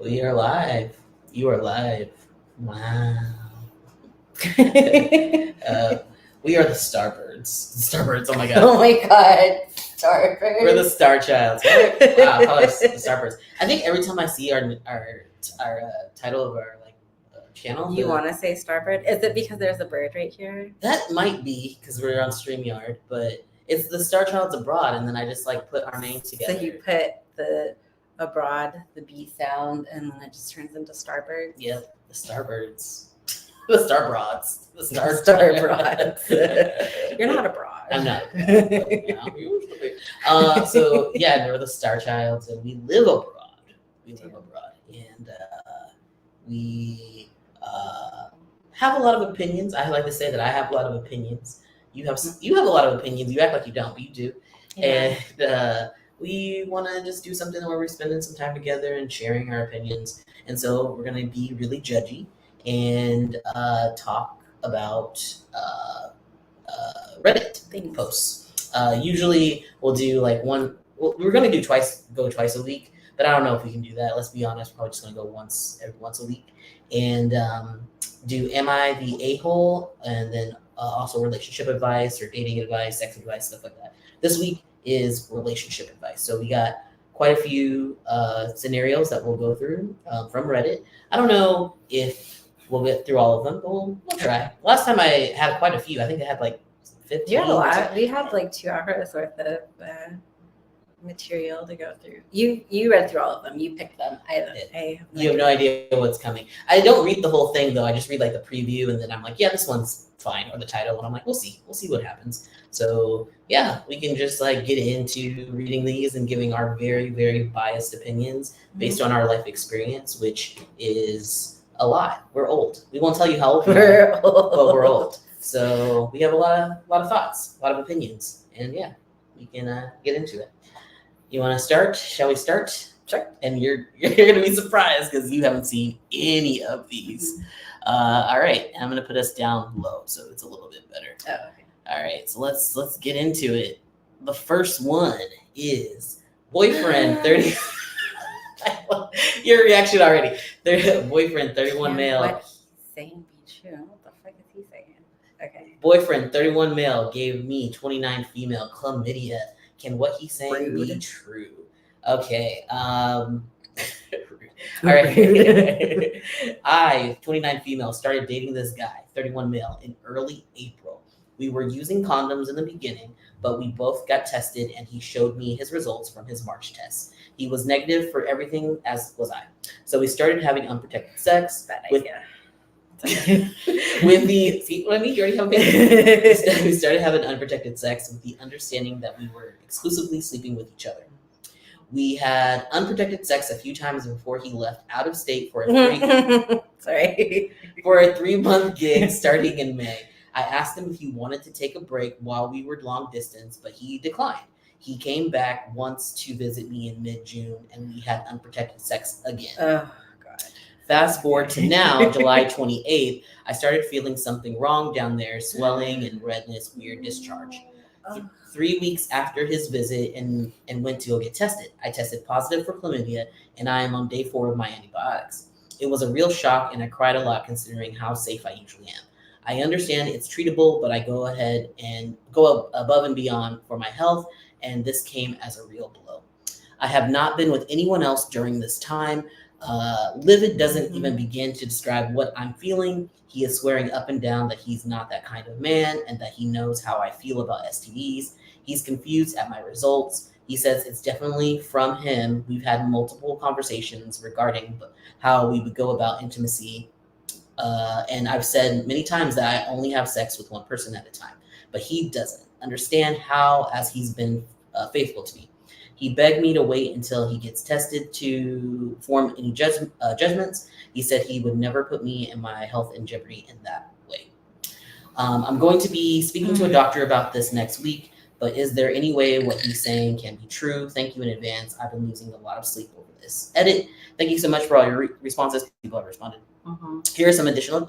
We are live. You are live. Wow. We are the Starbirds. Starbirds, oh my god. Oh my god, Starbirds. We're the Star Childs. Wow, call us the Starbirds. I think every time I see our title of our channel, You want to say Starbird? Is it because there's a bird right here? that might be because we're on StreamYard, but it's the Star Childs Abroad, and then I just put our names together. So you put the abroad, the B sound, and then it just turns into Starbirds? Yep, the Starbirds. The Starbroads. The Starbroads. You're not abroad. I'm not. So yeah, we're the Star Childs, and we live abroad. And we have a lot of opinions. I like to say that I have a lot of opinions. You have a lot of opinions. You act like you don't, but you do. Yeah. And we want to just do something where we're spending some time together and sharing our opinions. And so we're going to be really judgy and talk about Reddit posts. Usually we'll do one. We're going to do go twice a week, but I don't know if we can do that. Let's be honest. Probably just going to go once a week and do Am I the A-hole? And then also relationship advice or dating advice, sex advice, stuff like that. This week is relationship advice. So we got quite a few scenarios that we'll go through from Reddit. I don't know if we'll get through all of them, but we'll try. Last time I had quite a few. I think I had 15. You had a lot. We had 2 hours worth of material to go through. You read through all of them. You picked them. You have no idea what's coming. I don't read the whole thing though. I just read the preview, and then I'm like, yeah, this one's fine, or the title, and I'm like, we'll see what happens. So yeah, we can just get into reading these and giving our very, very biased opinions based on our life experience, which is a lot. We're old. We won't tell you how old we are, but we're old. So we have a lot of thoughts, a lot of opinions, and yeah, we can get into it. You want to start? Shall we start? Sure. And you're going to be surprised because you haven't seen any of these. All right, and I'm going to put us down low so it's a little bit better. Oh, okay. All right, so let's get into it. The first one is boyfriend 30. Your reaction already. Boyfriend 31 male. What he's saying be true. What the fuck is he saying? Okay. Boyfriend 31 male gave me 29 female chlamydia. Can what he's saying be true? Okay. All right. I, 29 female, started dating this guy, 31 male, in early April. We were using condoms in the beginning, but we both got tested, and he showed me his results from his March test. He was negative for everything, as was I. So we started having unprotected sex. Bad idea. With the see what I mean? You already have a baby. We started having unprotected sex with the understanding that we were exclusively sleeping with each other. We had unprotected sex a few times before he left out of state for a 3-month gig starting in May. I asked him if he wanted to take a break while we were long distance, but he declined. He came back once to visit me in mid-June, and we had unprotected sex again. Oh, God. Fast forward to now, July 28th, I started feeling something wrong down there, swelling and redness, weird discharge. 3 weeks after his visit and went to go get tested. I tested positive for chlamydia, and I am on day 4 of my antibiotics. It was a real shock, and I cried a lot considering how safe I usually am. I understand it's treatable, but I go ahead and go above and beyond for my health, and this came as a real blow. I have not been with anyone else during this time. Livid doesn't even begin to describe what I'm feeling. He is swearing up and down that he's not that kind of man and that he knows how I feel about STDs. He's confused at my results. He says it's definitely from him. We've had multiple conversations regarding how we would go about intimacy. And I've said many times that I only have sex with one person at a time, but he doesn't understand how, as he's been faithful to me. He begged me to wait until he gets tested to form any judgments. He said he would never put me and my health in jeopardy in that way. I'm going to be speaking to a doctor about this next week, but is there any way what he's saying can be true? Thank you in advance. I've been losing a lot of sleep over this. Edit. Thank you so much for all your responses. People have responded. Here's some additional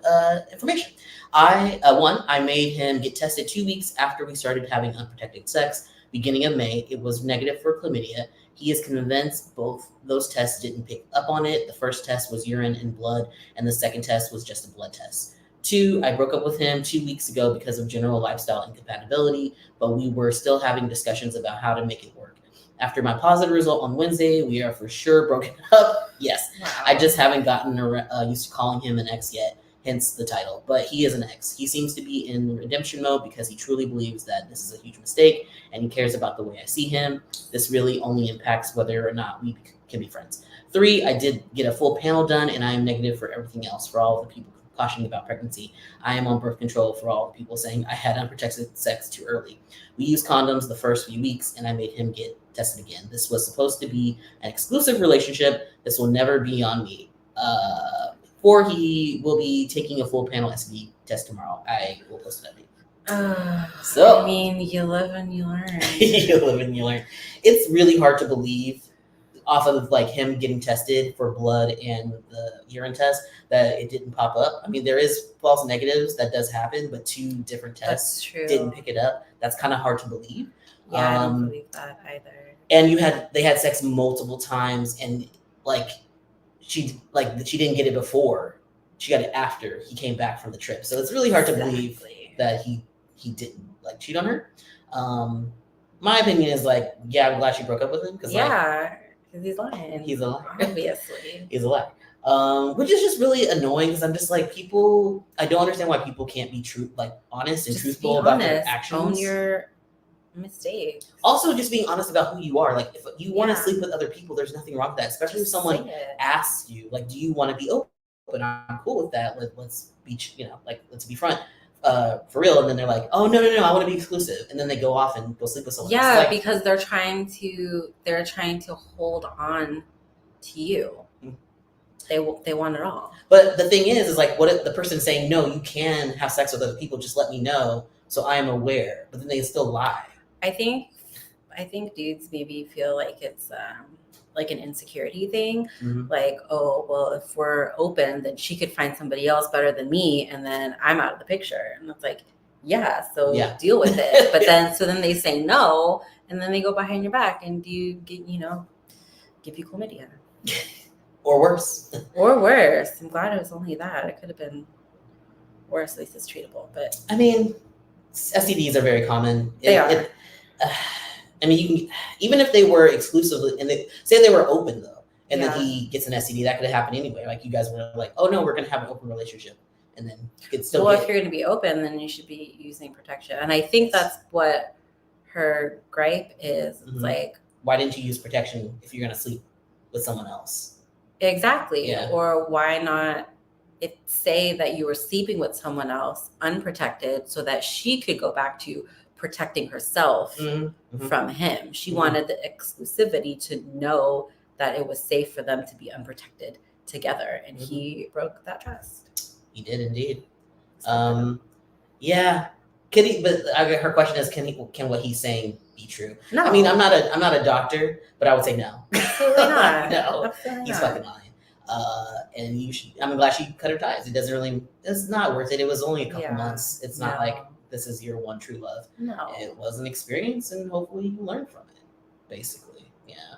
information. I made him get tested 2 weeks after we started having unprotected sex. Beginning of May, it was negative for chlamydia. He is convinced both those tests didn't pick up on it. The first test was urine and blood, and the second test was just a blood test. 2, I broke up with him 2 weeks ago because of general lifestyle incompatibility, but we were still having discussions about how to make it work. After my positive result on Wednesday, we are for sure broken up. Yes. Wow. I just haven't gotten used to calling him an ex yet, hence the title. But he is an ex. He seems to be in redemption mode because he truly believes that this is a huge mistake and he cares about the way I see him. This really only impacts whether or not we can be friends. 3, I did get a full panel done and I am negative for everything else. For all of the people cautioning about pregnancy, I am on birth control. For all the people saying I had unprotected sex too early. We used condoms the first few weeks and I made him get tested again. This was supposed to be an exclusive relationship. This will never be on me. 4, he will be taking a full panel STD test tomorrow. I will post it up. So I mean, you live and you learn. You live and you learn. It's really hard to believe off of like him getting tested for blood and the urine test that it didn't pop up. I mean, there is false negatives that does happen, but 2 different tests didn't pick it up. That's kind of hard to believe. Yeah, I don't believe that either. And they had sex multiple times, and like she didn't get it before. She got it after he came back from the trip. So it's really hard to believe that he didn't like cheat on her. My opinion is like, yeah, I'm glad she broke up with him because he's lying. He's a liar. Obviously, he's a liar. Which is just really annoying because I'm just like, people. I don't understand why people can't be honest and truthful about their actions. Own your mistake. Also, just being honest about who you are. Like, if you want to sleep with other people, there's nothing wrong with that. Especially if someone asks you, like, do you want to be open? I'm cool with that. Let's be, let's be front. For real. And then they're like, oh, no, I want to be exclusive. And then they go off and go sleep with someone else. Yeah, because they're trying to hold on to you. They want it all. But the thing is like, what if the person saying, no, you can have sex with other people, just let me know so I am aware. But then they still lie. I think dudes maybe feel like it's like an insecurity thing. Mm-hmm. Like, oh, well, if we're open, then she could find somebody else better than me, and then I'm out of the picture. And it's like, deal with it. But then they say no, and then they go behind your back and give you chlamydia. Or worse. I'm glad it was only that. It could have been worse. At least it's treatable. But I mean, STDs are very common. They are. I mean, you can, even if they were exclusively, and say they were open though, and then he gets an STD, that could have happened anyway. Like you guys were like, oh no, we're going to have an open relationship. And then it's still. Well, if you're going to be open, then you should be using protection. And I think that's what her gripe is. It's like, why didn't you use protection if you're going to sleep with someone else? Exactly. Yeah. Or why not say that you were sleeping with someone else unprotected so that she could go back to protecting herself from him. She wanted the exclusivity to know that it was safe for them to be unprotected together. And he broke that trust. He did indeed. Yeah. Can he? But her question is, can what he's saying be true? No. I mean, I'm not a doctor, but I would say no. Absolutely not. No, absolutely he's not. fucking lying. And you should. I'm glad she cut her ties. It's not worth it. It was only a couple months. It's not like this is your one true love. No, it was an experience, and hopefully you learn from it. Basically, yeah.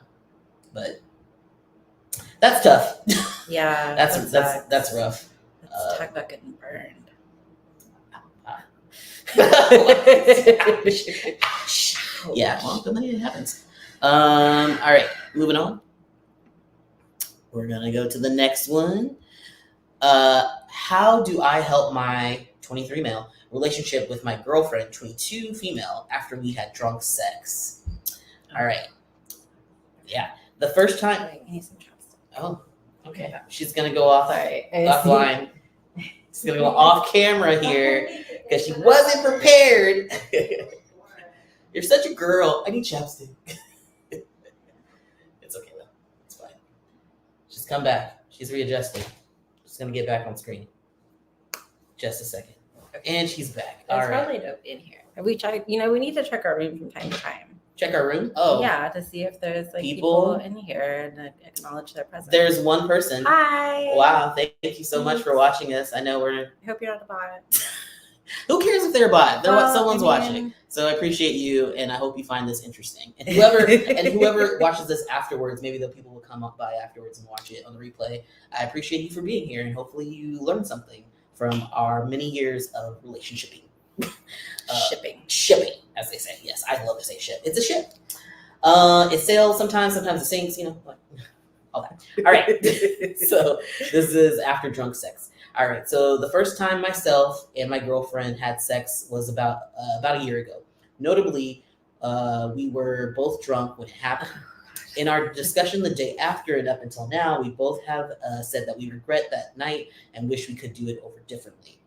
But that's tough. Yeah, that's rough. Talk about getting burned. Yeah, well, it happens. All right, moving on. We're gonna go to the next one. How do I help my 23 male relationship with my girlfriend, 22 female, after we had drunk sex? All right. Yeah, the first time. I need some chopsticks. Oh, okay. She's gonna go offline. She's gonna go off camera here because she wasn't prepared. You're such a girl. I need chapstick. It's okay though. It's fine. Just come back. She's readjusting. She's gonna get back on screen. Just a second. And she's back. There's probably dope in here. We need to check our room from time to time. Check our room? Oh. Yeah, to see if there's people in here and acknowledge their presence. There's one person. Hi. Wow, thank you so much for watching us. I know I hope you're not a bot. Who cares if they're bi? Someone's I mean- watching. So I appreciate you, and I hope you find this interesting. And whoever watches this afterwards, maybe the people will come up by afterwards and watch it on the replay. I appreciate you for being here, and hopefully you learned something from our many years of relationshiping. Shipping, as they say. Yes, I love to say ship. It's a ship. It sails sometimes it sinks, all that. All right. So this is after drunk sex. All right. So the first time myself and my girlfriend had sex was about a year ago. Notably, we were both drunk when it happened. In our discussion the day after and up until now, we both have said that we regret that night and wish we could do it over differently.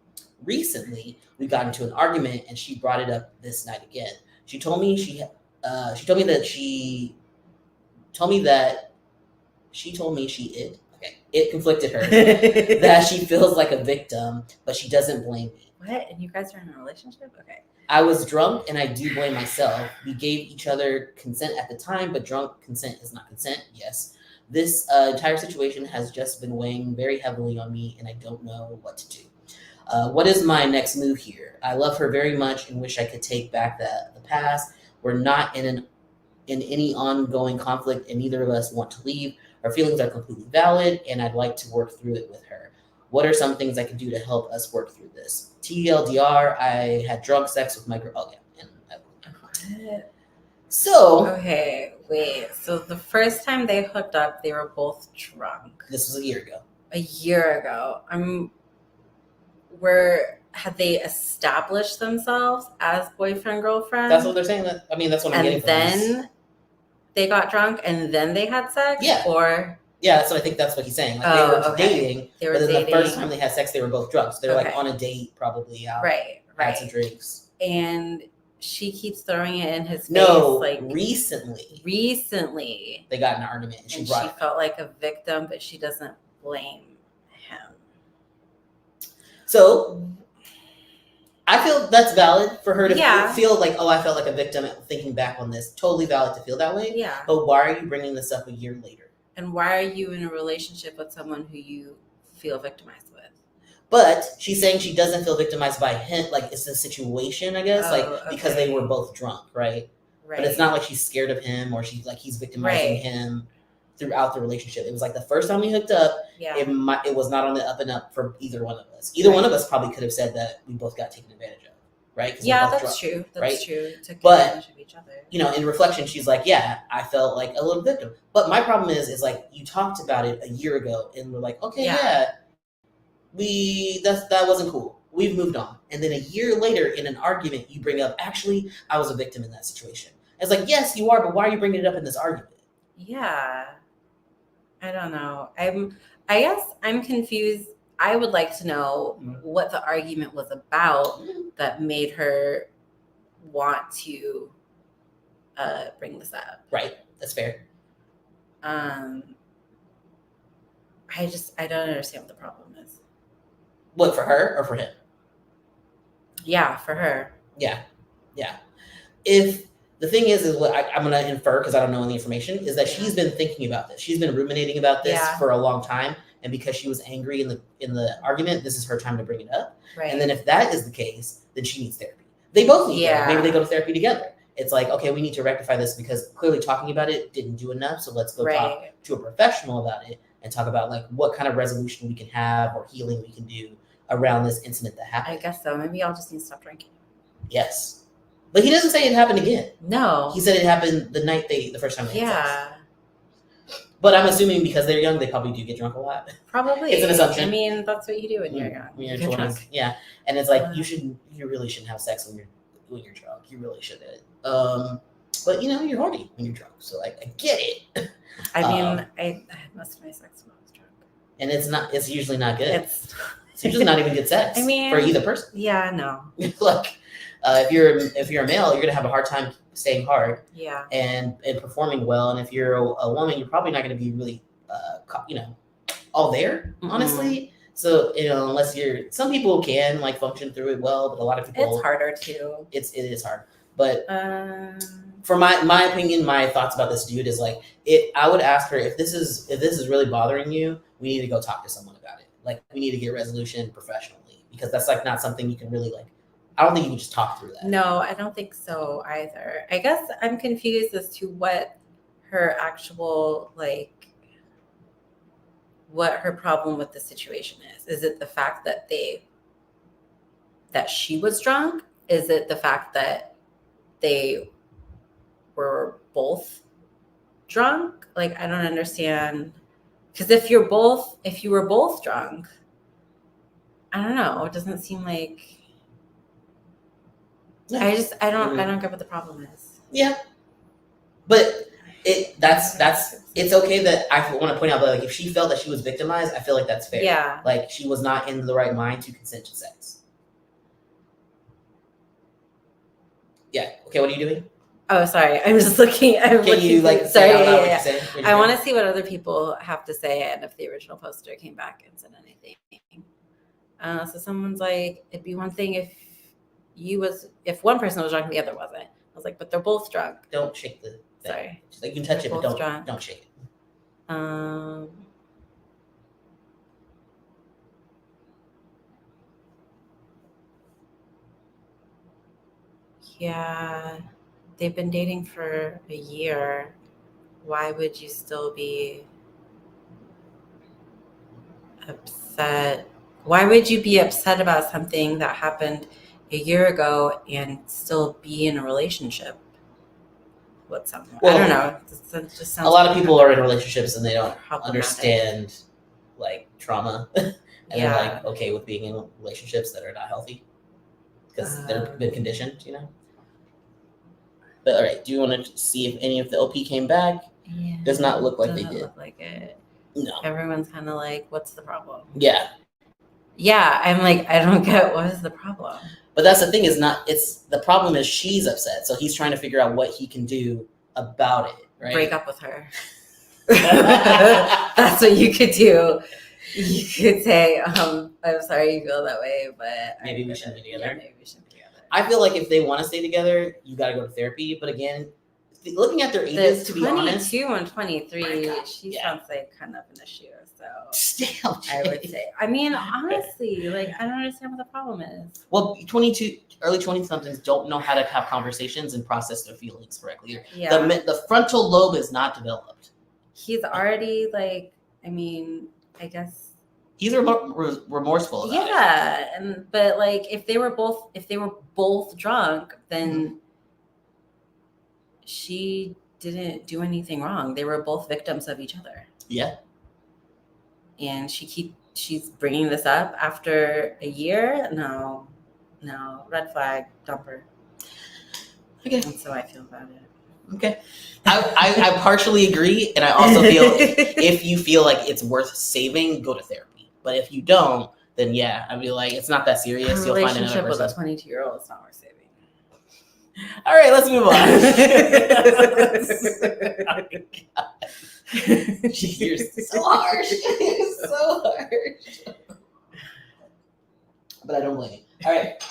Recently, we got into an argument and she brought it up this night again. She told me it conflicted her that she feels like a victim, but she doesn't blame me. What? And you guys are in a relationship? Okay. I was drunk and I do blame myself. We gave each other consent at the time, but drunk consent is not consent. Yes. This entire situation has just been weighing very heavily on me and I don't know what to do. What is my next move here? I love her very much and wish I could take back the past. We're not in any ongoing conflict and neither of us want to leave. Our feelings are completely valid and I'd like to work through it with her. What are some things I can do to help us work through this? TLDR, I had drunk sex with my girl. Oh, yeah. What? So. Okay, wait. So the first time they hooked up, they were both drunk. This was a year ago. A year ago. Had they established themselves as boyfriend, girlfriend? That's what they're saying. That's what I'm getting from this. And then they got drunk and then they had sex? Yeah. Or... Yeah, so I think that's what he's saying. Like they were dating, but then the first time they had sex, they were both drunk. So they were like on a date, probably out. Right. Had some drinks. And she keeps throwing it in his face. No, like recently. They got in an argument and she felt like a victim, but she doesn't blame him. So I feel that's valid for her to feel like, oh, I felt like a victim thinking back on this. Totally valid to feel that way. Yeah. But why are you bringing this up a year later? And why are you in a relationship with someone who you feel victimized with? But she's saying she doesn't feel victimized by him. Like it's a situation, I guess, because they were both drunk, right? But it's not like she's scared of him or she's like he's victimizing him throughout the relationship. It was like the first time we hooked up, it was not on the up and up for either one of us. Either one of us probably could have said that we both got taken advantage of, right? Yeah, that's true. That's true. Took advantage of each other. In reflection, she's like, yeah, I felt like a little victim. But my problem is like you talked about it a year ago and we're like, okay, that wasn't cool. We've moved on. And then a year later in an argument, you bring up, actually, I was a victim in that situation. It's like, yes, you are, but why are you bringing it up in this argument? Yeah. I don't know. I guess I'm confused. I would like to know what the argument was about that made her want to bring this up. Right. That's fair. I don't understand what the problem is. What, for her or for him? Yeah, for her. Yeah. If the thing is what I'm going to infer, because I don't know any information, is that she's been thinking about this. She's been ruminating about this for a long time. And because she was angry in the argument, this is her time to bring it up. Right. And then if that is the case, then she needs therapy. They both need therapy. Maybe they go to therapy together. It's like, okay, we need to rectify this because clearly talking about it didn't do enough. So let's go talk to a professional about it and talk about like what kind of resolution we can have or healing we can do around this incident that happened. I guess so. Maybe I'll just need to stop drinking. Yes. But he doesn't say it happened again. No. He said it happened the first time they had sex. But I'm assuming because they're young, they probably do get drunk a lot. Probably. It's an assumption. I mean, that's what you do when you're young. When you're 20s. Yeah. And it's like you really shouldn't have sex when you're drunk. You really shouldn't. But you're horny when you're drunk. So like I get it. I mean, I had most of my sex when I was drunk. And it's usually not good. It's usually not even good sex. I mean, for either person. Yeah, no. Like if you're a male, you're gonna have a hard time staying hard. Yeah. And performing well. And if you're a woman, you're probably not gonna be really all there, honestly. So unless some people can like function through it well, but a lot of people it's harder too. It is hard. But for my opinion, my thoughts about this dude is like I would ask her if this is really bothering you, we need to go talk to someone about it. Like we need to get resolution professionally because that's like not something you can really like I don't think you can just talk through that. No, I don't think so either. I guess I'm confused as to what her actual, like, what her problem with the situation is. Is it the fact that she was drunk? Is it the fact that they were both drunk? Like, I don't understand. Because if you were both drunk, I don't know. It doesn't seem like. No. I don't get what the problem is. Yeah, but that's it's okay that I want to point out that, like, if she felt that she was victimized, I feel like that's fair. Yeah. Like, she was not in the right mind to consent to sex. Yeah. Okay. What are you doing? Oh, sorry. I'm just looking. Can you like say out loud what you say? I want to see what other people have to say and if the original poster came back and said anything. So someone's like, it'd be one thing if one person was drunk and the other wasn't. I was like, but they're both drunk. Don't shake the thing. Sorry. Just, like, you can touch it, but don't shake it. Yeah, they've been dating for a year. Why would you still be upset? Why would you be upset about something that happened a year ago and still be in a relationship with someone? Well, I don't know. It just sounds a lot of people are in relationships and they don't problematic. understand, like, trauma, and Yeah. they're like okay with being in relationships that are not healthy because they've been conditioned, you know. But all right, do you want to see if any of the LP came back? Yeah, Does not look like they did. Look like it. No. Everyone's kind of like, what's the problem? Yeah. Yeah, I'm like, I don't get what is the problem. But that's the thing the problem is she's upset, so he's trying to figure out what he can do about it, right? Break up with her. That's what you could do. You could say, I'm sorry you feel that way, but maybe we shouldn't be together. Yeah, maybe we shouldn't be together. I feel like if they want to stay together, you got to go to therapy. But again, looking at their ages, to be honest, 22 and 23, she sounds like kind of an issue. So I would say, I mean, honestly, like, I don't understand what the problem is. Well, 22, early 20-somethings don't know how to have conversations and process their feelings correctly. Yeah. The frontal lobe is not developed. He's already, like, I mean, I guess. He's remorseful about it. Yeah, but like, if they were both drunk, then she didn't do anything wrong. They were both victims of each other. Yeah. And she's bringing this up after a year. No, red flag, dumper. Okay. That's how I feel about it. Okay. I partially agree, and I also feel if you feel like it's worth saving, go to therapy. But if you don't, then yeah, I'd be like, it's not that serious. You'll find another person. With a 22-year-old is not worth saving. All right, let's move on. You're so harsh. You're so harsh. But I don't blame you. All right.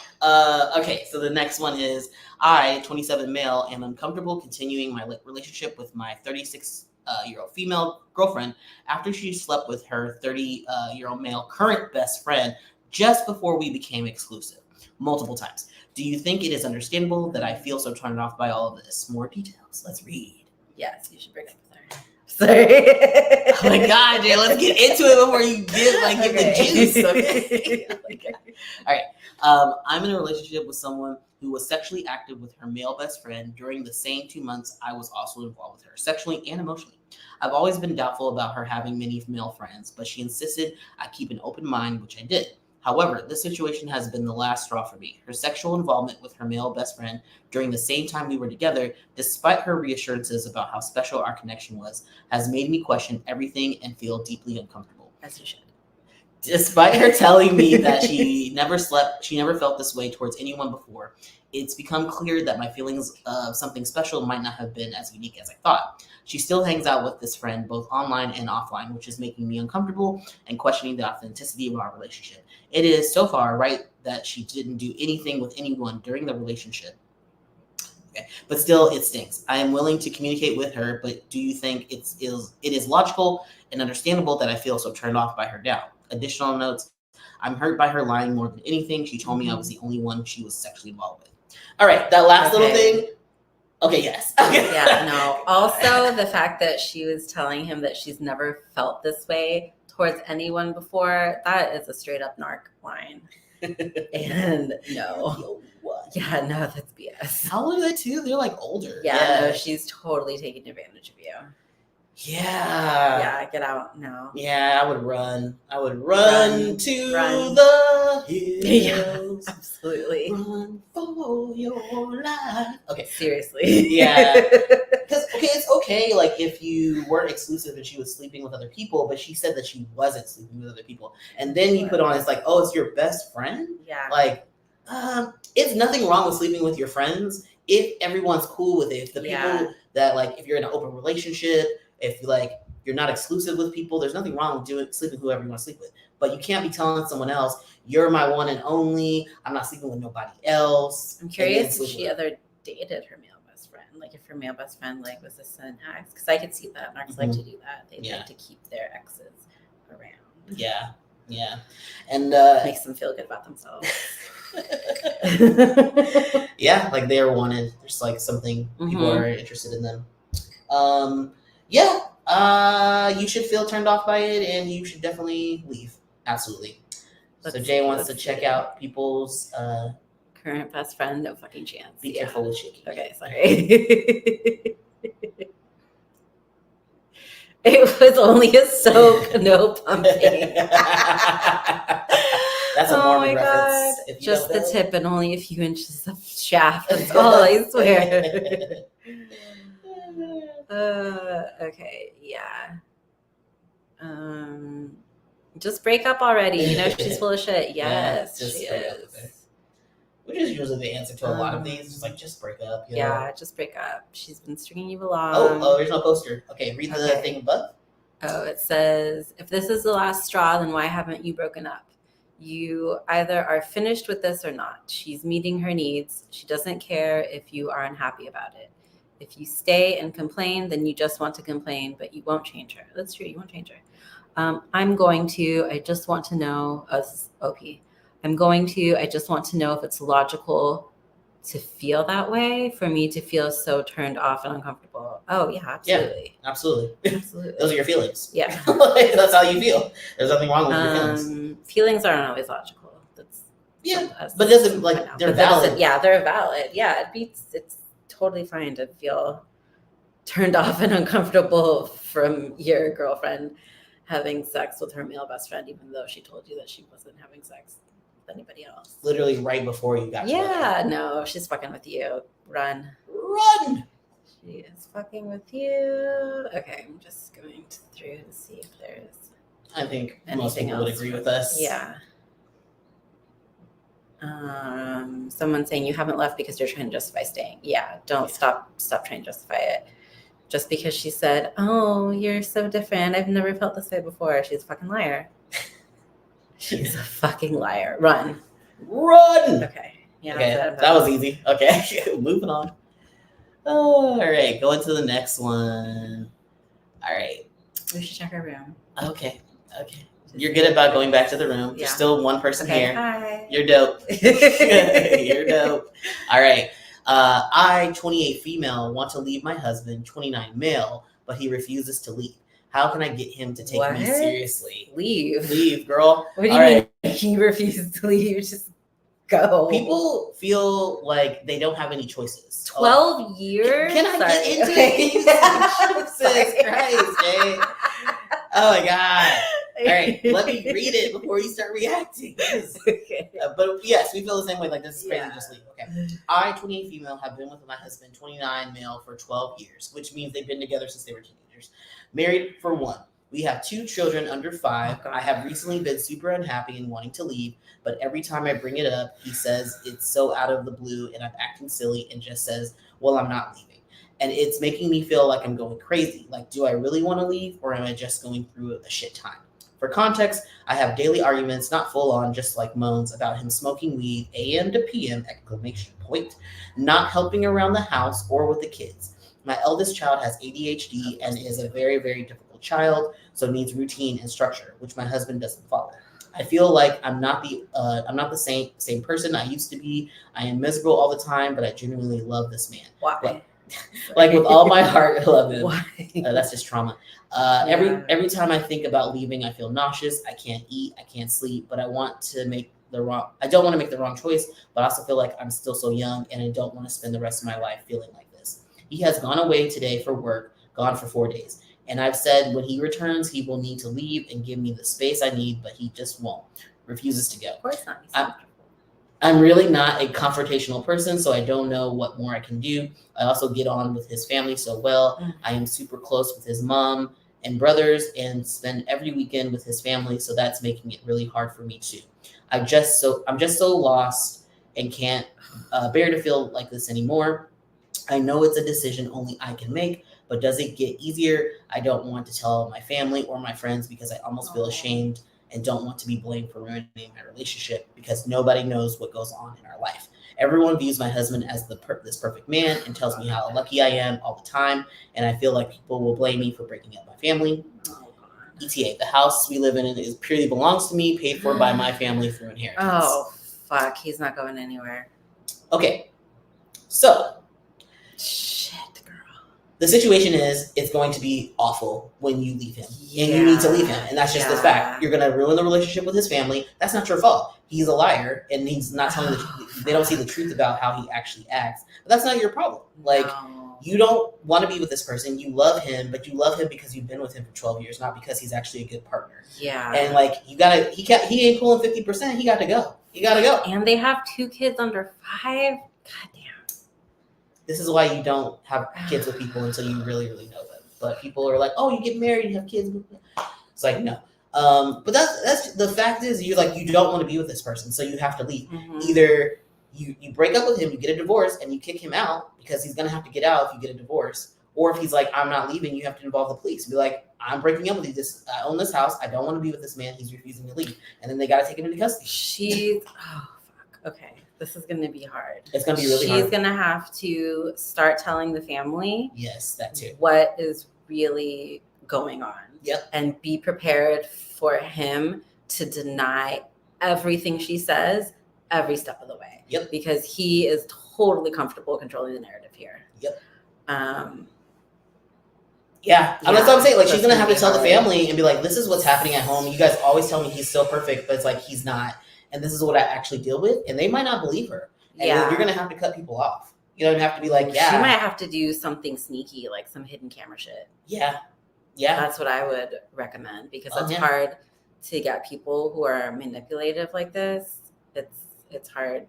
Okay, so the next one is, I, 27 male, am uncomfortable continuing my relationship with my 36-year-old female girlfriend after she slept with her 30-year-old male current best friend just before we became exclusive, multiple times. Do you think it is understandable that I feel so turned off by all of this? More details. Let's read. Yes, you should break up with her. Sorry. Oh my God, Jay, let's get into it before you give the juice. Okay. Okay. All right. I'm in a relationship with someone who was sexually active with her male best friend during the same 2 months I was also involved with her, sexually and emotionally. I've always been doubtful about her having many male friends, but she insisted I keep an open mind, which I did. However, this situation has been the last straw for me. Her sexual involvement with her male best friend during the same time we were together, despite her reassurances about how special our connection was, has made me question everything and feel deeply uncomfortable. As you should. Despite her telling me that she never felt this way towards anyone before, it's become clear that my feelings of something special might not have been as unique as I thought. She still hangs out with this friend both online and offline, which is making me uncomfortable and questioning the authenticity of our relationship. It is so far right that she didn't do anything with anyone during the relationship. Okay. But still, it stinks. I am willing to communicate with her, but do you think it is logical and understandable that I feel so turned off by her doubt? Additional notes, I'm hurt by her lying more than anything. She told me I was the only one she was sexually involved with. All right, that last little thing. Okay, yes. Yeah, no. Also, the fact that she was telling him that she's never felt this way towards anyone before, that is a straight up narc line. And no. Yo, what? Yeah, no, that's BS. How old are they too? They're like older. Yeah, no, she's totally taking advantage of you. Yeah. Yeah, get out now. Yeah, I would run. I would run to run. the hills. Yeah, absolutely. Run for your life. Okay. Seriously. Yeah. Because, okay, it's okay, like, if you weren't exclusive and she was sleeping with other people, but she said that she wasn't sleeping with other people. And then you put on, it's like, oh, it's your best friend? Yeah. Like, it's nothing wrong with sleeping with your friends if everyone's cool with it. If the people that, like, if you're in an open relationship, if like you're not exclusive with people, there's nothing wrong with sleeping whoever you want to sleep with. But you can't be telling someone else, you're my one and only, I'm not sleeping with nobody else. I'm curious if she ever dated her male best friend. Like if her male best friend like was this an ex, because I could see that narcs like to do that. They like to keep their exes around. Yeah. And makes them feel good about themselves. Yeah, like they are wanted. There's like something people are interested in them. You should feel turned off by it, and you should definitely leave. Absolutely. So Jay wants to check out people's current best friend. No fucking chance. Be careful with shaky. Okay, sorry. It was only a soak, no pumping. That's a Mormon reference. God. Just the tip and only a few inches of shaft. That's all I swear. Okay, yeah. Just break up already. You know she's full of shit. Yes, she is. Which is usually the answer to a lot of these. Just like, just break up. You know? Just break up. She's been stringing you along. Oh, there's no poster. Okay, read the thing above. Oh, it says, if this is the last straw, then why haven't you broken up? You either are finished with this or not. She's meeting her needs. She doesn't care if you are unhappy about it. If you stay and complain, then you just want to complain, but you won't change her. That's true. You won't change her. I just want to know, OP. I just want to know if it's logical to feel that way for me to feel so turned off and uncomfortable. Oh, yeah, absolutely. Yeah, absolutely. Those are your feelings. Yeah. That's how you feel. There's nothing wrong with your feelings. Feelings aren't always logical. But doesn't like they're valid. They're valid. Yeah, it's totally fine to feel turned off and uncomfortable from your girlfriend having sex with her male best friend, even though she told you that she wasn't having sex with anybody else. Literally right before you got together. No, she's fucking with you. Run. She is fucking with you. Okay, I'm just going through to see if there's I think most people would agree with us. Yeah. Someone saying you haven't left because you're trying to justify staying. Yeah, don't stop trying to justify it. Just because she said, oh, you're so different. I've never felt this way before. She's a fucking liar. She's a fucking liar. Run. Okay. Yeah. Okay, that was easy. Okay, moving on. Oh, all right, going to the next one. All right. We should check our room. Okay. You're good about going back to the room. There's still one person here. Hi. You're dope. You're dope. All right. I, 28 female, want to leave my husband, 29 male, but he refuses to leave. How can I get him to take me seriously? Leave, girl. What do you mean he refuses to leave? Just go. People feel like they don't have any choices. 12 years? Can I get into it? Jesus Christ, Jay. Oh, my God. All right, let me read it before you start reacting. Okay. But yes, we feel the same way. Like, this is crazy. Just leave. Okay. I, 28 female, have been with my husband, 29 male, for 12 years, which means they've been together since they were teenagers. Married for 1. We have 2 children under 5. I have recently been super unhappy and wanting to leave, but every time I bring it up, he says it's so out of the blue and I'm acting silly and just says, well, I'm not leaving. And it's making me feel like I'm going crazy. Like, do I really want to leave, or am I just going through a shit time? For context, I have daily arguments, not full on, just like moans, about him smoking weed AM to PM, ! Not helping around the house or with the kids. My eldest child has ADHD and is a very, very difficult child, so needs routine and structure, which my husband doesn't follow. I feel like I'm not the same person I used to be. I am miserable all the time, but I genuinely love this man. Why? Like with all my heart, I love him. Why? That's just trauma. Every time I think about leaving, I feel nauseous. I can't eat. I can't sleep. But I don't want to make the wrong choice. But I also feel like I'm still so young, and I don't want to spend the rest of my life feeling like this. He has gone away today for work, gone for 4 days. And I've said when he returns, he will need to leave and give me the space I need, but he just won't. Refuses to go. Of course not. I'm really not a confrontational person, so I don't know what more I can do. I also get on with his family so well. I am super close with his mom and brothers and spend every weekend with his family, so that's making it really hard for me too. I'm just so lost and can't bear to feel like this anymore. I know it's a decision only I can make, but does it get easier? I don't want to tell my family or my friends because I almost feel ashamed and don't want to be blamed for ruining my relationship because nobody knows what goes on in our life. Everyone views my husband as this perfect man and tells me how lucky I am all the time, and I feel like people will blame me for breaking up my family. ETA, the house we live in is purely belongs to me, paid for by my family through inheritance. Oh, fuck. He's not going anywhere. Okay, so Shit, girl. the situation is it's going to be awful when you leave him. And you need to leave him. And that's just the fact. You're going to ruin the relationship with his family. That's not your fault. He's a liar and he's not telling the truth. They don't see the truth about how he actually acts. But that's not your problem. Like, you don't want to be with this person. You love him, but you love him because you've been with him for 12 years, not because he's actually a good partner. Yeah. And like, he ain't pulling 50%. He got to go. He got to go. And they have 2 kids under 5. God damn. This is why you don't have kids with people until you really, really know them. But people are like, oh, you get married, you have kids. It's like, no. But that's the fact is you don't want to be with this person, so you have to leave. Mm-hmm. Either you break up with him, you get a divorce, and you kick him out because he's gonna have to get out if you get a divorce. Or if he's like, I'm not leaving, you have to involve the police. Be like, I'm breaking up with you. I own this house. I don't want to be with this man. He's refusing to leave. And then they got to take him into custody. Oh, fuck. Okay. This is going to be hard. It's going to be really hard. She's going to have to start telling the family. Yes, that too. What is really going on. Yep. And be prepared for him to deny everything she says every step of the way. Yep. Because he is totally comfortable controlling the narrative here. Yep. Yeah, that's what I'm saying. Like, she's going to have to tell the family and be like, this is what's happening at home. You guys always tell me he's so perfect, but it's like, he's not. And this is what I actually deal with. And they might not believe her. And you're going to have to cut people off. You don't have to be like, yeah. She might have to do something sneaky, like some hidden camera shit. Yeah. Yeah. That's what I would recommend because it's hard to get people who are manipulative like this. It's hard.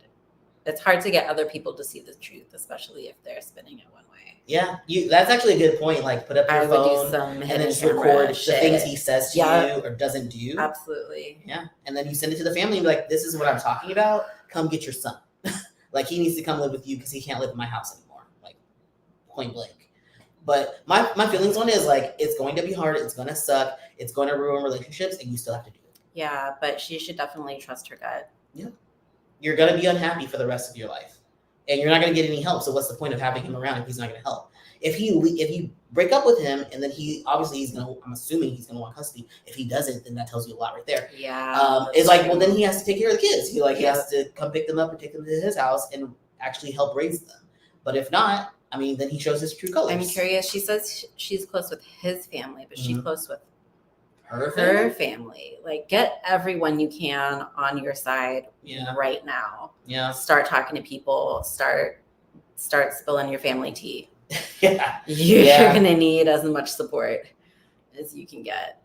It's hard to get other people to see the truth, especially if they're spinning it one way. Yeah, that's actually a good point. Like, put up your phone and then just record the things he says to you or doesn't do. Absolutely. Yeah, and then you send it to the family and be like, "This is what I'm talking about. Come get your son. Like, he needs to come live with you because he can't live in my house anymore." Like, point blank. But my feelings on it is like, it's going to be hard. It's going to suck. It's going to ruin relationships, and you still have to do it. Yeah, but she should definitely trust her gut. Yeah. You're going to be unhappy for the rest of your life. And you're not going to get any help. So what's the point of having him around if he's not going to help? If you break up with him and then I'm assuming he's going to want custody. If he doesn't, then that tells you a lot right there. Yeah. It's like, well, then he has to take care of the kids. He has to come pick them up or take them to his house and actually help raise them. But if not, I mean, then he shows his true colors. I'm curious. She says she's close with his family, but she's close with her family. Like, get everyone you can on your side right now. Yeah. Start talking to people. Start spilling your family tea. Yeah. You're gonna need as much support as you can get.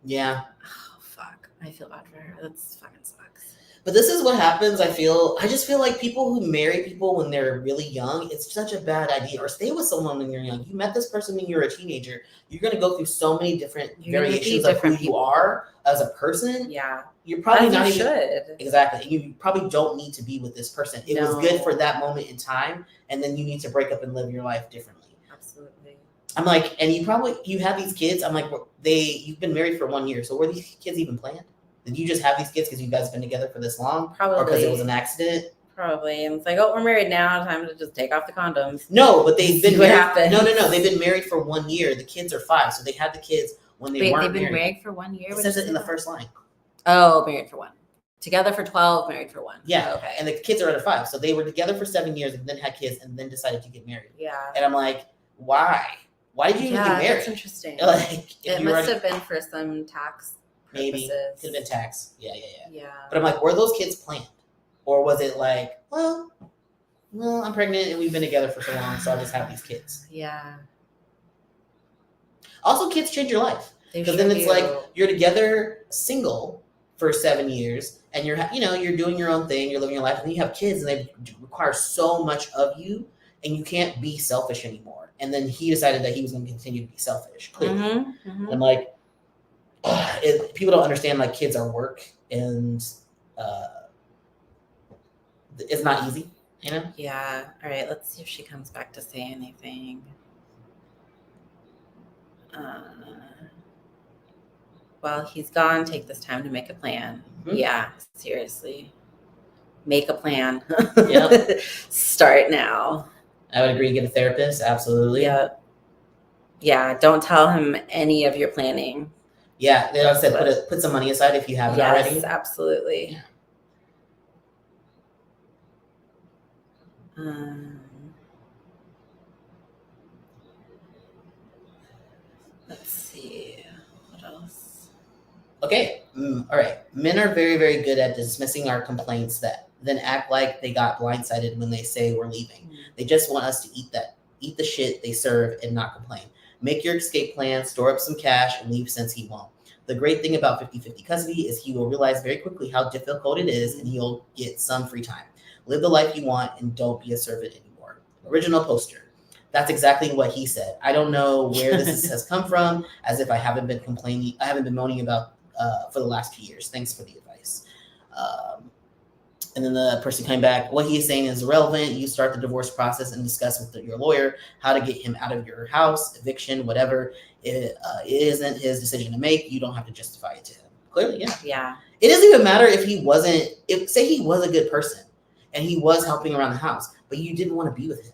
Yeah. Oh, fuck. I feel bad for her. That's fucking sucks. But this is what happens. I just feel like people who marry people when they're really young, it's such a bad idea. Or stay with someone when you're young. You met this person when you're a teenager. You're going to go through so many different variations of who you are as a person. Yeah. You're probably not even. Should. Exactly. You probably don't need to be with this person. It was good for that moment in time. And then you need to break up and live your life differently. Absolutely. I'm like, and you have these kids. I'm like, you've been married for 1 year. So were these kids even planned? Did you just have these kids because you guys have been together for this long? Probably. Or because it was an accident? Probably. And it's like, oh, we're married now. Time to just take off the condoms. No, but they've been married. No. They've been married for 1 year. The kids are 5. So they had the kids when they weren't married. They've been married for 1 year? It says it in the first line. Oh, married for 1. Together for 12, married for 1. Yeah. Okay. And the kids are under 5. So they were together for 7 years and then had kids and then decided to get married. Yeah. And I'm like, why? Why did you even get married? That's interesting. Like, it must have been for some tax purposes. Maybe. Could have been tax. Yeah. Yeah. But I'm like, were those kids planned? Or was it like, well, I'm pregnant and we've been together for so long, so I'll just have these kids. Yeah. Also, kids change your life. Because then it's like you're together single for 7 years and you're doing your own thing, you're living your life, and then you have kids and they require so much of you and you can't be selfish anymore. And then he decided that he was going to continue to be selfish, clearly. And I'm like, people don't understand, like, kids are work and it's not easy, you know? Yeah. All right. Let's see if she comes back to say anything. Well, he's gone. Take this time to make a plan. Mm-hmm. Yeah, seriously. Make a plan. Yep. Start now. I would agree. Get a therapist. Absolutely. Yep. Yeah. Don't tell him any of your planning. Yeah. They also said put some money aside if you haven't already. Yes, absolutely. Yeah. Let's see. What else? Okay. All right. Men are very, very good at dismissing our complaints that then act like they got blindsided when they say we're leaving. They just want us to eat the shit they serve and not complain. Make your escape plan, store up some cash, and leave since he won't. The great thing about 50-50 custody is he will realize very quickly how difficult it is, and he'll get some free time. Live the life you want and don't be a servant anymore. Original poster. That's exactly what he said. I don't know where this has come from, as if I haven't been moaning about for the last 2 years. Thanks for the advice. And then the person came back, what he is saying is irrelevant. You start the divorce process and discuss with your lawyer how to get him out of your house, eviction, whatever. It isn't his decision to make. You don't have to justify it to him. Clearly, yeah. Yeah. It doesn't even matter if he wasn't, say he was a good person and he was helping around the house, but you didn't want to be with him.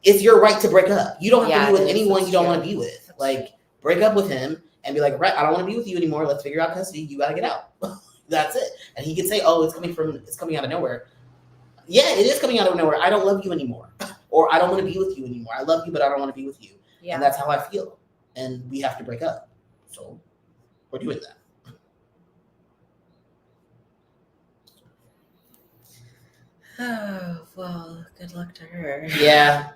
It's your right to break up. You don't have to be with anyone you don't want to be with. Like, break up with him and be like, right, I don't want to be with you anymore. Let's figure out custody. You got to get out. That's it. And he could say, oh, it's coming out of nowhere. Yeah, it is coming out of nowhere. I don't love you anymore. Or I don't want to be with you anymore. I love you, but I don't want to be with you. Yeah. And that's how I feel. And we have to break up. So we're doing that. Oh, well, good luck to her. Yeah.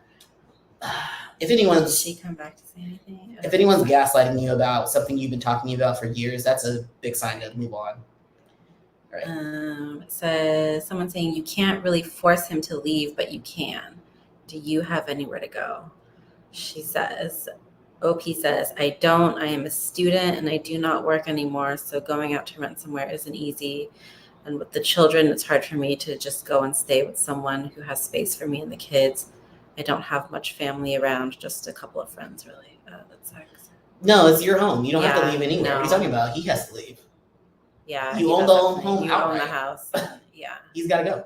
Did she come back to say anything? If anyone's gaslighting you about something you've been talking about for years, that's a big sign to move on. Right. It says someone saying you can't really force him to leave, but you can. Do you have anywhere to go? She says, OP says, I don't. I am a student and I do not work anymore. So going out to rent somewhere isn't easy. And with the children, it's hard for me to just go and stay with someone who has space for me and the kids. I don't have much family around, just a couple of friends, really. That sucks. No, it's your home. You don't have to leave anywhere. No. What are you talking about? He has to leave. Yeah. You own the home. You own the house. Yeah. He's got to go.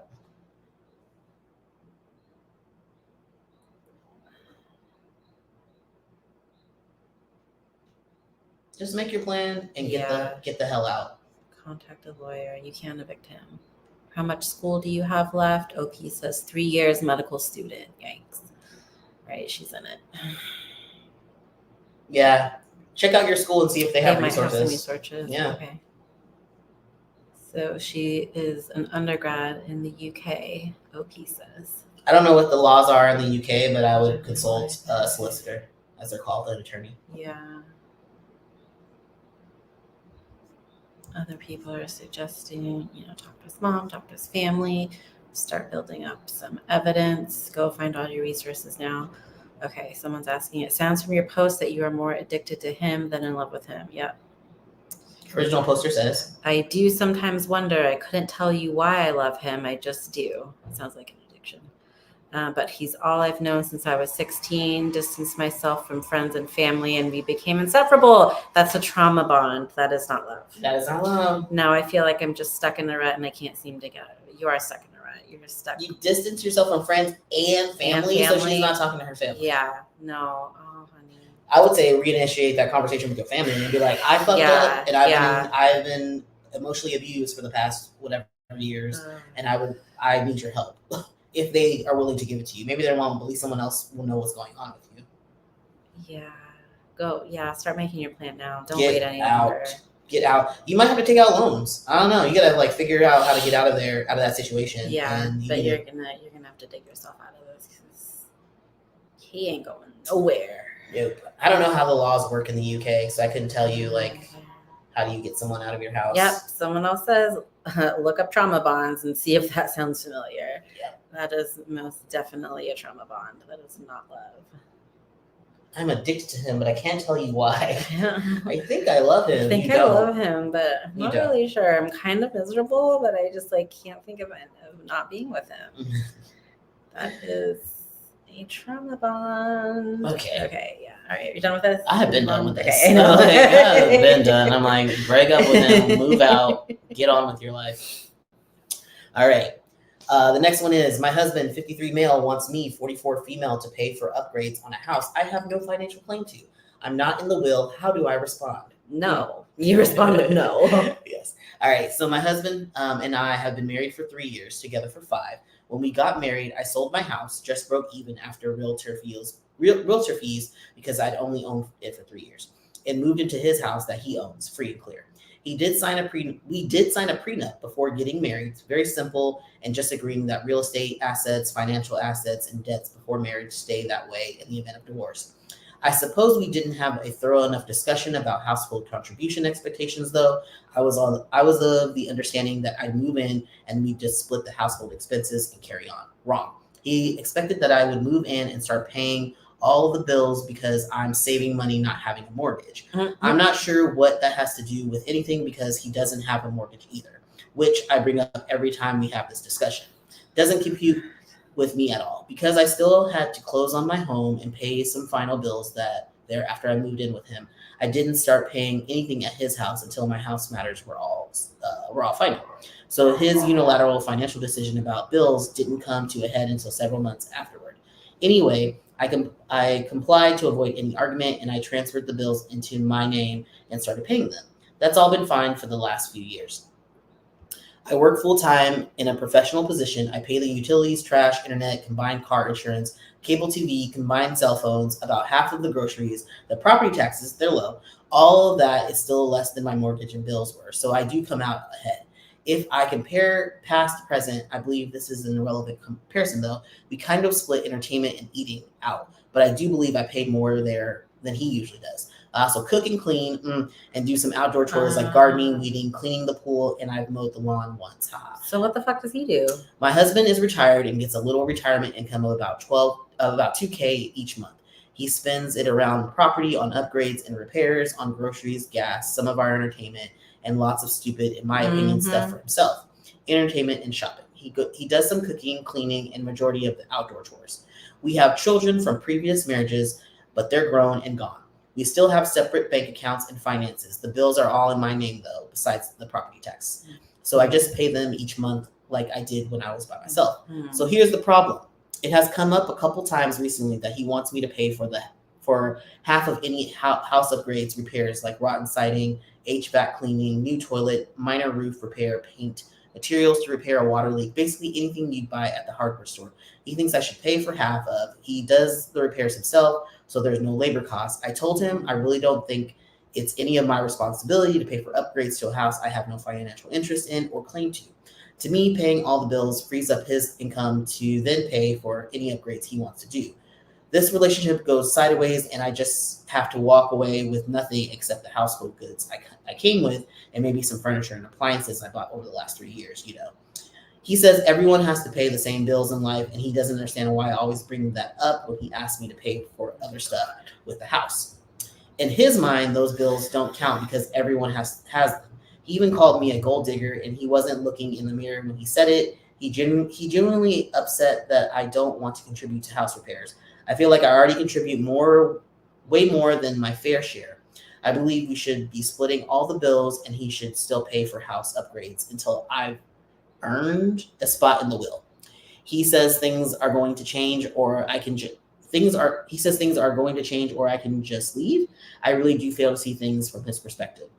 Just make your plan and get the hell out. Contact a lawyer. You can't evict him. How much school do you have left? OP says 3 years, medical student. Yikes. Right, she's in it. Yeah. Check out your school and see if they have resources. Might have some resources. Yeah. Okay. So she is an undergrad in the UK, OP says. I don't know what the laws are in the UK, but I would consult a solicitor, as they're called, an attorney. Yeah. Other people are suggesting, talk to his mom, talk to his family, start building up some evidence, go find all your resources now. Okay, someone's asking, it sounds from your post that you are more addicted to him than in love with him. Yep. Original poster says, I do sometimes wonder. I couldn't tell you why I love him. I just do. It sounds like an addiction. But he's all I've known since I was 16, distanced myself from friends and family, and we became inseparable. That's a trauma bond. That is not love. That is not love. Now I feel like I'm just stuck in the rut and I can't seem to get out of it. You are stuck in the rut. You're stuck. You distance yourself from friends and family, so she's not talking to her family. Yeah. No. Oh, honey. I would say reinitiate that conversation with your family and be like, I fucked up and I've been emotionally abused for the past whatever years, and I need your help. If they are willing to give it to you, maybe they won't, but at least someone else will know what's going on with you. Yeah. Go. Yeah. Start making your plan now. Don't Get wait any out. longer. Get out. You might have to take out loans. I don't know. You gotta like figure out how to get out of there, out of that situation. Yeah, and but you're gonna have to dig yourself out of this because he ain't going nowhere. Nope. I don't know how the laws work in the UK, so I couldn't tell you like how do you get someone out of your house. Yep. Someone else says look up trauma bonds and see if that sounds familiar. Yep. That is most definitely a trauma bond. That is not love. I'm addicted to him, but I can't tell you why. I think I love him. I think I love him, but I'm not really sure. I'm kind of miserable, but I just like can't think of not being with him. That is a trauma bond. Okay, yeah. All right, you done with this? I have been done with this. Okay, I know. I have been done. I'm like, break up with him, move out, get on with your life. All right. The next one is my husband, 53 male, wants me, 44 female, to pay for upgrades on a house I have no financial claim to. I'm not in the will. How do I respond? No. You respond with no. Yes. All right. So my husband and I have been married for 3 years, together for 5. When we got married, I sold my house, just broke even after realtor fees because I'd only owned it for 3 years, and moved into his house that he owns, free and clear. We did sign a prenup before getting married. It's very simple, and just agreeing that real estate assets, financial assets, and debts before marriage stay that way in the event of divorce. I suppose we didn't have a thorough enough discussion about household contribution expectations, though. I was of the understanding that I'd move in and we'd just split the household expenses and carry on. Wrong. He expected that I would move in and start paying all of the bills because I'm saving money not having a mortgage. Mm-hmm. I'm not sure what that has to do with anything because he doesn't have a mortgage either, which I bring up every time we have this discussion. Doesn't compute with me at all because I still had to close on my home and pay some final bills after I moved in with him. I didn't start paying anything at his house until my house matters were all final. So his unilateral financial decision about bills didn't come to a head until several months afterward. Anyway, I complied to avoid any argument, and I transferred the bills into my name and started paying them. That's all been fine for the last few years. I work full-time in a professional position. I pay the utilities, trash, internet, combined car insurance, cable TV, combined cell phones, about half of the groceries, the property taxes, they're low. All of that is still less than my mortgage and bills were, so I do come out ahead. If I compare past to present, I believe this is an irrelevant comparison, though. We kind of split entertainment and eating out, but I do believe I paid more there than he usually does. I also cook and clean and do some outdoor chores like gardening, weeding, cleaning the pool, and I've mowed the lawn once. So what the fuck does he do? My husband is retired and gets a little retirement income of about $2K each month. He spends it around property, on upgrades and repairs, on groceries, gas, some of our entertainment, and lots of stupid, in my opinion, stuff for himself. Entertainment and shopping. He does some cooking, cleaning, and majority of the outdoor chores. We have children from previous marriages, but they're grown and gone. We still have separate bank accounts and finances. The bills are all in my name, though, besides the property tax. So I just pay them each month like I did when I was by myself. So here's the problem. It has come up a couple times recently that he wants me to pay for half of any house upgrades, repairs like rotten siding, HVAC cleaning, new toilet, minor roof repair, paint, materials to repair a water leak, basically anything you buy at the hardware store. He thinks I should pay for half of. He does the repairs himself, so there's no labor costs. I told him I really don't think it's any of my responsibility to pay for upgrades to a house I have no financial interest in or claim to. To me, paying all the bills frees up his income to then pay for any upgrades he wants to do. This relationship goes sideways, and I just have to walk away with nothing except the household goods I came with and maybe some furniture and appliances I bought over the last 3 years, He says everyone has to pay the same bills in life, and he doesn't understand why I always bring that up when he asks me to pay for other stuff with the house. In his mind, those bills don't count because everyone has them. He even called me a gold digger, and he wasn't looking in the mirror when he said it. He genuinely upset that I don't want to contribute to house repairs. I feel like I already contribute way more than my fair share. I believe we should be splitting all the bills, and he should still pay for house upgrades until I've earned a spot in the will. He says things are going to change, or I can things are going to change, or I can just leave. I really do fail to see things from his perspective.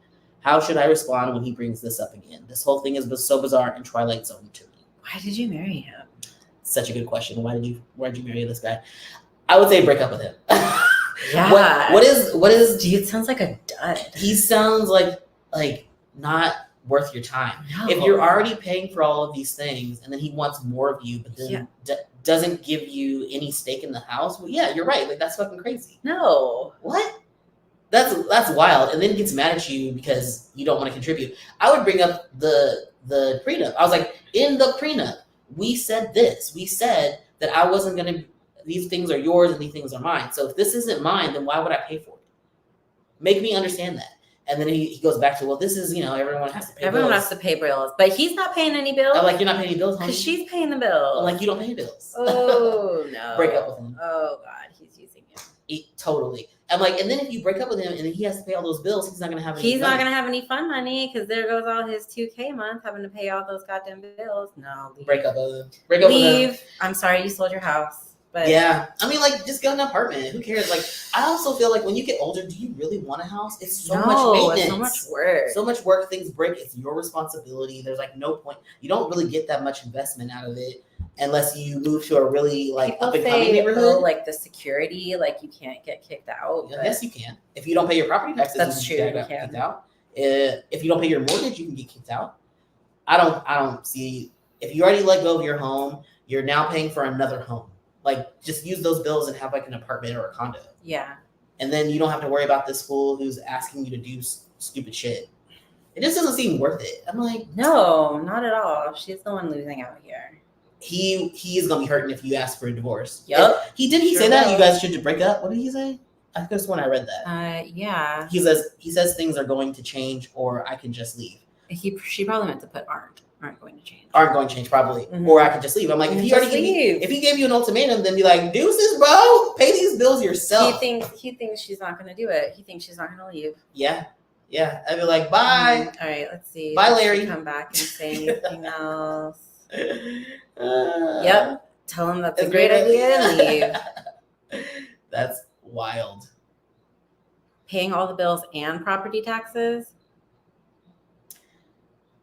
How should I respond when he brings this up again? This whole thing is so bizarre and Twilight Zone to me. Why did you marry him? Such a good question. Why did you marry this guy? I would say break up with him. Yeah. What is Dude sounds like a dud. He sounds like not worth your time. No. If you're already paying for all of these things and then he wants more of you, but then doesn't give you any stake in the house, well, yeah, you're right. Like, that's fucking crazy. No. What? That's wild. And then gets mad at you because you don't want to contribute. I would bring up the prenup. I was like, in the prenup, we said this. We said that I wasn't going to, these things are yours and these things are mine. So if this isn't mine, then why would I pay for it? Make me understand that. And then he goes back to, well, this is, everyone has to pay Everyone bills. has to pay bills. But he's not paying any bills. I'm like, you're not paying any bills, honey. Because she's paying the bills. I'm like, you don't pay bills. Oh, no. Break up with him. Oh, God. He's using you. Totally. I'm like, and then if you break up with him and then he has to pay all those bills, he's not going to have any He's not going to have any fun money because there goes all his $2K a month having to pay all those goddamn bills. No. Leave. Break up with him. Leave. I'm sorry you sold your house. But yeah. I mean, like, just get an apartment. Who cares? Like, I also feel like when you get older, do you really want a house? It's so much maintenance. It's so much work. So much work. Things break. It's your responsibility. There's, like, no point. You don't really get that much investment out of it unless you move to a really, like, up-and-coming neighborhood. Like, the security, like, you can't get kicked out. Yes, you can. If you don't pay your property taxes, that's true. You can get kicked out. If you don't pay your mortgage, you can get kicked out. I don't see. If you already let go of your home, you're now paying for another home. Like, just use those bills and have, like, an apartment or a condo. Yeah. And then you don't have to worry about this fool who's asking you to do stupid shit. It just doesn't seem worth it. I'm like, no, not at all. She's the one losing out here. He is gonna be hurting if you ask for a divorce. Yep. He say that you guys should break up. What did he say? I think that's when I read that. Yeah. He says things are going to change, or I can just leave. She probably meant to put aren't going to change. Aren't going to change, probably. Mm-hmm. Or I could just leave. I'm like, if he gave you an ultimatum, then be like, deuces, bro, pay these bills yourself. He thinks she's not going to do it. He thinks she's not going to leave. Yeah. I'd be like, bye. All right, let's see. Bye, Larry. Come back and say anything else. Yep. Tell him that's a great idea and leave. That's wild. Paying all the bills and property taxes.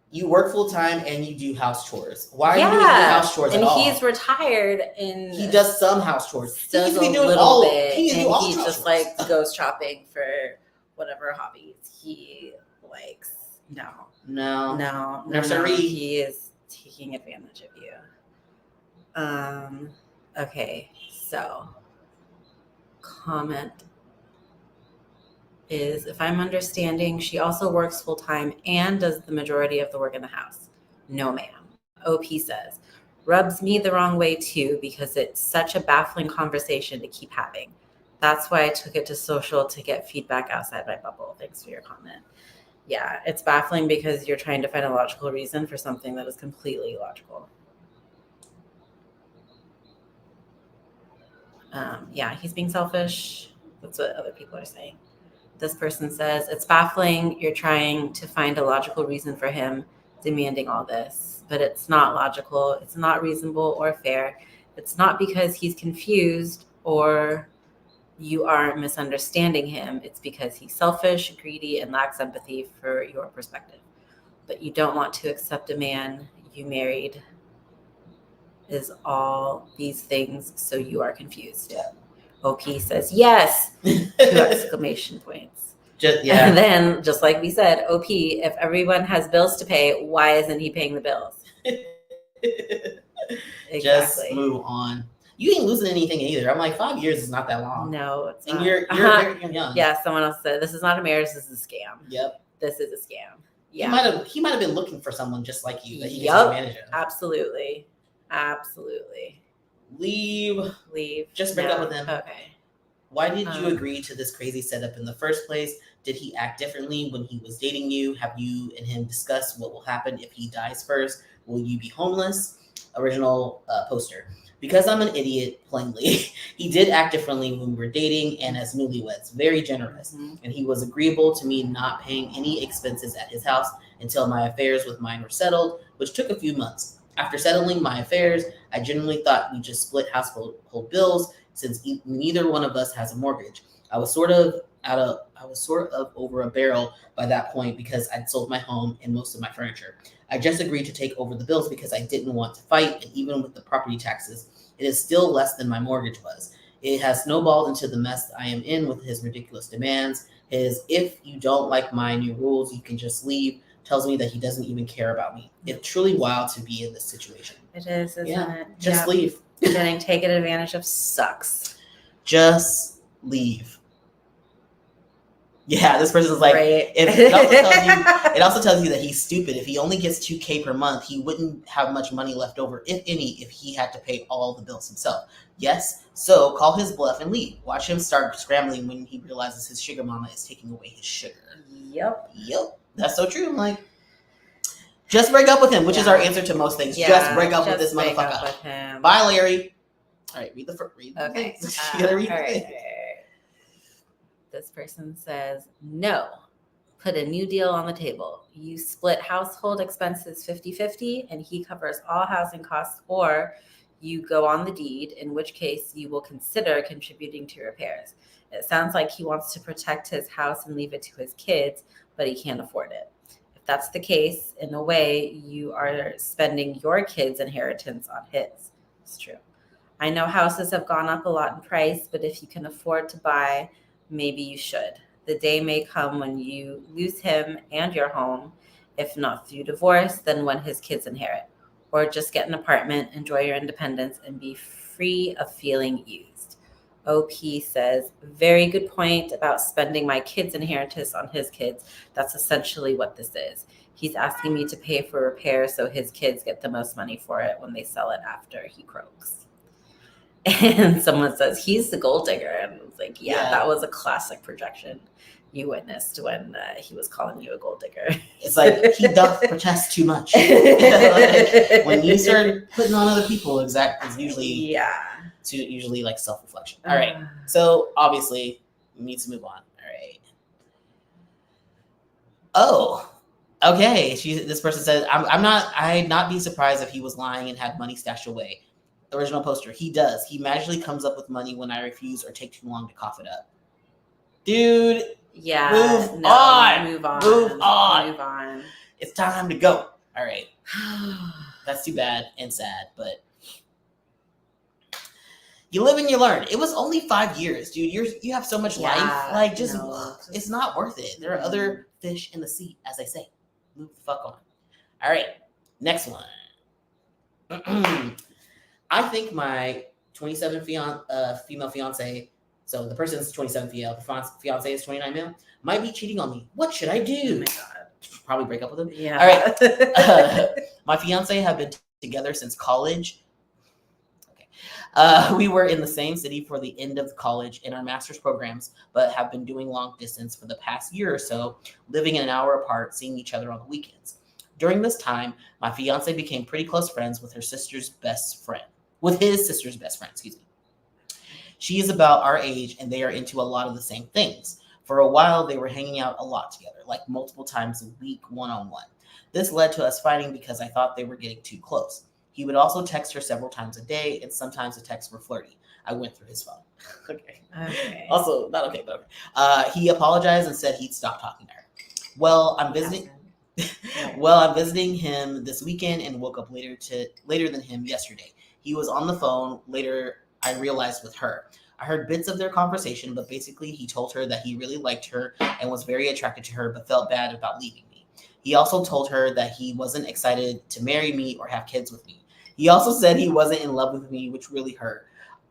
You work full time and you do house chores. Why are you doing house chores at all? And he's retired and he does some house chores. Does a little bit, and he just like goes shopping for whatever hobbies he likes. No. Nursery. He is taking advantage of you. Okay, so comment is, if I'm understanding, she also works full time and does the majority of the work in the house. No, ma'am. OP says, rubs me the wrong way too, because it's such a baffling conversation to keep having. That's why I took it to social to get feedback outside my bubble. Thanks for your comment. Yeah, it's baffling because you're trying to find a logical reason for something that is completely illogical. Yeah, he's being selfish. That's what other people are saying. This person says, it's baffling. You're trying to find a logical reason for him demanding all this, but it's not logical. It's not reasonable or fair. It's not because he's confused or you are misunderstanding him. It's because he's selfish, greedy, and lacks empathy for your perspective. But you don't want to accept a man you married is all these things, so you are confused. Yeah. OP says, yes, 2 exclamation points. And then, just like we said, OP, if everyone has bills to pay, why isn't he paying the bills? Exactly. Just move on. You ain't losing anything either. I'm like, 5 years is not that long. No, it's and not. You're very young. Yeah, someone else said, this is not a marriage, this is a scam. Yep. This is a scam. Yeah. He might have been looking for someone just like you that he can manage it. Absolutely. Leave. Just break up with him. Okay. Why did you agree to this crazy setup in the first place? Did he act differently when he was dating you? Have you and him discussed what will happen if he dies first? Will you be homeless? Original poster. Because I'm an idiot, plainly. He did act differently when we were dating and as newlyweds. Very generous. Mm-hmm. And he was agreeable to me not paying any expenses at his house until my affairs with mine were settled, which took a few months. After settling my affairs, I genuinely thought we just split household bills since neither one of us has a mortgage. I was sort of I was sort of over a barrel by that point because I'd sold my home and most of my furniture. I just agreed to take over the bills because I didn't want to fight, and even with the property taxes, it is still less than my mortgage was. It has snowballed into the mess I am in with his ridiculous demands. His "if you don't like my new rules, you can just leave" tells me that he doesn't even care about me. It's truly wild to be in this situation. It is, isn't it? Just leave. Getting taken advantage of sucks. Just leave. Yeah, this person's like, Right. it also tells you that he's stupid. If he only gets $2,000 per month, he wouldn't have much money left over, if any, if he had to pay all the bills himself. Yes, so call his bluff and leave. Watch him start scrambling when he realizes his sugar mama is taking away his sugar. Yep. That's so true. I'm like, just break up with him, which is our answer to most things. Just break up with this motherfucker. Bye, Larry. All right, read the okay. You gotta read the thing. This person says, no, put a new deal on the table. You split household expenses 50-50 and he covers all housing costs, or you go on the deed, in which case you will consider contributing to repairs. It sounds like he wants to protect his house and leave it to his kids, but he can't afford it. If that's the case, in a way, you are spending your kids' inheritance on his. It's true. I know houses have gone up a lot in price, but if you can afford to buy, maybe you should. The day may come when you lose him and your home, if not through divorce, then when his kids inherit. Or just get an apartment, enjoy your independence, and be free of feeling used. OP says, very good point about spending my kids' inheritance on his kids. That's essentially what this is. He's asking me to pay for repairs so his kids get the most money for it when they sell it after he croaks. And someone says, he's the gold digger. And it's like, yeah, that was a classic projection you witnessed when he was calling you a gold digger. It's like, he doth protest too much. Like, when you start putting on other people, it's usually usually like self-reflection. All right. So obviously, we need to move on. All right. Oh, okay. This person says, I'd not be surprised if he was lying and had money stashed away. Original poster. He does. He magically comes up with money when I refuse or take too long to cough it up. Dude. Yeah. Move on. Move on. It's time to go. All right. That's too bad and sad, but you live and you learn. It was only 5 years, dude. You have so much life. Like, it's not worth it. There are other fish in the sea, as I say. Move the fuck on. All right. Next one. I think my 27 female fiance, so the person's 27 female, the fiance is 29 male, might be cheating on me. What should I do? Oh my God. Probably break up with him. Yeah. All right. My fiance have been together since college. Okay. We were in the same city for the end of college in our master's programs, but have been doing long distance for the past year or so, living an hour apart, seeing each other on the weekends. During this time, my fiance became pretty close friends with his sister's best friend. Excuse me. She is about our age and they are into a lot of the same things. For a while, they were hanging out a lot together, like multiple times a week, one-on-one. This led to us fighting because I thought they were getting too close. He would also text her several times a day, and sometimes the texts were flirty. I went through his phone. Okay. Also, not okay, but okay. He apologized and said he'd stop talking to her. Well, I'm visiting him this weekend and woke up later than him yesterday. He was on the phone later, I realized, with her. I heard bits of their conversation, but basically he told her that he really liked her and was very attracted to her, but felt bad about leaving me. He also told her that he wasn't excited to marry me or have kids with me. He also said he wasn't in love with me, which really hurt.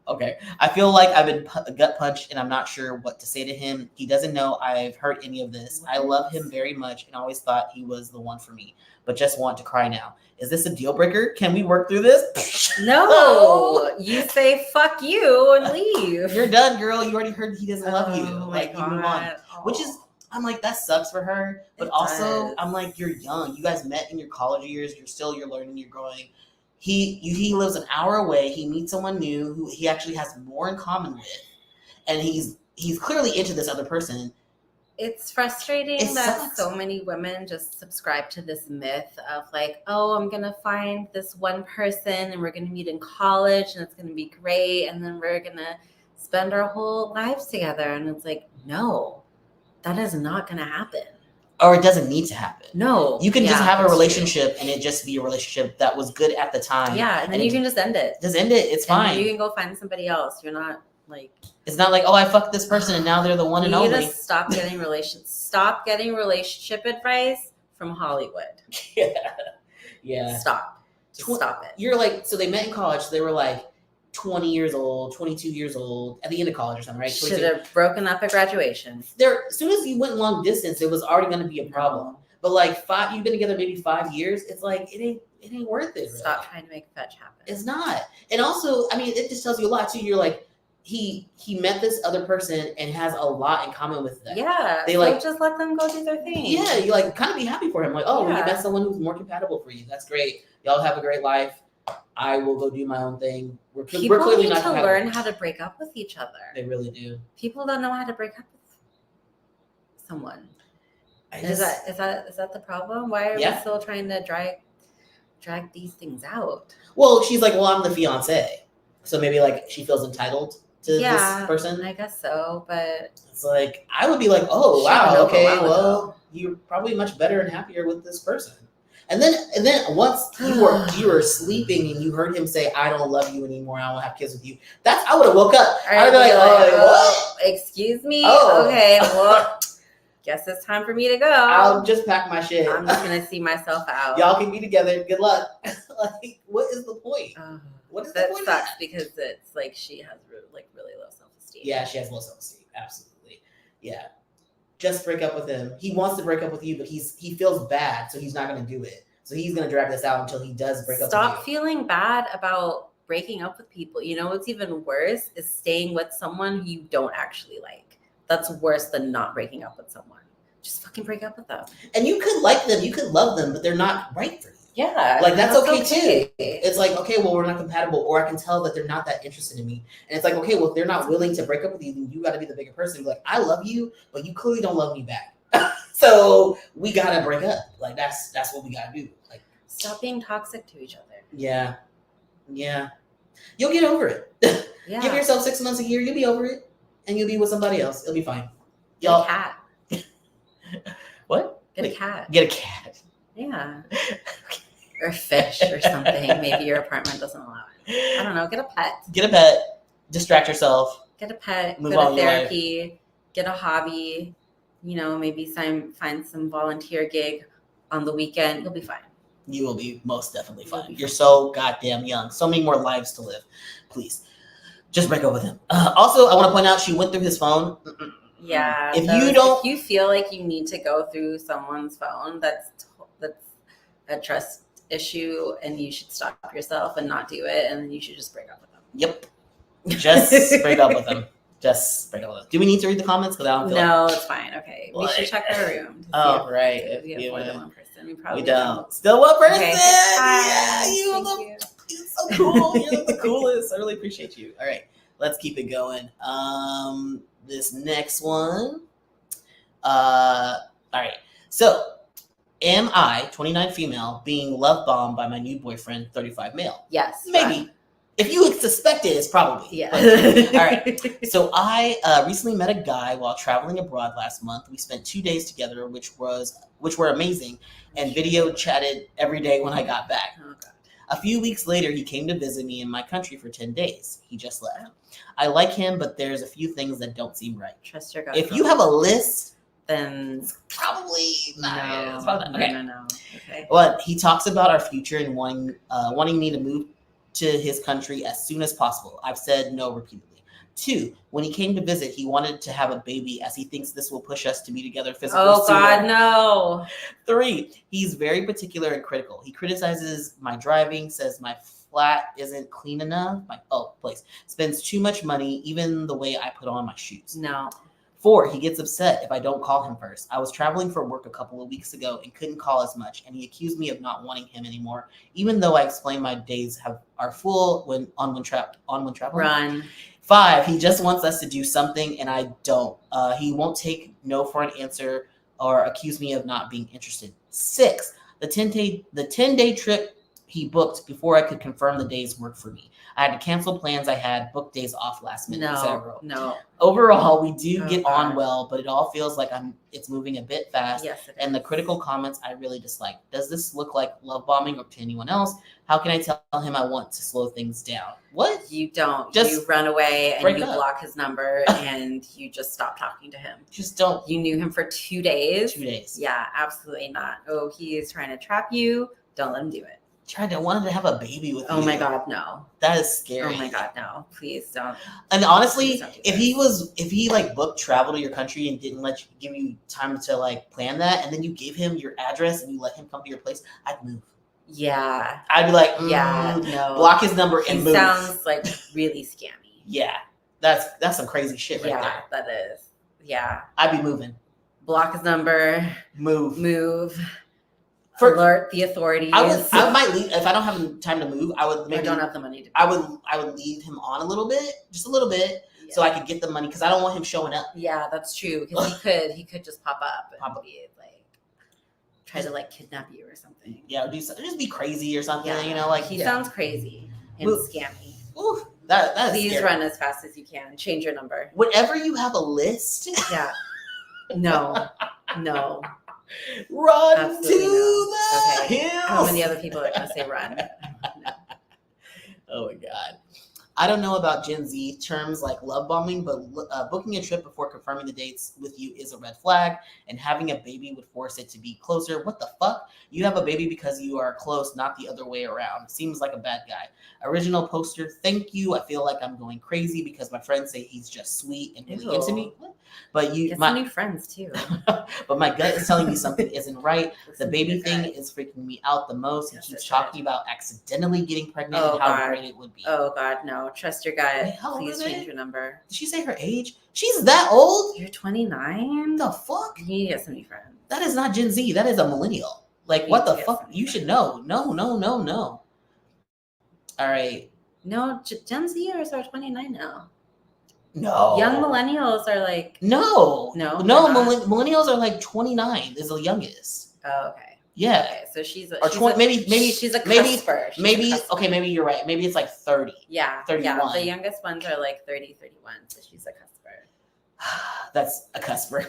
Okay. I feel like I've been gut punched and I'm not sure what to say to him. He doesn't know I've heard any of this. I love him very much and always thought he was the one for me, but just want to cry now. Is this a deal breaker? Can we work through this? No. You say fuck you and leave. You're done, girl. You already heard he doesn't love you. Like, you move on. Oh. Which is, I'm like, that sucks for her. But also, I'm like, you're young. You guys met in your college years. You're learning, you're growing. He lives an hour away. He meets someone new who he actually has more in common with. And he's clearly into this other person. It's frustrating that so many women just subscribe to this myth of like, oh, I'm going to find this one person and we're going to meet in college and it's going to be great. And then we're going to spend our whole lives together. And it's like, no, that is not going to happen. Or it doesn't need to happen. No. You can just have a that's relationship and it just be a relationship that was good at the time. Yeah, and then you can just end it. Just end it. It's fine. You can go find somebody else. You're not like... It's not like, oh, I fucked this person and now they're the one and only. You need to stop getting relationship advice from Hollywood. Yeah. Stop. Just stop it. You're like, so they met in college. So they were like 20 years old, 22 years old, at the end of college or something, right? Should have broken up at graduation. As soon as you went long distance, it was already going to be a problem. But like you've been together maybe 5 years. It's like, it ain't worth it. Really. Stop trying to make fetch happen. It's not. And also, I mean, it just tells you a lot too. You're like, he met this other person and has a lot in common with them. Yeah. They like just let them go do their thing. Yeah, you like kind of be happy for him. Like, oh, you met someone who's more compatible for you. That's great. Y'all have a great life. I will go do my own thing. We're clearly not to learn how to break up with each other. They really do. People don't know how to break up with someone. Is that the problem? Why are we still trying to drag these things out? Well, she's like, well, I'm the fiance, so maybe like she feels entitled to this person. I guess so, but it's like I would be like, oh wow, okay, well, you're probably much better and happier with this person. And then once you were sleeping and you heard him say, I don't love you anymore, I don't want to have kids with you. I would have woke up. I'd be like, what? Excuse me? Oh. Okay, well, guess it's time for me to go. I'll just pack my shit. I'm just going to see myself out. Y'all can be together. Good luck. Like, what is the point? What is the point? That sucks because it's like she has really low self-esteem. Yeah, she has low self-esteem. Absolutely. Yeah. Just break up with him. He wants to break up with you, but he feels bad, so he's not going to do it. So he's going to drag this out until he does break up with you. Stop feeling bad about breaking up with people. You know what's even worse is staying with someone who you don't actually like. That's worse than not breaking up with someone. Just fucking break up with them. And you could like them, you could love them, but they're not right for you. Yeah. Like that's okay too. It's like, okay, well, we're not compatible, or I can tell that they're not that interested in me. And it's like, okay, well, if they're not willing to break up with you, then you got to be the bigger person. Be like, I love you, but you clearly don't love me back. So we got to break up. Like that's what we got to do. Like stop being toxic to each other. Yeah. Yeah. You'll get over it. Yeah. Give yourself 6 months, a year, you'll be over it. And you'll be with somebody else. It'll be fine. Get a cat. What? Get a cat. Get a cat. Yeah. Or a fish or something. Maybe your apartment doesn't allow it. I don't know. Get a pet. Get a pet. Distract yourself. Get a pet. Go to therapy. Get a hobby. You know, maybe find some volunteer gig on the weekend. You'll be fine. You will be most definitely fine. You're so goddamn young. So many more lives to live. Please. Just break up with him. Also, I want to point out she went through his phone. Yeah. If you feel like you need to go through someone's phone, that's a trust issue, and you should stop yourself and not do it, and then you should just break up with them. Yep. Just break up with them. Just break up with them. Do we need to read the comments? Because I don't feel No, it's fine. Okay. What? We should check our room. Oh, right. If we have more than one person. We probably don't. Still one person. Okay. Yeah, you're so cool. You're the coolest. I really appreciate you. All right. Let's keep it going. This next one. All right. So, am I, 29 female, being love bombed by my new boyfriend, 35 male? Yes. Maybe. Right. If you suspect it, it's probably. Yeah. All right. So I recently met a guy while traveling abroad last month. We spent 2 days together, which were amazing, and video chatted every day when I got back. Oh, God. A few weeks later, he came to visit me in my country for 10 days. He just left. I like him, but there's a few things that don't seem right. Trust your gut. If you have a list, then it's probably not. No. Okay. No. Okay. Well, he talks about our future and wanting me to move to his country as soon as possible. I've said no repeatedly. 2, when he came to visit, he wanted to have a baby as he thinks this will push us to be together physically. Oh, God, no. 3, he's very particular and critical. He criticizes my driving, says my flat isn't clean enough. Spends too much money, even the way I put on my shoes. No. 4, he gets upset if I don't call him first. I was traveling for work a couple of weeks ago and couldn't call as much, and he accused me of not wanting him anymore, even though I explained my days are full when traveling. Run. 5, he just wants us to do something, and I don't. He won't take no for an answer or accuse me of not being interested. 6, the 10-day trip he booked before I could confirm the day's work for me. I had to cancel plans I had, book days off last minute, etc. No. Overall, we do get on gosh. well, but it all feels like it's moving a bit fast. Yes, it And the is. critical comments I really dislike. Does this look like love bombing or to anyone else? How can I tell him I want to slow things down? What? You don't. Just you run away and break you up. block his number and you just stop talking to him. Just don't. You knew him for 2 days. 2 days. Yeah, absolutely not. Oh, he is trying to trap you. Don't let him do it. Wanted to have a baby with you. Oh my God, no. That is scary. Oh my God, no. Please don't. And honestly, don't do if he like booked travel to your country and didn't give you time to like plan that, and then you gave him your address and you let him come to your place, I'd move. Yeah. I'd be like, Yeah, no. block his number and He move. sounds like really scammy. Yeah. That's some crazy shit right there. That is. Yeah. I'd be moving. Block his number. Move. Alert the authorities. I might leave if I don't have time to move. I would maybe I don't have the money to. I would leave him on a little bit, just a little bit, so I could get the money because I don't want him showing up. Yeah, that's true. Because he could just pop up and be like, try to like kidnap you or something. Yeah, do something, just be crazy or something. Yeah. Like he sounds crazy and scammy. Ooh, that is Please scary. run as fast as you can. Change your number. Whenever you have a list, Yeah. No. Run Absolutely to the Okay. hills. How many other people are going to say run? No. Oh my God. I don't know about Gen Z terms like love bombing, but booking a trip before confirming the dates with you is a red flag, and having a baby would force it to be closer. What the fuck? You have a baby because you are close, not the other way around. Seems like a bad guy. Original poster, thank you. I feel like I'm going crazy because my friends say he's just sweet and really into me. But Get some new friends too. But my gut is telling me something isn't right. The baby Your thing gut. is freaking me out the most. Yes, He keeps it talking about accidentally getting pregnant Oh, and how God. great it would be. Oh God, no! Trust your gut. Wait, how old Please are they? change your number. Did she say her age? She's that old? You're 29. The fuck? You need to get some new friends. That is not Gen Z. That is a millennial. Like, You what need the to get fuck? some You should friends. know. No. All right. No, Gen Zers are 29 now. No. Young millennials are like. No. No, Millennials are like 29 is the youngest. Oh, okay. Yeah. Okay, so she's a. Or 20, maybe she's a maybe cusper. She's a maybe cusper. okay, maybe you're right. Maybe it's like 30. Yeah, 31. Yeah. The youngest ones are like 30, 31. So she's a cusper. That's a cusper.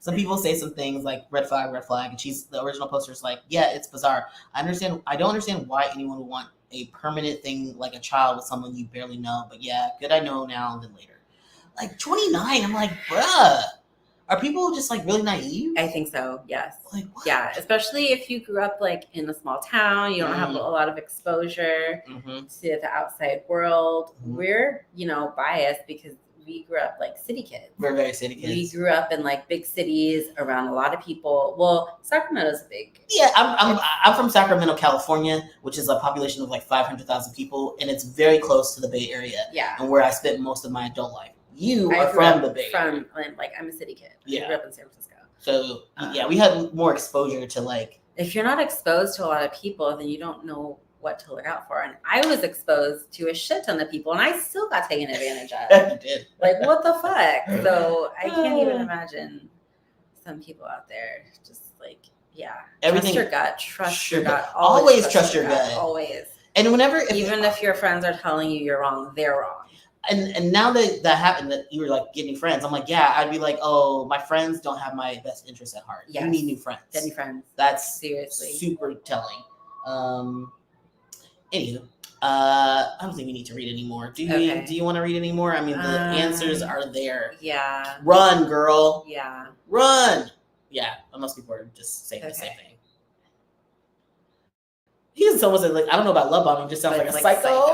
Some people say some things like red flag, and the original poster is like, yeah, it's bizarre. I don't understand why anyone would want a permanent thing like a child with someone you barely know, but yeah, good I know now than later. Like 29, I'm like, bruh, are people just like really naive? I think so. Yes. Like, what? Yeah, especially if you grew up like in a small town, you don't have a lot of exposure to the outside world. We're, biased because we grew up like city kids. We're very city kids. We grew up in like big cities around a lot of people. Well, Sacramento's big. Yeah, I'm from Sacramento, California, which is a population of like 500,000 people, and it's very close to the Bay Area. Yeah. And where I spent most of my adult life. You I are grew from up the Bay Area. I'm a city kid. Yeah. I grew up in San Francisco. So yeah, we had more exposure to like. If you're not exposed to a lot of people, then you don't know what to look out for. And I was exposed to a shit ton of people, and I still got taken advantage of. You did. Like, what the fuck? So I can't even imagine some people out there just like, yeah. Everything. Trust your gut. Trust your gut. Always trust your gut. Always. And whenever, Even if your friends are telling you you're wrong, they're wrong. And now that happened, that you were like getting friends, I'm like, yeah, I'd be like, oh, my friends don't have my best interests at heart. Yes. You need new friends. Get new friends. That's Seriously. super telling. Anywho, I don't think we need to read anymore. Do you want to read anymore? I mean, the answers are there. Yeah. Run, girl. Yeah. Run. Yeah, most people are just saying the same thing. He's almost like, I don't know about love bombing, just sounds like a psycho.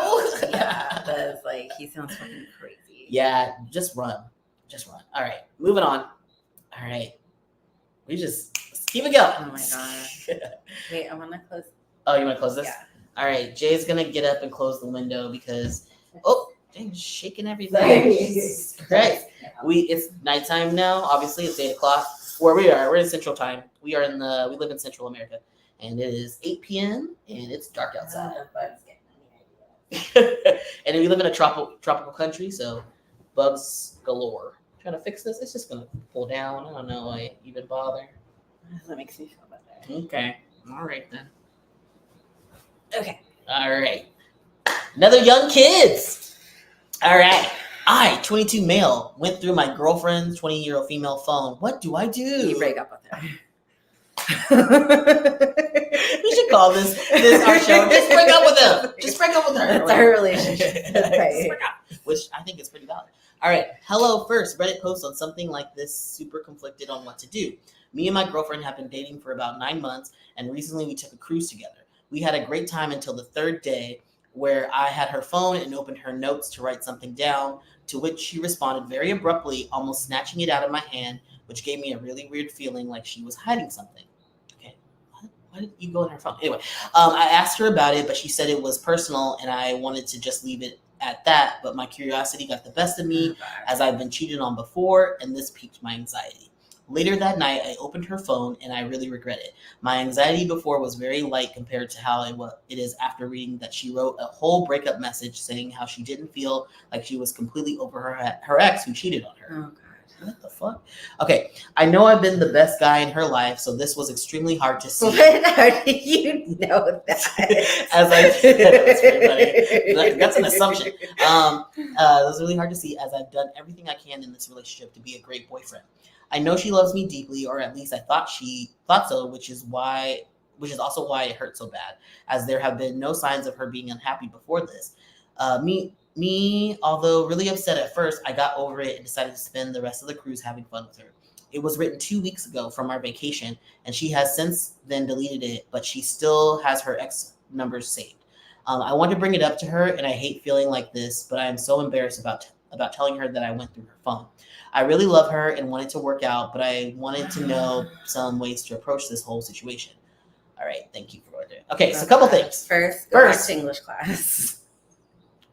Yeah, that's like, he sounds fucking crazy. Yeah, just run. All right, moving on. All right. We just keep it going. Oh my gosh. Wait, I want to close. Oh, you want to close this? Yeah. All right, Jay's going to get up and close the window because, dang, shaking everything. Jesus Christ. It's nighttime now. Obviously, it's 8 o'clock. Where we are, we're in Central Time. We live in Central America. And it is 8 p.m. and it's dark outside. And we live in a tropical country, so bugs galore. Trying to fix this. It's just gonna pull down. I don't know why even bother. That makes me feel better. Okay. All right then. Okay. All right. Another young kids. All right. I, 22 male, went through my girlfriend's 20-year-old female phone. What do I do? You break up with her. We should call this our show. Just break up with him. Just break up with her. That's our relationship. Just break up. Which I think is pretty valid. All right. Hello. First, Reddit post on something like this. Super conflicted on what to do. Me and my girlfriend have been dating for about 9 months, and recently we took a cruise together. We had a great time until the third day, where I had her phone and opened her notes to write something down, to which she responded very abruptly, almost snatching it out of my hand, which gave me a really weird feeling like she was hiding something. Okay, why did you go in her phone? Anyway, I asked her about it, but she said it was personal, and I wanted to just leave it at that, but my curiosity got the best of me, as I've been cheated on before, and this piqued my anxiety. Later that night, I opened her phone, and I really regret it. My anxiety before was very light compared to how it is after reading that she wrote a whole breakup message saying how she didn't feel like she was completely over her ex who cheated on her. Oh, God. What the fuck? Okay, I know I've been the best guy in her life, so this was extremely hard to see. How did you know that? As I that's pretty funny. That's an assumption. It was really hard to see, as I've done everything I can in this relationship to be a great boyfriend. I know she loves me deeply, or at least I thought so, which is also why it hurt so bad, as there have been no signs of her being unhappy before this. Me, although really upset at first, I got over it and decided to spend the rest of the cruise having fun with her. It was written 2 weeks ago from our vacation, and she has since then deleted it, but she still has her ex numbers saved. I want to bring it up to her, and I hate feeling like this, but I am so embarrassed about telling her that I went through her phone. I really love her and wanted to work out, but I wanted to know some ways to approach this whole situation. All right, thank you for going there. Okay, so a couple things. First, go back to English class.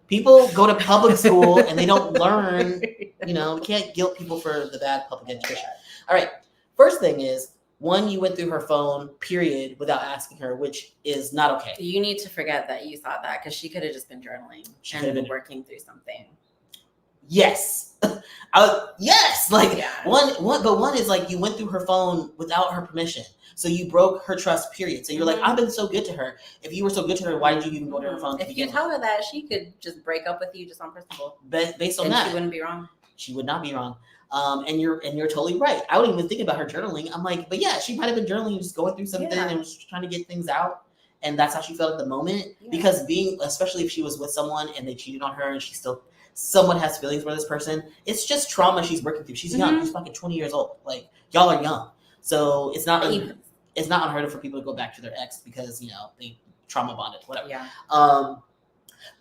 People go to public school and they don't learn, you can't guilt people for the bad public education. All right, first thing is, one, you went through her phone, period, without asking her, which is not okay. You need to forget that you thought that, because she could have just been journaling and working through something. Yes. Yes. One is like you went through her phone without her permission. So you broke her trust, period. So you're like, I've been so good to her. If you were so good to her, why did you even go to her phone? If you tell her that, she could just break up with you just on principle. Based on that. She wouldn't be wrong. She would not be wrong. And you're totally right. I wouldn't even think about her journaling. I'm like, but yeah, she might have been journaling and just going through something and was trying to get things out. And that's how she felt at the moment. Yeah. Because especially if she was with someone and they cheated on her and she still somewhat has feelings for this person, it's just trauma she's working through. She's young. She's fucking 20 years old. Like, y'all are young. So it's not unheard of for people to go back to their ex because, they trauma bonded, whatever. Yeah.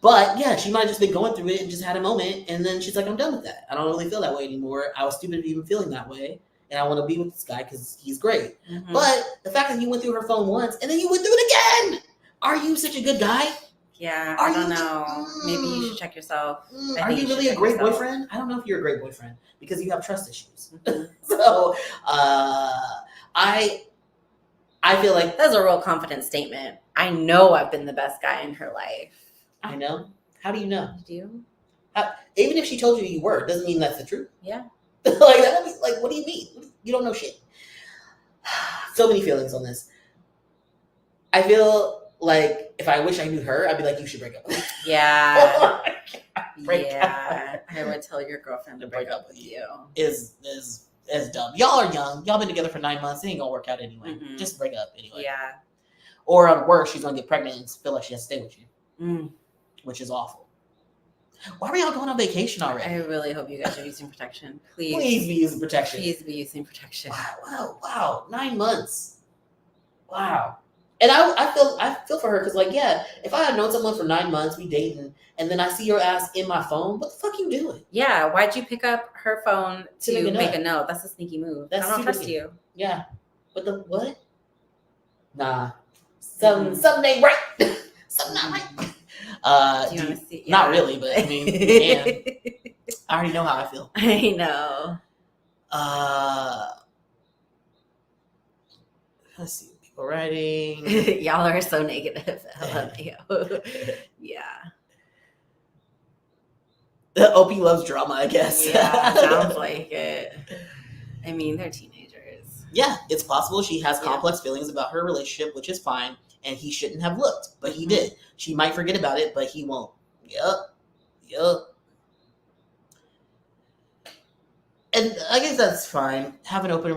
But yeah, she might have just been going through it and just had a moment, and then she's like, I'm done with that. I don't really feel that way anymore. I was stupid for even feeling that way, and I want to be with this guy because he's great. Mm-hmm. But the fact that you went through her phone once and then you went through it again, are you such a good guy? Yeah, I don't know. Maybe you should check yourself. Are you really a great boyfriend? I don't know if you're a great boyfriend because you have trust issues. So I feel like that's a real confident statement. I know I've been the best guy in her life. I know. How do you know? Do you? Even if she told you were, doesn't mean that's the truth. Yeah. What do you mean? You don't know shit. So many feelings on this. I feel like if I wish I knew her, I'd be like, you should break up with me. Yeah. I would tell your girlfriend to break up with you. Is dumb. Y'all are young. Y'all been together for 9 months. It ain't gonna work out anyway. Mm-hmm. Just break up anyway. Yeah. Or at worst, she's gonna get pregnant and feel like she has to stay with you, which is awful. Why are y'all going on vacation already? I really hope you guys are using protection. Please be using protection. Please be using protection. Wow. 9 months. Wow. And I feel for her because, if I had known someone for 9 months, we dating, and then I see your ass in my phone, what the fuck you doing? Yeah, why'd you pick up her phone to make a note? That's a sneaky move. I don't trust you. Yeah, but what? Nah, something ain't right. Something not right. Do you want to see? Not really, but I mean, I already know how I feel. I know. Let's see. Writing. Y'all are so negative. I love you. Yeah. The OP loves drama, I guess. Yeah, sounds like it. I mean, they're teenagers. Yeah, it's possible she has Yeah. complex feelings about her relationship, which is fine, and he shouldn't have looked, but he Mhm. did. She might forget about it, but he won't. Yup. And I guess that's fine. Have an open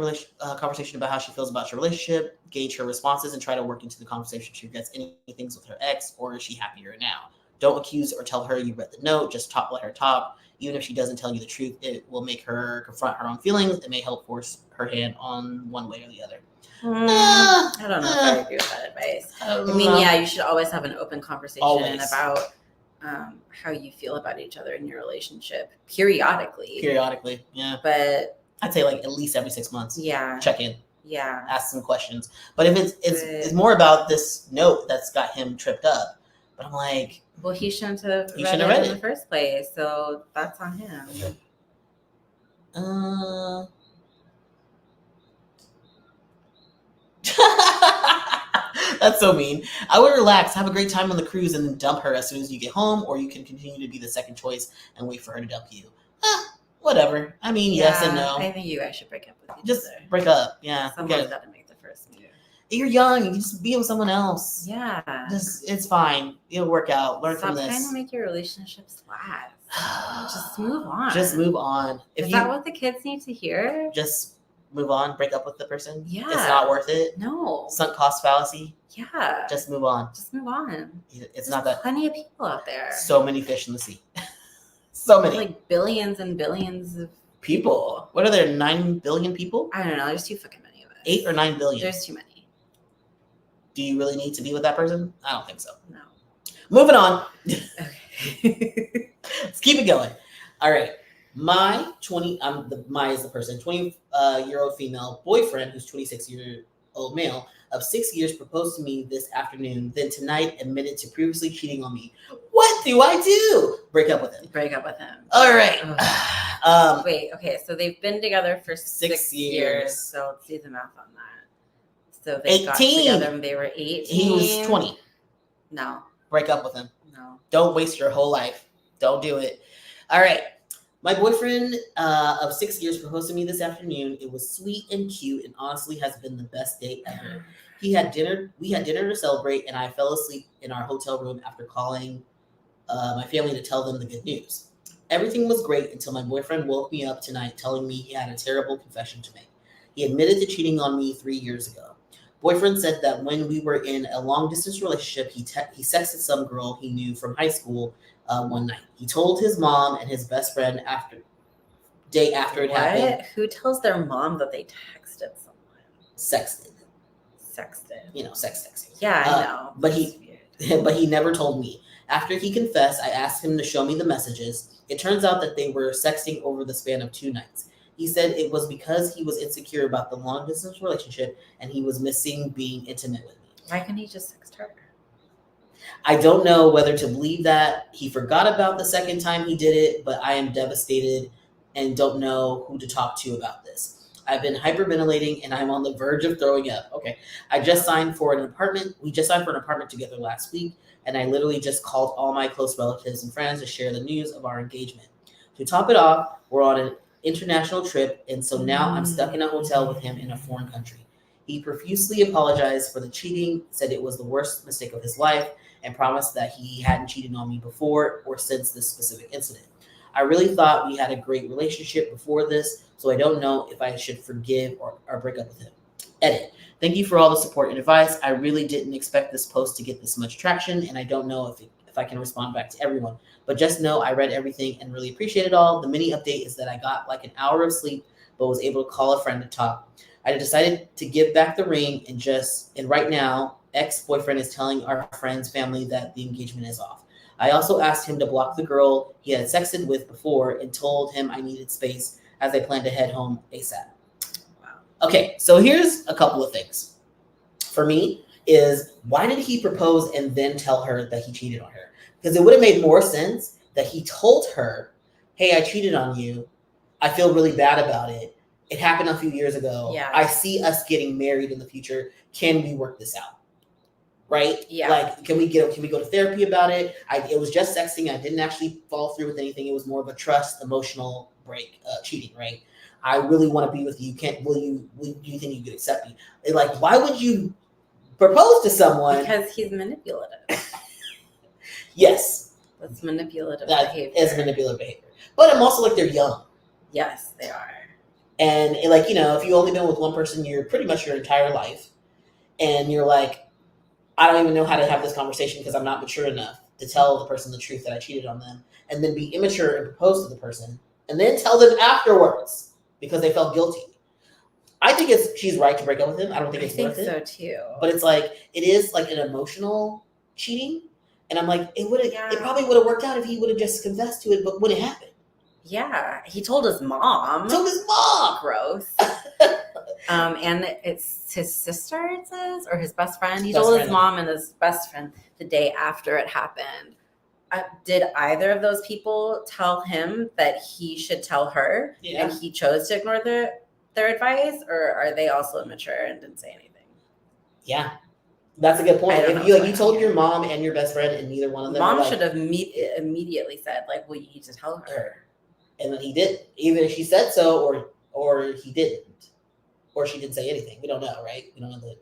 conversation about how she feels about your relationship, gauge her responses, and try to work into the conversation if she regrets any things with her ex, or is she happier now? Don't accuse or tell her you read the note. Just let her talk. Even if she doesn't tell you the truth, it will make her confront her own feelings. It may help force her hand on one way or the other. I don't know if I agree with that advice. I mean, yeah, you should always have an open conversation about how you feel about each other in your relationship periodically, yeah. But I'd say like at least every 6 months. Yeah. Check in. Yeah. Ask some questions. But if it's more about this note that's got him tripped up. But I'm like, well, he shouldn't have read it in the first place, so that's on him. That's so mean. I would relax, have a great time on the cruise, and then dump her as soon as you get home, or you can continue to be the second choice and wait for her to dump you. Whatever. I mean, yes and no. I think you guys should break up with each Just other. Break up. Yeah. Someone's got to make the first move. You're young. You can just be with someone else. Yeah. It's fine. It'll work out. Learn from this. Stop trying to make your relationships last. Just move on. Just move on. Is that what the kids need to hear? Just move on. Break up with the person. Yeah. It's not worth it. No. Sunk cost fallacy. Yeah. Just move on. Just move on. There's not that. Plenty of people out there. So many fish in the sea. So many. Like billions and billions of people. What are there? 9 billion people? I don't know. There's too fucking many of us. 8 or 9 billion. There's too many. Do you really need to be with that person? I don't think so. No. Moving on. Okay. Let's keep it going. All right. My is the person, 20-year-old female boyfriend who's 26-year-old male of 6 years proposed to me this afternoon, then tonight admitted to previously cheating on me. What do I do? Break up with him. All right. Wait, okay, so they've been together for 6 years. So let's do the math on that. So they got together when they were 18. He was 20. No. Break up with him. No. Don't waste your whole life. Don't do it. All right. My boyfriend of 6 years proposed to me this afternoon. It was sweet and cute and honestly has been the best date ever. We had dinner to celebrate, and I fell asleep in our hotel room after calling my family to tell them the good news. Everything was great until my boyfriend woke me up tonight telling me he had a terrible confession to make. He admitted to cheating on me 3 years ago. Boyfriend said that when we were in a long-distance relationship, he sexted some girl he knew from high school one night. He told his mom and his best friend day after it happened. Who tells their mom that they texted someone? Sexted. Sex texting. Yeah, I know. But he never told me. After he confessed, I asked him to show me the messages. It turns out that they were sexting over the span of 2 nights. He said it was because he was insecure about the long-distance relationship and he was missing being intimate with me. Why couldn't he just text her? I don't know whether to believe that. He forgot about the second time he did it, but I am devastated and don't know who to talk to about this. I've been hyperventilating and I'm on the verge of throwing up. Okay. We just signed for an apartment together last week, and I literally just called all my close relatives and friends to share the news of our engagement. To top it off, we're on an international trip, and so now I'm stuck in a hotel with him in a foreign country. He profusely apologized for the cheating, said it was the worst mistake of his life, and promised that he hadn't cheated on me before or since this specific incident. I really thought we had a great relationship before this, so I don't know if I should forgive or break up with him. Edit. Thank you for all the support and advice. I really didn't expect this post to get this much traction, and I don't know if I can respond back to everyone. But just know I read everything and really appreciate it all. The mini update is that I got like an hour of sleep, but was able to call a friend to talk. I decided to give back the ring and right now, ex-boyfriend is telling our friend's family that the engagement is off. I also asked him to block the girl he had sexted with before and told him I needed space as I planned to head home ASAP. Wow. Okay, so here's a couple of things. For me is, why did he propose and then tell her that he cheated on her? Because it would have made more sense that he told her, hey, I cheated on you. I feel really bad about it. It happened a few years ago. Yeah. I see us getting married in the future. Can we work this out? Right? Yeah. Like, can we go to therapy about it? It was just sexting. I didn't actually follow through with anything. It was more of a trust, emotional break, cheating, right? I really want to be with you. Do you think you could accept me? And like, why would you propose to someone? Because he's manipulative. Yes. That's manipulative That behavior. is manipulative behavior. But I'm also like, they're young. Yes, they are. And like, you know, if you've only been with one person you're pretty much your entire life, and you're like, I don't even know how to have this conversation because I'm not mature enough to tell the person the truth that I cheated on them, and then be immature and propose to the person, and then tell them afterwards because they felt guilty. I think she's right to break up with him. I don't think it's worth it. I think so too. But it's like, it is like an emotional cheating. And I'm like, it probably would have worked out if he would have just confessed to it, but when it happened. Yeah, he told his mom. Gross. And it's his sister, it says, or his best friend. He told his mom and his best friend the day after it happened. Did either of those people tell him that he should tell her, and he chose to ignore their advice, or are they also immature and didn't say anything? Yeah. That's a good point. If you told your mom and your best friend, and neither one of them. Mom should have immediately said, like, well, you need to tell her. And then he did. Either she said so, or he didn't, or she didn't say anything. We don't know, right? We don't know the.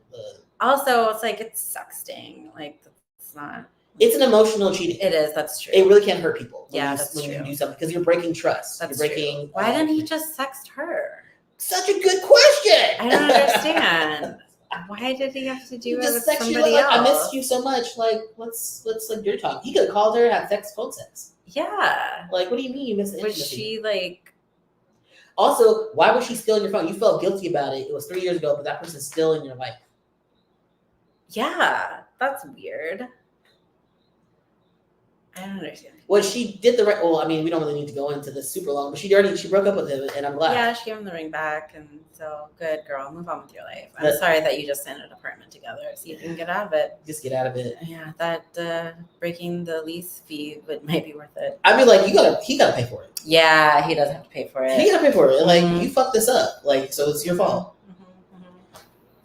Also, it's like, it's sexting. Like, it's not. It's an emotional cheating. It is. That's true. It really can hurt people. That's true. When you do something, because you're breaking trust. That's you're breaking. True. Why didn't he just sext her? Such a good question. I don't understand. Why did he have to do it with somebody else? I missed you so much. Like, let's like dirty talk. He could have called her and had phone sex. Yeah. Like, what do you mean you missed the intimacy? Was she like? Also, why was she still in your phone? You felt guilty about it. It was 3 years ago, but that person's still in your life. Yeah, that's weird. I don't understand. Well, she did the right. Well, I mean, we don't really need to go into this super long, but she broke up with him, and I'm glad. Yeah, she gave him the ring back, and so good girl. Move on with your life. I'm sorry that you just signed an apartment together. See if you can get out of it. Just get out of it. Yeah, that breaking the lease fee might be worth it. I mean, like, he gotta pay for it. Yeah, he does have to pay for it. He gotta pay for it. Like, you fucked this up. Like, so it's your fault.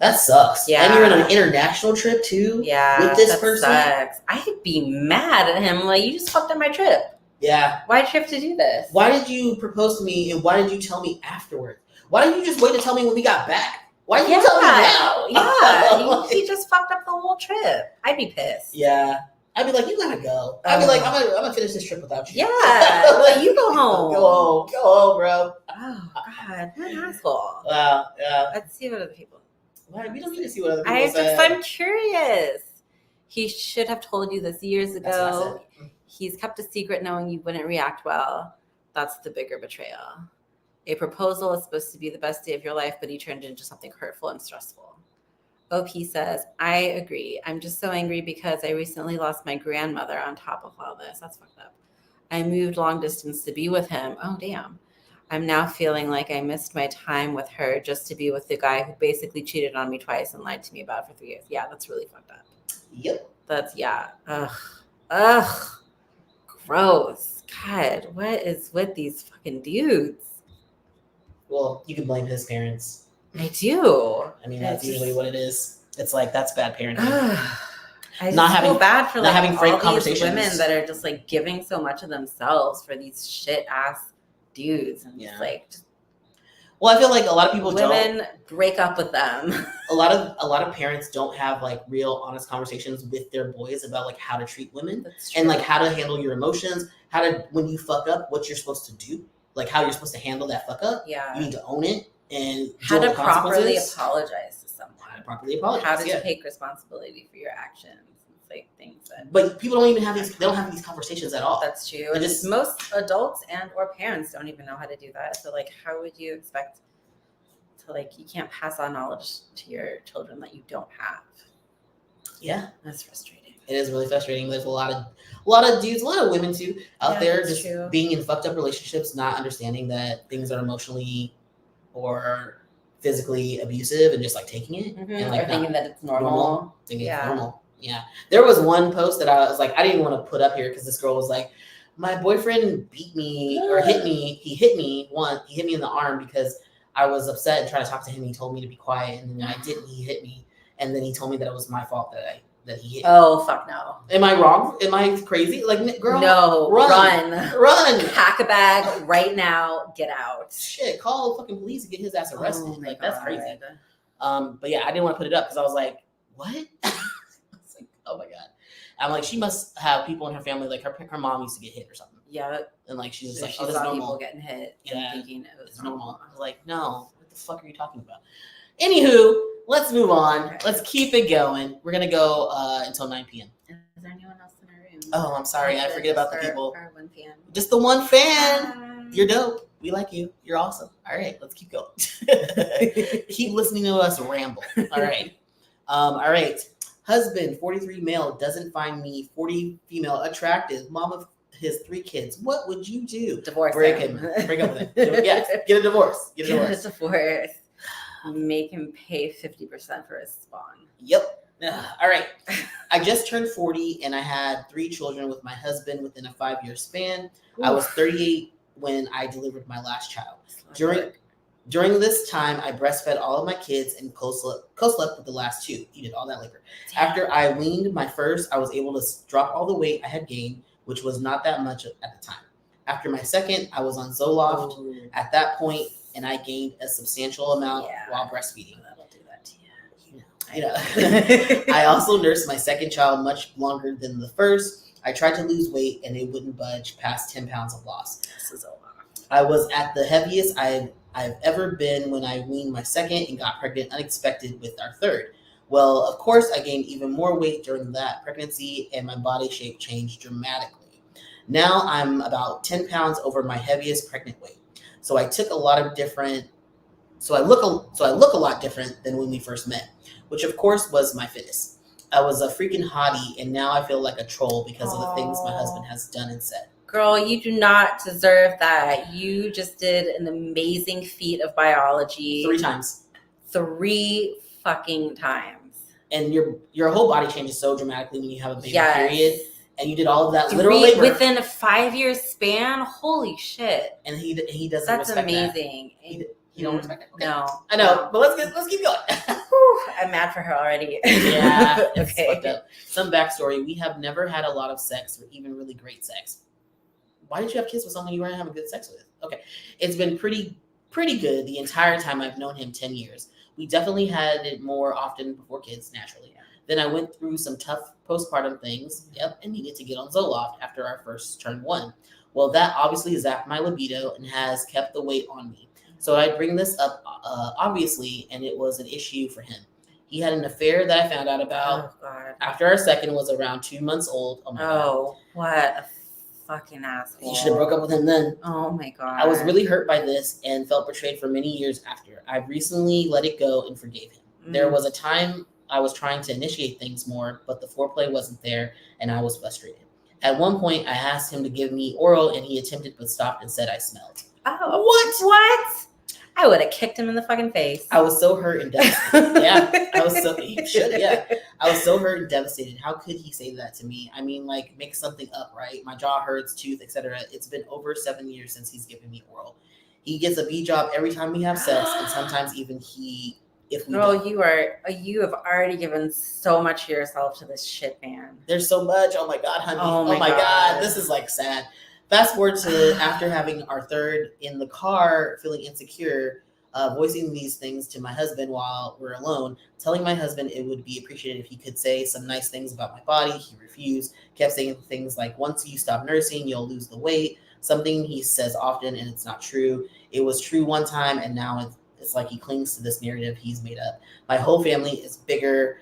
That sucks. Yeah. And you're on an international trip too. Yeah. With this person. Sucks. I'd be mad at him. Like, you just fucked up my trip. Yeah. Why'd you have to do this? Why did you propose to me, and why did you tell me afterwards? Why didn't you just wait to tell me when we got back? Why didn't you tell me now? Yeah. he just fucked up the whole trip. I'd be pissed. Yeah. I'd be like, you gotta go. I'd be like, I'm gonna finish this trip without you. Yeah. Like, you go home. Go home, bro. Oh God, what an asshole. Wow. Yeah. Let's see what other people. Why? We don't need to see what other people say. I'm curious. He should have told you this years ago. That's what I said. He's kept a secret knowing you wouldn't react well. That's the bigger betrayal. A proposal is supposed to be the best day of your life, but he turned it into something hurtful and stressful. OP says, I agree. I'm just so angry because I recently lost my grandmother on top of all this. That's fucked up. I moved long distance to be with him. Oh, damn. I'm now feeling like I missed my time with her just to be with the guy who basically cheated on me twice and lied to me about it for 3 years. Yeah, that's really fucked up. Yep. That's, yeah. Ugh. Gross. God, what is with these fucking dudes? Well, you can blame his parents. I do. I mean, that's usually what it is. It's like, that's bad parenting. I just feel bad for like having frank all these women that are just like giving so much of themselves for these shit ass dudes, and just like. Well, I feel like a lot of people women break up with them. A lot of parents don't have like real honest conversations with their boys about like how to treat women and like how to handle your emotions, how to, when you fuck up, what you're supposed to do, like how you're supposed to handle that fuck up. Yeah, you need to own it and how to properly apologize to someone. How to take responsibility for your actions. It's like things that. But people don't even have these. They don't have these conversations at all. That's true. And just most adults and or parents don't even know how to do that. So like, how would you expect to like? You can't pass on knowledge to your children that you don't have. Yeah, that's frustrating. It is really frustrating. There's a lot of dudes, a lot of women too out there just being in fucked up relationships, not understanding that things are emotionally or physically abusive and just like taking it and like or thinking that it's normal. Thinking it's normal. Yeah. There was one post that I was like, I didn't even want to put up here because this girl was like, my boyfriend beat me or hit me. He hit me in the arm because I was upset and trying to talk to him. He told me to be quiet, and then I didn't. He hit me, and then he told me that it was my fault that that he hit. Oh, fuck no. Am I wrong? Am I crazy? Like, girl, No, run. Pack a bag right now. Get out. Shit, call fucking police and get his ass arrested. Oh my like, God. that's crazy. But yeah, I didn't want to put it up because I was like, what? I was like, oh my God. I'm like, she must have people in her family, like her mom used to get hit or something. Yeah. And like, she's just So like, she oh, this is saw normal. people getting hit and thinking it was normal. I was like, no, what the fuck are you talking about? Anywho, let's move on. Okay. Let's keep it going. We're going to go until 9 p.m. Is there anyone else in our room? Oh, I'm sorry. I forget about the people. Our 1 p.m. Just the one fan. You're dope. We like you. You're awesome. All right, let's keep going. Keep listening to us ramble. All right. All right. Husband, 43 male, doesn't find me 40 female attractive. Mom of his 3 kids. What would you do? Divorce Break him. Break up with him. Yes. Get a divorce. Get a Get a divorce. divorce. Make him pay 50% for his spawn. Yep. All right. I just turned 40 and I had 3 children with my husband within a 5-year span. I was 38 when I delivered my last child. During this time, I breastfed all of my kids and co-slept with the last 2. Eated all that liquor. Damn. After I weaned my first, I was able to drop all the weight I had gained, which was not that much at the time. After my second, I was on Zoloft at that point, and I gained a substantial amount while breastfeeding. That'll do that to you. You know. I also nursed my second child much longer than the first. I tried to lose weight, and it wouldn't budge past 10 pounds of loss. This is a lot. I was at the heaviest I've ever been when I weaned my second and got pregnant unexpected with our third. Well, of course, I gained even more weight during that pregnancy, and my body shape changed dramatically. Now I'm about 10 pounds over my heaviest pregnant weight. So I took a lot of different. So I look a lot different than when we first met, which of course was my fittest. I was a freaking hottie, and now I feel like a troll because of the things my husband has done and said. Girl, you do not deserve that. You just did an amazing feat of biology. 3 times. 3 fucking times. And your whole body changes so dramatically when you have a baby, period. And you did all of that 3 literal labor within a 5-year span. Holy shit! And he doesn't. That's respect amazing. That. He don't respect it. Okay. No, I know, but let's keep going. Whew, I'm mad for her already. Yeah, it's okay. fucked up. Some backstory: we have never had a lot of sex, or even really great sex. Why did you have kids with someone you weren't having good sex with? Okay, it's been pretty good the entire time I've known him. 10 years. We definitely had it more often before kids, naturally. Then I went through some tough postpartum things, and needed to get on Zoloft after our first turned 1. Well, that obviously zapped my libido and has kept the weight on me. So I bring this up, obviously, and it was an issue for him. He had an affair that I found out about after our second was around 2 months old. Oh, my God. What a fucking asshole. You should have broke up with him then. Oh, my God. I was really hurt by this and felt betrayed for many years after. I've recently let it go and forgave him. There was a time I was trying to initiate things more, but the foreplay wasn't there, and I was frustrated. At one point, I asked him to give me oral, and he attempted but stopped and said I smelled. Oh, what? I would have kicked him in the fucking face. I was so hurt and devastated. I was so hurt and devastated. How could he say that to me? I mean, like, make something up, right? My jaw hurts, tooth, etc. It's been over 7 years since he's given me oral. He gets a B job every time we have sex, and sometimes even if we don't. You have already given so much of yourself to this shit, man. There's so much. Oh my God, honey. Oh my God. This is like sad. Fast forward to after having our third in the car, feeling insecure, voicing these things to my husband while we're alone, telling my husband it would be appreciated if he could say some nice things about my body. He refused, kept saying things like, once you stop nursing, you'll lose the weight. Something he says often, and it's not true. It was true one time, and now it's like he clings to this narrative he's made up. My whole family is bigger.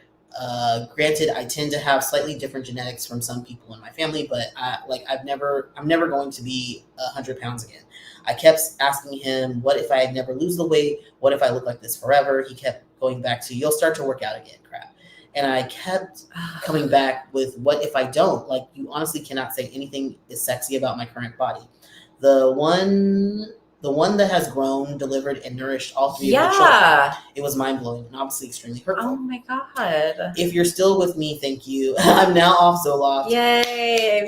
Granted, I tend to have slightly different genetics from some people in my family, but I'm never going to be 100 pounds again. I kept asking him, what if I never lose the weight? What if I look like this forever? He kept going back to, you'll start to work out again, crap. And I kept coming back with, what if I don't? Like, you honestly cannot say anything is sexy about my current body. The one that has grown, delivered, and nourished all 3 of the children. It was mind-blowing and obviously extremely hurtful. Oh my God. If you're still with me, thank you. I'm now off Zoloft. Yay.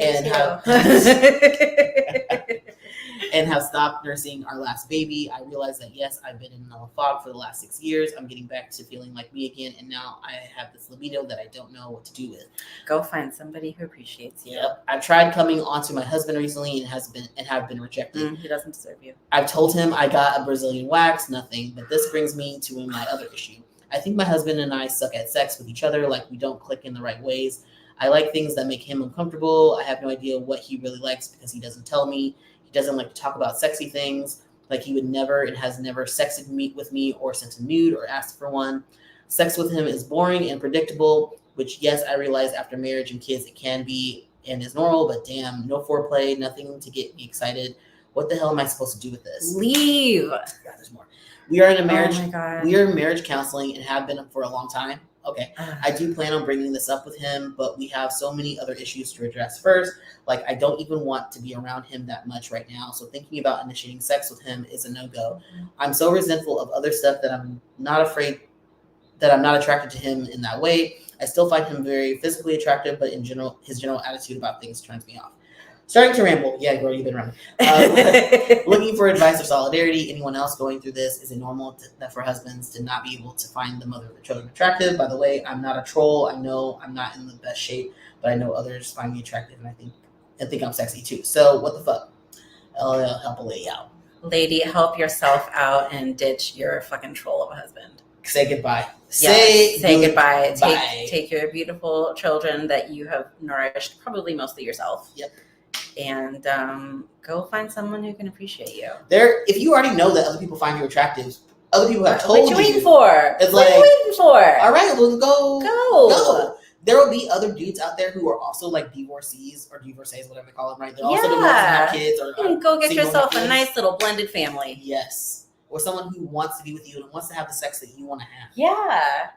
and have stopped nursing our last baby, I realized that yes, I've been in a fog for the last 6 years. I'm getting back to feeling like me again, and now I have this libido that I don't know what to do with. Go find somebody who appreciates you. Yep. I've tried coming onto my husband recently and have been rejected. He doesn't deserve you. I've told him I got a Brazilian wax, nothing. But this brings me to my other issue. I think my husband and I suck at sex with each other, like we don't click in the right ways. I like things that make him uncomfortable. I have no idea what he really likes because he doesn't tell me. He doesn't like to talk about sexy things. Like he would never and has never sexted with me or sent a nude or asked for one. Sex with him is boring and predictable, which yes, I realize after marriage and kids it can be and is normal, but damn, no foreplay, nothing to get me excited. What the hell am I supposed to do with this? Leave. God, there's more. We are in a marriage. Oh my God. We are in marriage counseling and have been for a long time. Okay. I do plan on bringing this up with him, but we have so many other issues to address first. Like, I don't even want to be around him that much right now. So thinking about initiating sex with him is a no-go. I'm so resentful of other stuff that I'm not attracted to him in that way. I still find him very physically attractive, but in general, his general attitude about things turns me off. Starting to ramble. Yeah, girl, you've been around. Looking for advice or solidarity. Anyone else going through this? Is it normal for husbands to not be able to find the mother of their children attractive? By the way, I'm not a troll. I know I'm not in the best shape, but I know others find me attractive, and I think I'm sexy too. So what the fuck? LOL, help a lady out. Lady, help yourself out and ditch your fucking troll of a husband. Say goodbye. Yes, say goodbye. Take your beautiful children that you have nourished, probably mostly yourself. Yep. And go find someone who can appreciate you. If you already know that other people find you attractive, other people have told you. What you waiting for? It's what like, are you waiting for? All right, we'll go. Go. There will be other dudes out there who are also like divorcees or divorcees, whatever they call them, right? They're also divorced and have kids. Or go get yourself a nice little blended family. Yes. Or someone who wants to be with you and wants to have the sex that you want to have. Yeah.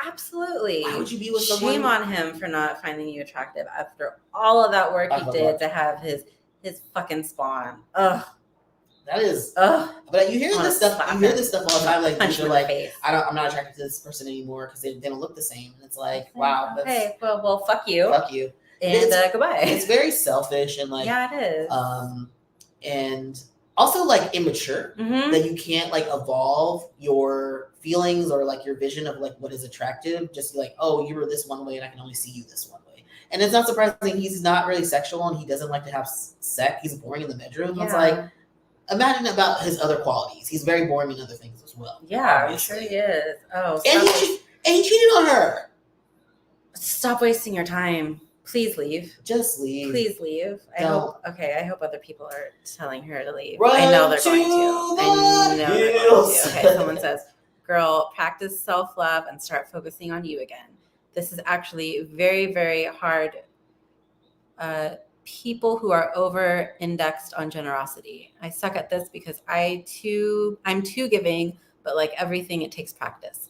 Absolutely. Why would you be with someone? Shame on him for not finding you attractive after all of that work he did to have his fucking spawn. Ugh. That is. Ugh. But you hear this stuff. You hear this stuff all the time. Like people are like, face. I'm not attracted to this person anymore because they don't look the same. And it's like, wow. Okay. Well, fuck you. Fuck you. And goodbye. It's very selfish and like. Yeah, it is. And also like immature that you can't like evolve your feelings or like your vision of like what is attractive. Just like, oh, you were this one way and I can only see you this one way. And it's not surprising he's not really sexual and he doesn't like to have sex. He's boring in the bedroom. Yeah. It's like, imagine about his other qualities. He's very boring in other things as well. Yeah, I'm sure he is. Oh, and he cheated on her. Stop wasting your time. Please leave. Just leave. Please leave. I hope other people are telling her to leave. Run I know they're going to. Okay, someone says, girl, practice self-love and start focusing on you again. This is actually very, very hard. People who are over-indexed on generosity. I suck at this because I'm too giving, but like everything, it takes practice.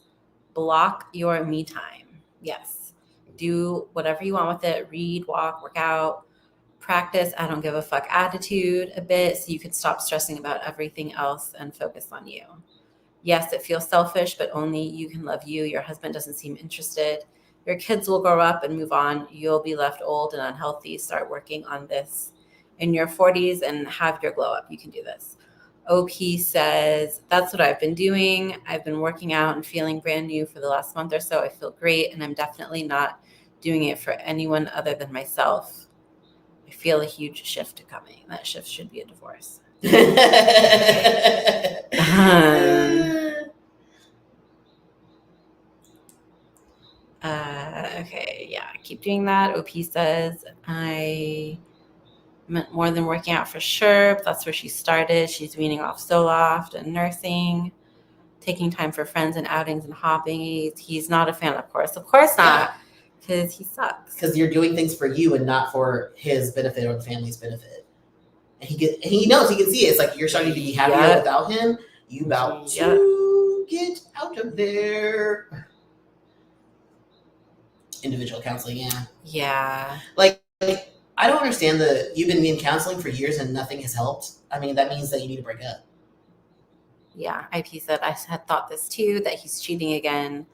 Block your me time. Yes. Do whatever you want with it. Read, walk, work out, practice I don't give a fuck attitude a bit so you could stop stressing about everything else and focus on you. Yes, it feels selfish, but only you can love you. Your husband doesn't seem interested. Your kids will grow up and move on. You'll be left old and unhealthy. Start working on this in your 40s and have your glow up. You can do this. OP says, that's what I've been doing. I've been working out and feeling brand new for the last month or so. I feel great, and I'm definitely not doing it for anyone other than myself. I feel a huge shift coming. That shift should be a divorce. Okay, yeah, keep doing that. OP says, I meant more than working out for sure, but that's where she started. She's weaning off Zoloft and nursing, taking time for friends and outings and hobbies. He's not a fan, of course. Of course not, because he sucks. Because you're doing things for you and not for his benefit or the family's benefit. And he knows, he can see it. It's like you're starting to be happier without him. You about to get out of there. Individual counseling, yeah. Yeah. Like I don't understand you've been in counseling for years and nothing has helped. I mean, that means that you need to break up. Yeah, IP said, I had thought this too, that he's cheating again.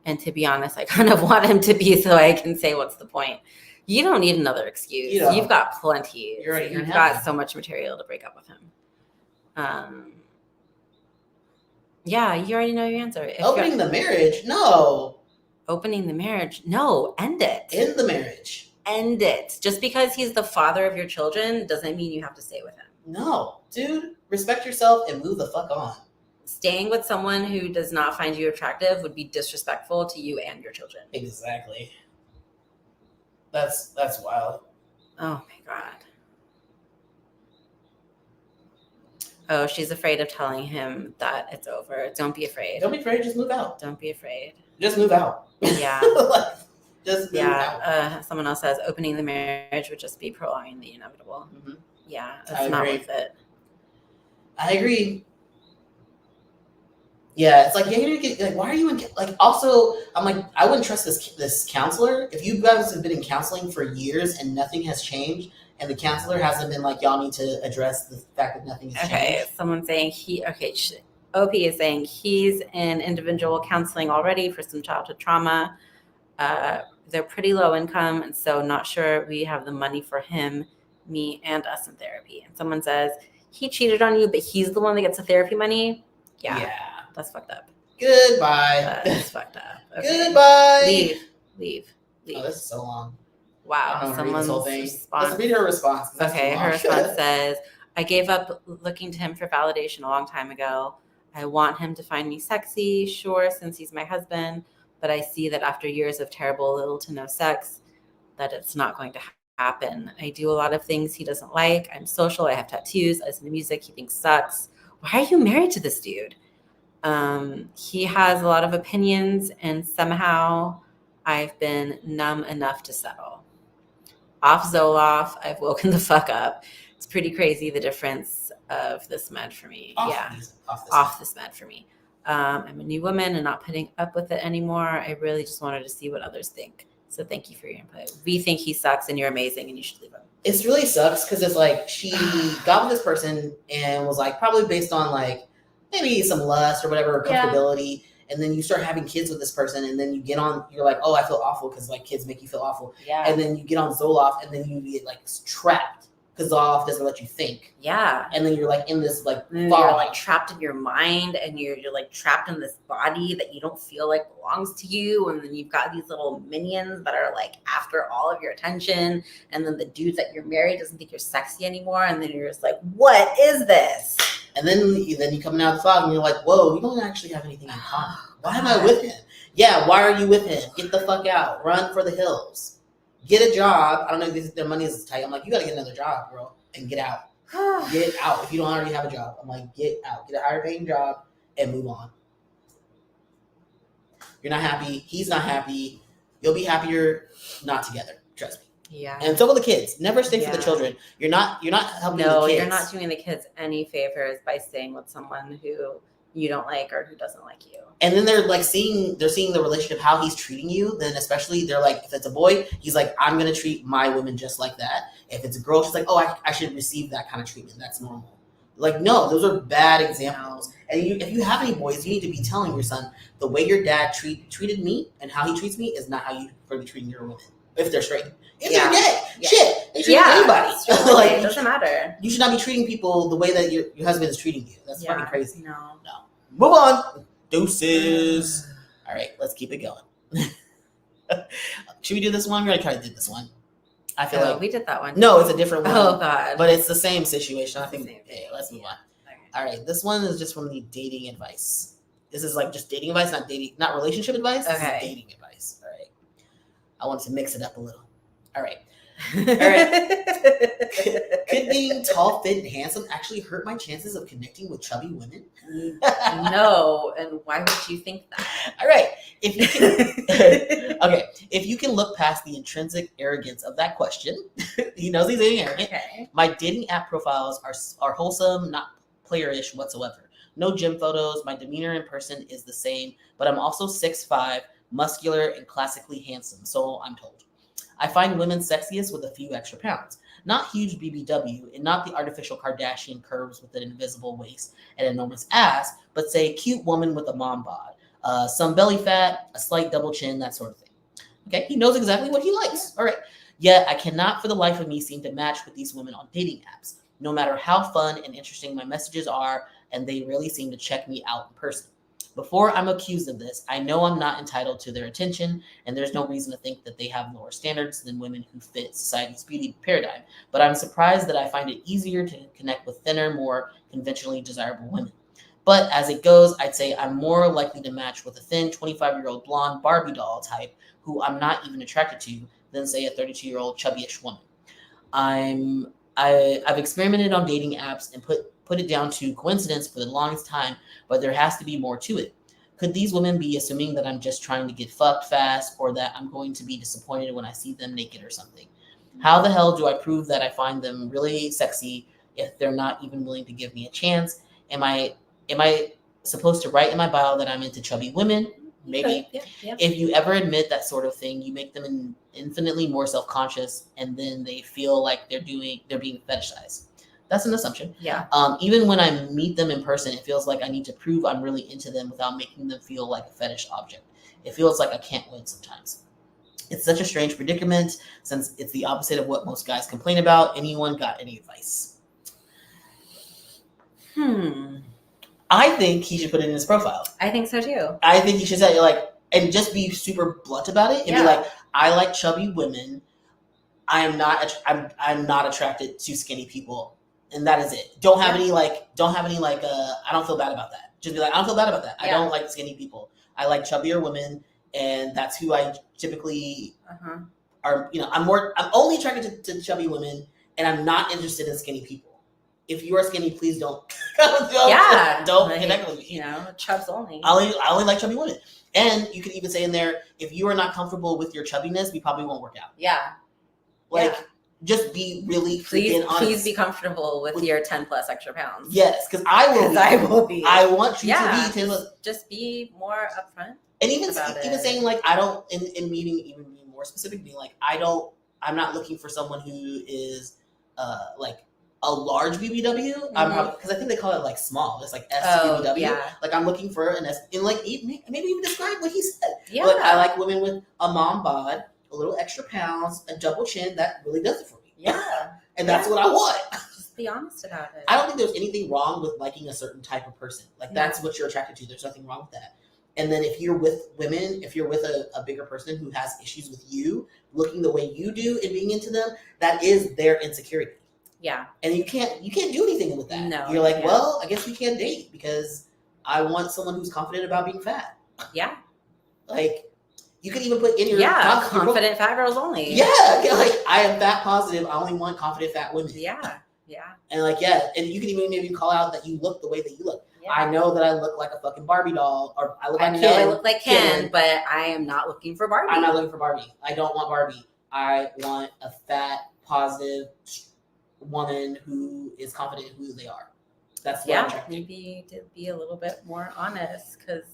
And to be honest, I kind of want him to be so I can say, what's the point? You don't need another excuse. You've got plenty. You've got so much material to break up with him. Yeah, you already know your answer. Opening the marriage? No. Opening the marriage? No, end it. End the marriage. End it. Just because he's the father of your children doesn't mean you have to stay with him. No, dude, respect yourself and move the fuck on. Staying with someone who does not find you attractive would be disrespectful to you and your children. Exactly. That's wild. Oh my God. Oh, she's afraid of telling him that it's over. Don't be afraid. Don't be afraid. Just move out. Don't be afraid. Just move out. Yeah. Just move out. Someone else says opening the marriage would just be prolonging the inevitable. Mm-hmm. Yeah, it's not worth it. I agree. Yeah, it's like, yeah, you get, like, why are you in, like, also, I'm like, I wouldn't trust this counselor. If you guys have been in counseling for years and nothing has changed, and the counselor hasn't been like, y'all need to address the fact that nothing has changed. Okay, someone's saying OP is saying he's in individual counseling already for some childhood trauma. They're pretty low income, and so not sure we have the money for him, me, and us in therapy. And someone says, he cheated on you, but he's the one that gets the therapy money? Yeah. That's fucked up. Goodbye. That's fucked up. Okay. Goodbye. Leave. Oh, this is so long. Wow. Someone's response. Let's read her response. Okay, her response says, I gave up looking to him for validation a long time ago. I want him to find me sexy, sure, since he's my husband, but I see that after years of terrible little to no sex, that it's not going to happen. I do a lot of things he doesn't like. I'm social. I have tattoos. I listen to music he thinks sucks. Why are you married to this dude? He has a lot of opinions, and somehow I've been numb enough to settle. Off Zoloft, I've woken the fuck up. It's pretty crazy the difference of this med for me. Off this med for me. I'm a new woman and not putting up with it anymore. I really just wanted to see what others think. So thank you for your input. We think he sucks and you're amazing and you should leave him. It really sucks because it's like she got with this person and was like probably based on like maybe some lust or whatever, or comfortability. Yeah. And then you start having kids with this person and then you get on, you're like, oh, I feel awful because like kids make you feel awful. Yeah. And then you get on Zoloft and then you get like trapped because Zoloft doesn't let you think. Yeah. And then you're like in this like you're like trapped in your mind and you're like trapped in this body that you don't feel like belongs to you. And then you've got these little minions that are like after all of your attention. And then the dude that you're married doesn't think you're sexy anymore. And then you're just like, what is this? And then you coming out of the fog and you're like, whoa, we don't actually have anything in common. Why am I with him? Yeah, why are you with him? Get the fuck out. Run for the hills. Get a job. I don't know if their money is tight. I'm like, you got to get another job, bro, and get out. Get out. If you don't already have a job, I'm like, get out. Get a higher paying job and move on. You're not happy. He's not happy. You'll be happier not together. Trust me. Yeah. And so will the kids. Never stay for the children. You're not helping the kids. No, you're not doing the kids any favors by staying with someone who you don't like or who doesn't like you. And then they're like seeing the relationship, how he's treating you. Then especially they're like, if it's a boy, he's like, I'm going to treat my women just like that. If it's a girl, she's like, oh, I should receive that kind of treatment. That's normal. Like, no, those are bad examples. And if you have any boys, you need to be telling your son, the way your dad treated me and how he treats me is not how you're going to be treating your women. If they're straight. If they're gay. Yeah. Shit. They treat anybody. Like, it doesn't matter. You should not be treating people the way that your husband is treating you. That's fucking crazy. No. Move on. Deuces. All right, let's keep it going. Should we do this one? We already kind of did this one. I feel like we did that one. No, it's a different one. Oh God. But it's the same situation. I think. Okay, let's move on. Okay. All right, this one is just from the dating advice. This is like just dating advice, not relationship advice. Okay. This is dating advice. All right. I want to mix it up a little. All right. All right. Could being tall, fit, and handsome actually hurt my chances of connecting with chubby women? No, and why would you think that? All right. If you can, okay. If you can look past the intrinsic arrogance of that question, he knows he's being arrogant. Okay. My dating app profiles are wholesome, not playerish whatsoever. No gym photos. My demeanor in person is the same, but I'm also 6'5", muscular, and classically handsome, so I'm told. I find women sexiest with a few extra pounds. Not huge BBW and not the artificial Kardashian curves with an invisible waist and enormous ass, but say a cute woman with a mom bod, some belly fat, a slight double chin, that sort of thing. Okay, he knows exactly what he likes. All right. Yet I cannot for the life of me seem to match with these women on dating apps. no matter how fun and interesting my messages are, and they really seem to check me out in person. Before I'm accused of this, I know I'm not entitled to their attention, and there's no reason to think that they have lower standards than women who fit society's beauty paradigm. But I'm surprised that I find it easier to connect with thinner, more conventionally desirable women. But as it goes, I'd say I'm more likely to match with a thin 25-year-old blonde Barbie doll type who I'm not even attracted to than, say, a 32-year-old chubbyish woman. I've experimented on dating apps and put it down to coincidence for the longest time, but there has to be more to it. Could these women be assuming that I'm just trying to get fucked fast, or that I'm going to be disappointed when I see them naked or something? How the hell do I prove that I find them really sexy if they're not even willing to give me a chance? Am I supposed to write in my bio that I'm into chubby women? Maybe. Yeah. If you ever admit that sort of thing, you make them infinitely more self-conscious, and then they feel like they're being fetishized. That's an assumption. Yeah. Even when I meet them in person, it feels like I need to prove I'm really into them without making them feel like a fetish object. It feels like I can't win sometimes. It's such a strange predicament, since it's the opposite of what most guys complain about. Anyone got any advice? I think he should put it in his profile. I think so too. I think he should say, like, and just be super blunt about it and be like, I like chubby women. I'm not attracted to skinny people, and that is it. Don't have any I don't feel bad about that. Just be like, I don't feel bad about that. I don't like skinny people. I like chubbier women, and that's who I typically are. I'm only attracted to chubby women, and I'm not interested in skinny people. If you are skinny, please don't. Don't connect with me. Chubs only. I only like chubby women. And you could even say in there, if you are not comfortable with your chubbiness, we probably won't work out. Yeah. Just be really freaking honest. Please be comfortable with your 10 plus extra pounds. Yes, because I will be. I want you to be 10 plus. Just be more upfront. And even saying, like, I don't, in meeting, even being more specific, being like, I'm not looking for someone who is like a large BBW. I'm probably, because I think they call it like small. It's like S BBW. Yeah. Like, I'm looking for an S, and like maybe even describe what he said. Yeah. Like, I like women with a mom bod, a little extra pounds, a double chin. That really does it for me. Yeah. And that's what I want. Just be honest about it. I don't think there's anything wrong with liking a certain type of person. Like, that's what you're attracted to. There's nothing wrong with that. And then if you're with women, if you're with a bigger person who has issues with you, looking the way you do and being into them, that is their insecurity. Yeah. And you can't do anything with that. No. You're like, well, I guess we can't date because I want someone who's confident about being fat. Yeah. Like, you could even put in your confident fat girls only. Yeah, like, I am fat positive. I only want confident fat women. Yeah. And like, and you can even maybe call out that you look the way that you look. Yeah. I know that I look like a fucking Barbie doll, or I look like Ken, but I am not looking for Barbie. I'm not looking for Barbie. I don't want Barbie. I want a fat, positive woman who is confident in who they are. That's what I'm attracted to. Maybe to be a little bit more honest, because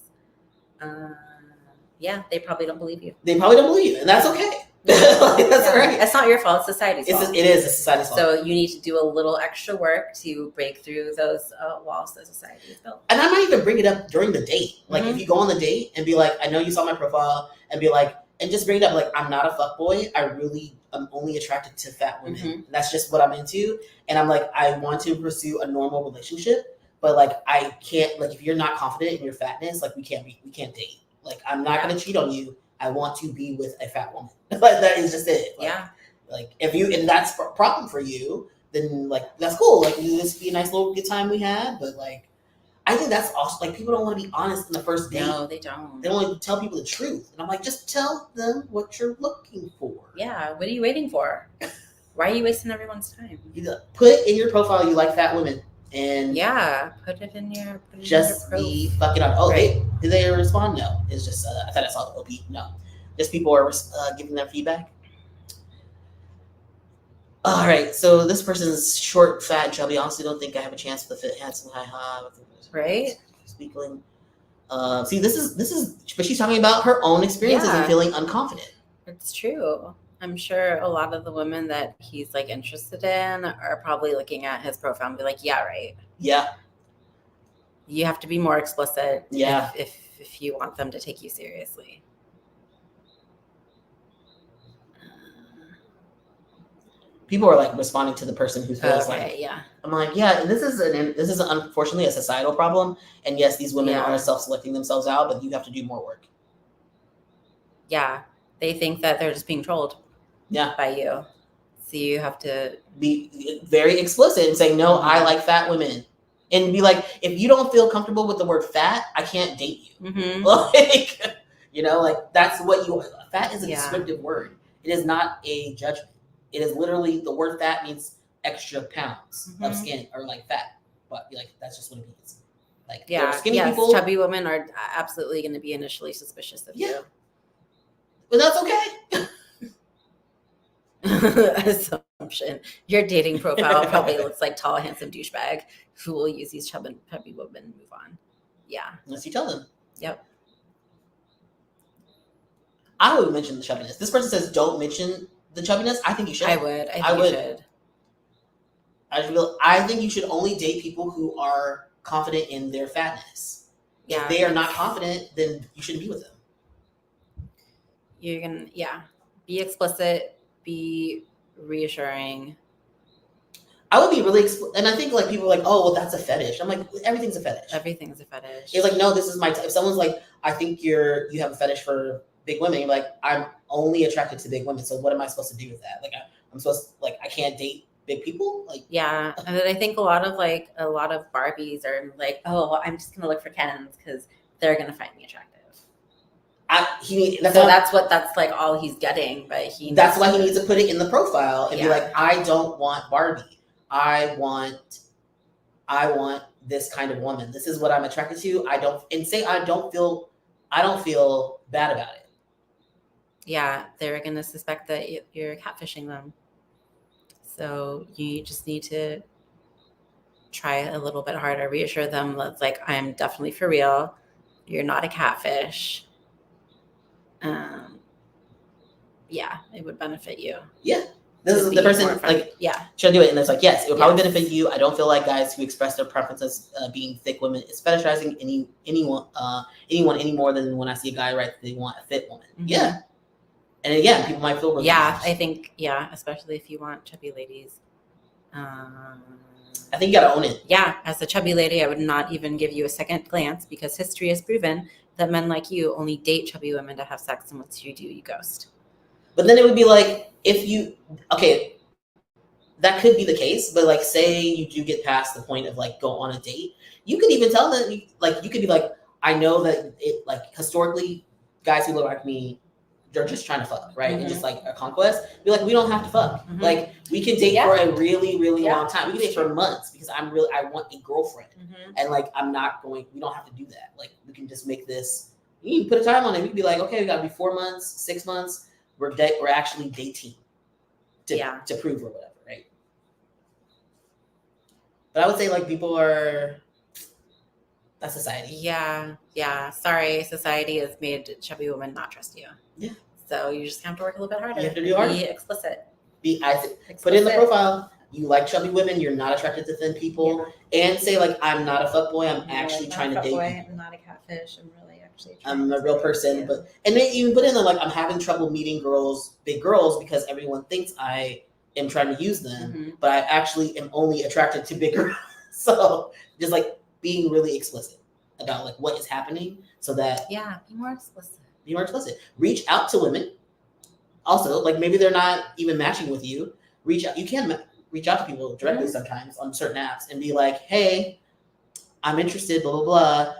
they probably don't believe you. They probably don't believe you, and that's okay. That's all right. It's not your fault. It's society's fault. It is a society's fault. So you need to do a little extra work to break through those walls that society has built. And I might even bring it up during the date. Like, if you go on the date and be like, I know you saw my profile, and be like, and just bring it up, like, I'm not a fuckboy. I'm only attracted to fat women. That's just what I'm into. And I'm like, I want to pursue a normal relationship, but like, I can't, like, if you're not confident in your fatness, like, we can't date. Like, I'm not going to cheat on you. I want to be with a fat woman. Like, that is just it. Like, like, and that's a problem for you, then like, that's cool. Like, this be a nice little good time we had, but like, I think that's also, like, people don't want to be honest in the first date. No, they don't. They don't want to tell people the truth. And I'm like, just tell them what you're looking for. Yeah. What are you waiting for? Why are you wasting everyone's time? Put in your profile you like fat women. And put it in your be fucking on. Oh, did they respond? No. It's just, I thought I saw the OP. No. Just people are giving them feedback. All right. So this person's short, fat, chubby. I honestly don't think I have a chance with the fit, handsome, high. Right. Speaking. See, this is, but she's talking about her own experiences and feeling unconfident. It's true. I'm sure a lot of the women that he's like interested in are probably looking at his profile and be like, yeah, right. Yeah. You have to be more explicit. Yeah. If you want them to take you seriously. people are like responding to the person who feels like. Yeah. I'm like, yeah, this is unfortunately a societal problem, and yes, these women are self-selecting themselves out, but you have to do more work. Yeah, they think that they're just being trolled. Yeah. By you, so you have to be very explicit and say, no, I like fat women, and be like, if you don't feel comfortable with the word fat, I can't date you. Like, you know, like that's what you. Fat is a descriptive word. It is not a judgment. It is literally the word fat means extra pounds of skin or like fat, but like that's just what it means. Like skinny people, chubby women are absolutely going to be initially suspicious of you, but that's okay. Assumption. Your dating profile probably looks like tall, handsome douchebag who will use these chubby women and move on. Yeah, unless you tell them. Yep. I would mention the chubbiness. This person says don't mention the chubbiness. I think you should. I would. I think you should. I think you should only date people who are confident in their fatness. Yeah, if they are not confident, then you shouldn't be with them. You're gonna, be explicit, be reassuring. I would be really and I think like people are like, oh, well, that's a fetish. I'm like, everything's a fetish. Everything's a fetish. It's like, no, this is my type. If someone's like, I think you have a fetish for big women, you're like, I'm only attracted to big women. So what am I supposed to do with that? Like, I'm supposed to, like, I can't date big people. Like, yeah, and I think a lot of Barbies are like, oh, I'm just gonna look for Kens because they're gonna find me attractive. That's like all he's getting, but that's why he needs to put it in the profile and be like, I don't want Barbie. I want this kind of woman. This is what I'm attracted to. I don't feel bad about it. Yeah, they're gonna suspect that you're catfishing them. So you just need to try a little bit harder, reassure them that like, I'm definitely for real. You're not a catfish. It would benefit you. Yeah. This is the person like, should I do it? And it's like, yes, it would probably benefit you. I don't feel like guys who express their preferences being thick women is fetishizing anyone any more than when I see a guy write that they want a fit woman. Mm-hmm. Yeah. And again, people might feel relieved. Yeah, I think, especially if you want chubby ladies. I think you gotta own it. Yeah, as a chubby lady, I would not even give you a second glance because history has proven that men like you only date chubby women to have sex, and once you do, you ghost. But then it would be like, that could be the case, but like, say you do get past the point of like go on a date, you could even tell them, like, you could be like, I know that it, like, historically, guys who look like me, they're just trying to fuck, right? Mm-hmm. And just like a conquest, be like, we don't have to fuck. Mm-hmm. Like, we can date for a really, really long time. We can date for months because I want a girlfriend. Mm-hmm. And like, we don't have to do that. Like, we can just make this, you can put a time on it. We can be like, okay, we gotta be 4 months, 6 months. We're actually dating to prove or whatever, right? But I would say like that's society. Yeah. Sorry, society has made chubby women not trust you. Yeah. So you just have to work a little bit harder. You have to do harder. Be explicit. Put in the profile. You like chubby women. You're not attracted to thin people. Yeah. And say like, I'm not a fuckboy. I'm actually trying to date you. I'm not a catfish. I'm a real person. Yeah. And then even put in there like, I'm having trouble meeting big girls, because everyone thinks I am trying to use them, mm-hmm. but I actually am only attracted to big girls. So just like being really explicit about like what is happening, so that be more explicit. Reach out to women. Also, like maybe they're not even matching with you. Reach out. You can reach out to people directly, mm-hmm. sometimes on certain apps and be like, hey, I'm interested, blah blah blah.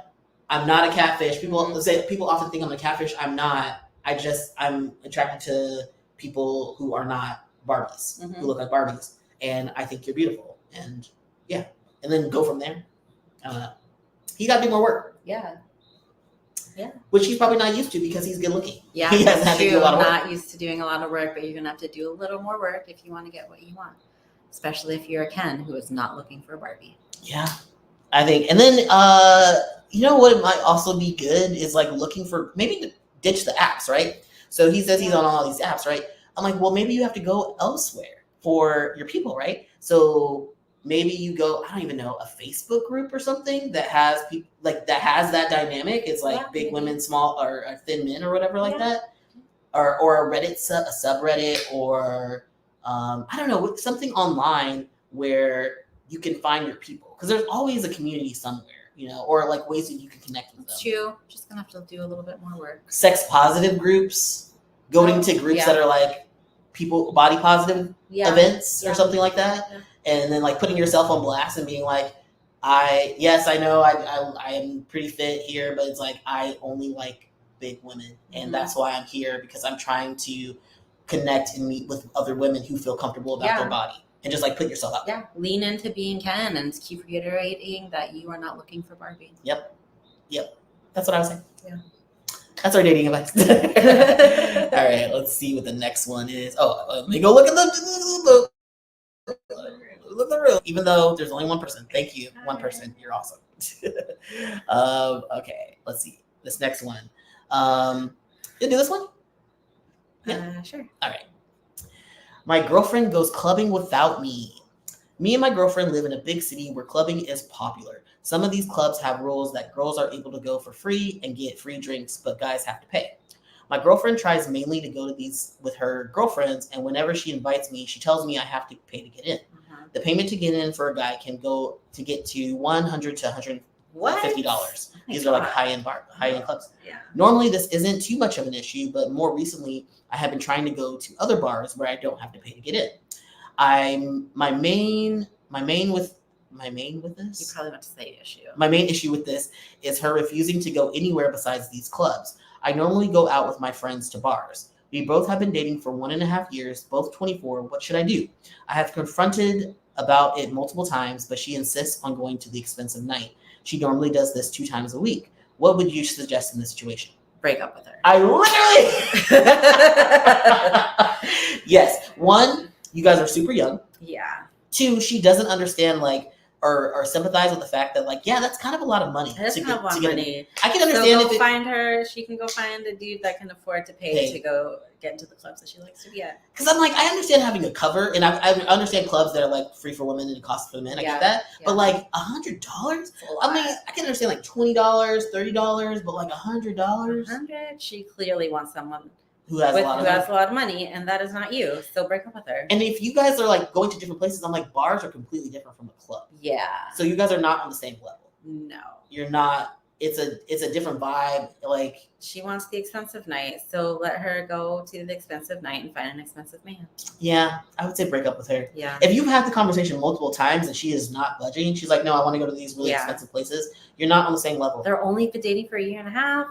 I'm not a catfish. People often think I'm a catfish. I'm not. I'm attracted to people who are not Barbies, mm-hmm. who look like Barbies, and I think you're beautiful. And and then go from there. I don't know. He got to do more work. Yeah. Which he's probably not used to because he's good looking. Yeah, he hasn't had to do a lot of work. Not used to doing a lot of work, but you're gonna have to do a little more work if you want to get what you want. Especially if you're a Ken who is not looking for a Barbie. Yeah. I think, and then you know what, it might also be good is like looking for, maybe to ditch the apps, right? So he says he's on all these apps, right? I'm like, well, maybe you have to go elsewhere for your people, right? So maybe you go, I don't even know, a Facebook group or something that has people like that has that dynamic. It's like big women, small or thin men or whatever like that, or a Reddit a subreddit, or I don't know, something online where you can find your people, because there's always a community somewhere, or like ways that you can connect with them. It's true. Just gonna have to do a little bit more work. Sex positive groups, going to groups that are like people body positive events or something like that, and then like putting yourself on blast and being like, I know I am pretty fit here, but it's like I only like big women, and that's why I'm here, because I'm trying to connect and meet with other women who feel comfortable about their body, and just like put yourself out there. Lean into being Ken and keep reiterating that you are not looking for Barbie. Yep. That's what I was saying. Yeah. That's our dating advice. All right, let's see what the next one is. Let me go look at the room. Even though there's only one person. Thank you, one person. You're awesome. Okay, let's see this next one. You do this one? Yeah. Sure. All right. My girlfriend goes clubbing without me. Me and my girlfriend live in a big city where clubbing is popular. Some of these clubs have rules that girls are able to go for free and get free drinks, but guys have to pay. My girlfriend tries mainly to go to these with her girlfriends, and whenever she invites me, she tells me I have to pay to get in. The payment to get in for a guy can go to get to $100 to $150. These are like high-end clubs. Yeah. Normally, this isn't too much of an issue, but more recently, I have been trying to go to other bars where I don't have to pay to get in. My main with this. You probably want to say issue. My main issue with this is her refusing to go anywhere besides these clubs. I normally go out with my friends to bars. We both have been dating for 1.5 years, both 24. What should I do? I have confronted about it multiple times, but she insists on going to the expensive night. She normally does this 2 times a week. What would you suggest in this situation? Break up with her. I literally... Yes. 1, you guys are super young. Yeah. 2, she doesn't understand or sympathize with the fact that that's kind of a lot of money. That's kind of a lot of money. I can understand so find her. She can go find a dude that can afford to pay to go get into the clubs that she likes to be at. Because I'm I understand having a cover, and I understand clubs that are free for women and cost for men. I get that, but $100. I mean, I can understand $20, $30, but $100. $100. She clearly wants someone who has a lot of money, and that is not you. So break up with her. And if you guys are going to different places, I'm bars are completely different from a club. Yeah. So you guys are not on the same level. No. You're not. It's a different vibe. She wants the expensive night, so let her go to the expensive night and find an expensive man. Yeah, I would say break up with her. Yeah. If you've had the conversation multiple times and she is not budging, she's like, no, I want to go to these really expensive places. You're not on the same level. They're only been dating for 1.5 years.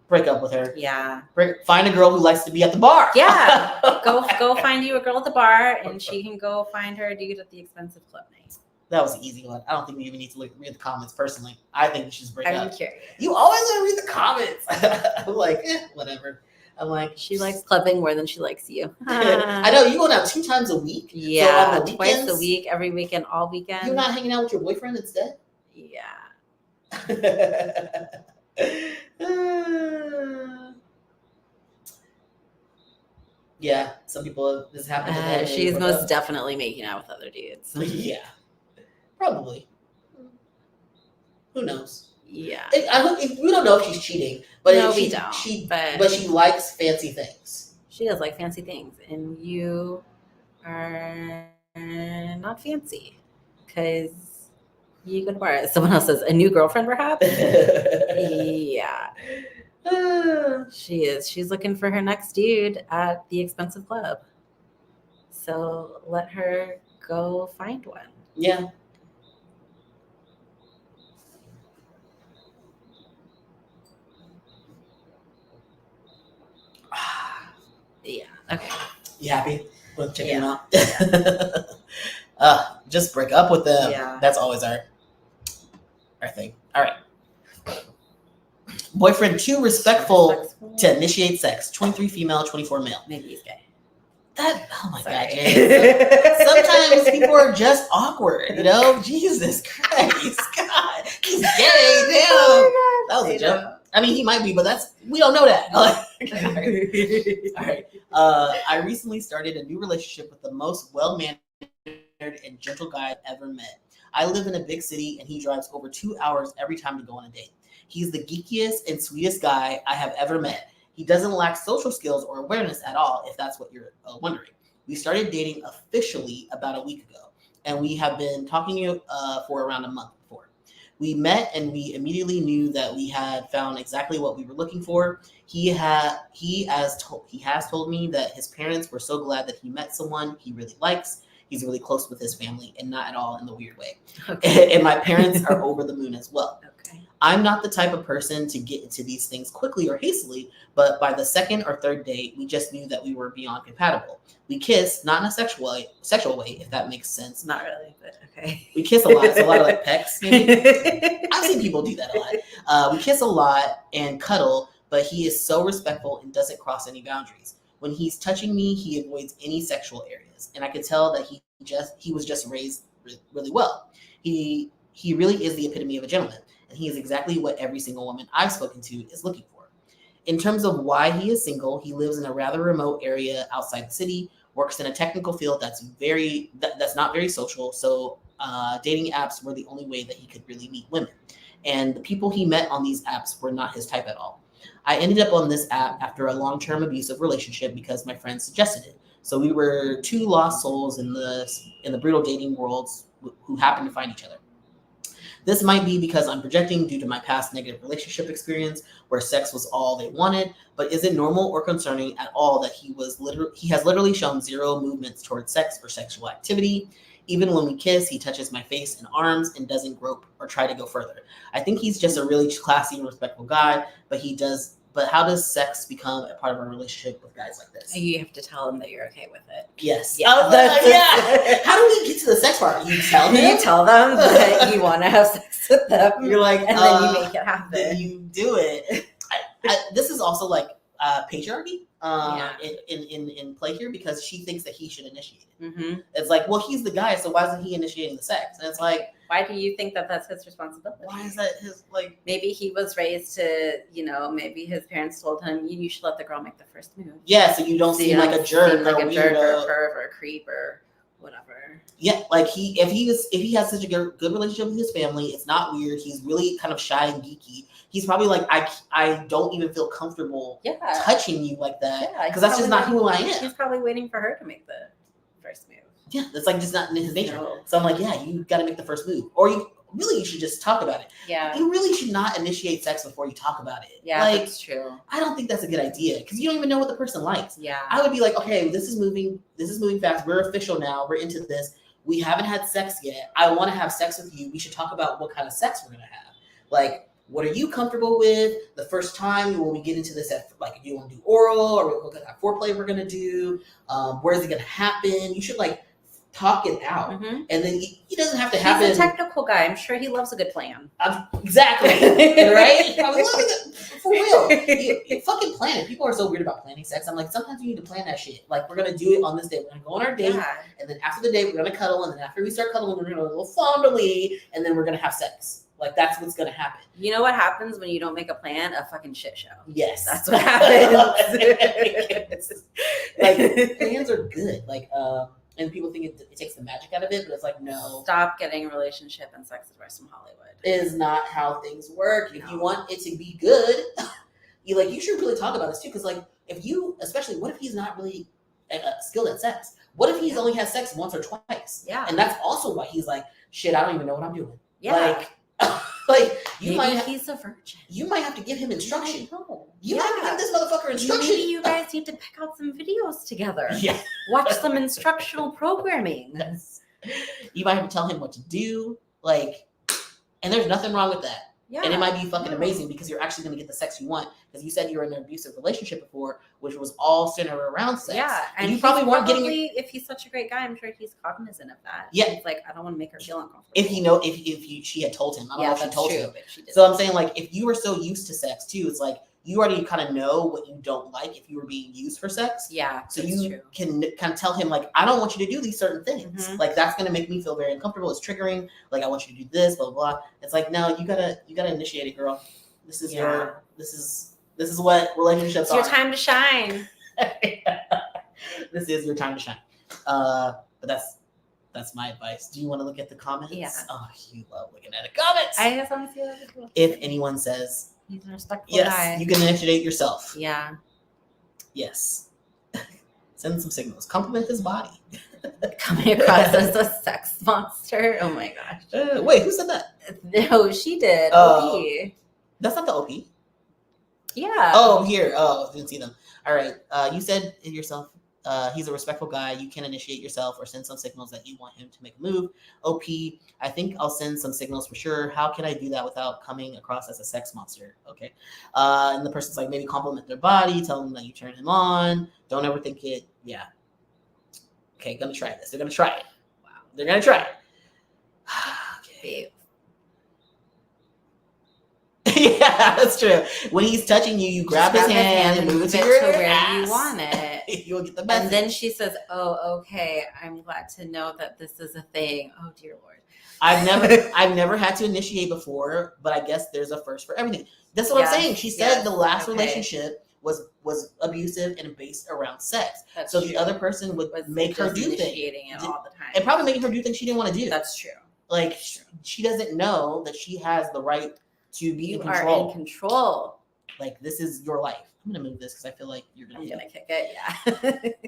Break up with her. Yeah. Find a girl who likes to be at the bar. Yeah. Go find you a girl at the bar, and she can go find her a dude at the expensive club night. That was an easy one. I don't think we even need to read the comments personally. I think we should just break up. I'm curious. You always want to read the comments. I'm whatever. I'm she likes clubbing more than she likes you. I know, you going out 2 times a week. Yeah, so twice a week, every weekend, all weekend. You're not hanging out with your boyfriend instead? Yeah. Yeah, some people, this happened to them. She's most definitely making out with other dudes. Yeah, probably. Who knows? Yeah. We don't know if she's cheating, but we don't. But she likes fancy things. She does like fancy things, and you are not fancy because you go to bars. Someone else says a new girlfriend, perhaps. Yeah. She is. She's looking for her next dude at the expensive club. So let her go find one. Yeah. Yeah. Okay. You happy with checking them out? Just break up with them. Yeah. That's always our thing. All right. Boyfriend too respectful to initiate sex. 23 female, 24 male. Maybe he's gay. Oh my God, Jay. Sometimes people are just awkward, Jesus Christ. God, he's gay. Damn. Oh that was a joke. I mean, he might be, but we don't know that. All right. I recently started a new relationship with the most well-mannered and gentle guy I've ever met. I live in a big city, and he drives over 2 hours every time to go on a date. He's the geekiest and sweetest guy I have ever met. He doesn't lack social skills or awareness at all, if that's what you're wondering. We started dating officially about a week ago, and we have been talking for around a month before. We met and we immediately knew that we had found exactly what we were looking for. He has told me that his parents were so glad that he met someone he really likes. He's really close with his family and not at all in the weird way. Okay. And my parents are over the moon as well. Okay. I'm not the type of person to get into these things quickly or hastily, but by the second or third date, we just knew that we were beyond compatible. We kissed, not in a sexual way, if that makes sense. Not really, but okay. We kiss a lot. So a lot of like pecks, maybe. I've seen people do that a lot. We kiss a lot and cuddle, but he is so respectful and doesn't cross any boundaries. When he's touching me, he avoids any sexual areas, and I could tell that he was just raised really well. He really is the epitome of a gentleman, and he is exactly what every single woman I've spoken to is looking for. In terms of why he is single, he lives in a rather remote area outside the city, works in a technical field that's not very social, so dating apps were the only way that he could really meet women. And the people he met on these apps were not his type at all. I ended up on this app after a long-term abusive relationship because my friend suggested it. So we were two lost souls in the brutal dating worlds who happened to find each other. This might be because I'm projecting due to my past negative relationship experience where sex was all they wanted, but is it normal or concerning at all that he has literally shown zero movements towards sex or sexual activity? Even when we kiss, he touches my face and arms and doesn't grope or try to go further. I think he's just a really classy and respectful guy, but how does sex become a part of a relationship with guys like this? You have to tell him that you're okay with it. Yes. Yeah. Yeah. How do we get to the sex part? You tell him. You tell them that you want to have sex with them. You're like, and then you make it happen. Then you do it. This is also like patriarchy in play here because she thinks that he should initiate it. Mm-hmm. It's like, well, he's the guy, so why isn't he initiating the sex? And it's like, why do you think that that's his responsibility? Why is that his, like... Maybe he was raised to, maybe his parents told him, you should let the girl make the first move. Yeah, so you don't seem like a jerk or a jerk or a perv or a creep or whatever. Yeah, like if he has such a good relationship with his family, it's not weird. He's really kind of shy and geeky. He's probably like, I don't even feel comfortable touching you like that because that's just not who I am. He's probably waiting for her to make the first move. Yeah, that's like just not in his nature. No. So I'm like, yeah, you got to make the first move, or you should just talk about it. Yeah, you really should not initiate sex before you talk about it. Yeah, like, that's true. I don't think that's a good idea because you don't even know what the person likes. Yeah, I would be like, okay, this is moving fast. We're official now. We're into this. We haven't had sex yet. I want to have sex with you. We should talk about what kind of sex we're gonna have. Like, what are you comfortable with the first time when we get into this? Like, do you want to do oral or what kind of foreplay we're gonna do? Where is it gonna happen? You should like talk it out, and then he doesn't have to happen. He's a technical guy. I'm sure he loves a good plan. Exactly, right? I love it for real. You fucking plan it. People are so weird about planning sex. I'm like, sometimes you need to plan that shit. Like, we're gonna do it on this day. We're gonna go on our date, and then after the date, we're gonna cuddle, and then after we start cuddling, we're gonna go a little fondly, and then we're gonna have sex. Like, that's what's gonna happen. You know what happens when you don't make a plan? A fucking shit show. Yes, that's what happens. Like, plans are good. Like, and people think it takes the magic out of it, but it's like, no. Stop getting a relationship and sex advice from Hollywood. Is not how things work. If you want it to be good, you should really talk about this too. Because like, especially, what if he's not really skilled at sex? What if he's only had sex once or twice? Yeah. And that's also why he's like, shit, I don't even know what I'm doing. Yeah. He's a virgin. You might have to give him instruction. You might have to give this motherfucker instruction. Maybe you guys need to pick out some videos together. Yeah. Watch some instructional programming. Yes. You might have to tell him what to do. Like, and there's nothing wrong with that. Yeah. And it might be fucking amazing because you're actually going to get the sex you want. Because you said you were in an abusive relationship before, which was all centered around sex. Yeah. And you probably weren't getting it. If he's such a great guy, I'm sure he's cognizant of that. Yeah. It's like, I don't want to make her feel uncomfortable. If she had told him. I don't know if she told him. She did. So I'm saying, like, if you were so used to sex too, it's like, you already kind of know what you don't like if you were being used for sex. Yeah. So you can kind of tell him, like, I don't want you to do these certain things. Mm-hmm. Like, that's going to make me feel very uncomfortable. It's triggering. Like, I want you to do this, blah, blah, blah. It's like, no, you gotta initiate it, girl. This is this is what relationships are. It's your time to shine. This is your time to shine. But that's my advice. Do you want to look at the comments? Yeah. Oh, you love looking at the comments. I just want to see what cool. If anyone says, he's a respectful guy. You can initiate yourself. Yeah. Yes. Send some signals. Compliment his body. Coming across as a sex monster. Oh my gosh. Wait, who said that? No, she did. Oh. OP. That's not the OP. Yeah. Oh, here. Oh, didn't see them. All right. You said it yourself. He's a respectful guy. You can initiate yourself or send some signals that you want him to make a move. OP, I think I'll send some signals for sure. How can I do that without coming across as a sex monster? Okay. And the person's like, maybe compliment their body, tell them that you turn him on. Don't overthink it. Yeah. Okay, gonna try this. They're gonna try it. Wow. They're gonna try it. Okay. Yeah, that's true. When he's touching you, you grab his hand and move it to where ass. you want it. You'll get the message. And then she says, "Oh, okay. I'm glad to know that this is a thing." Oh, dear Lord. I've never had to initiate before, but I guess there's a first for everything. That's what I'm saying. She said the last relationship was abusive and based around sex. That's so true. The other person would make her do things. It all the time. And probably making her do things she didn't want to do. That's true. Like, she doesn't know that she has the right to be in control. You are in control. Like, this is your life. I'm going to move this because I feel like you're going to kick it.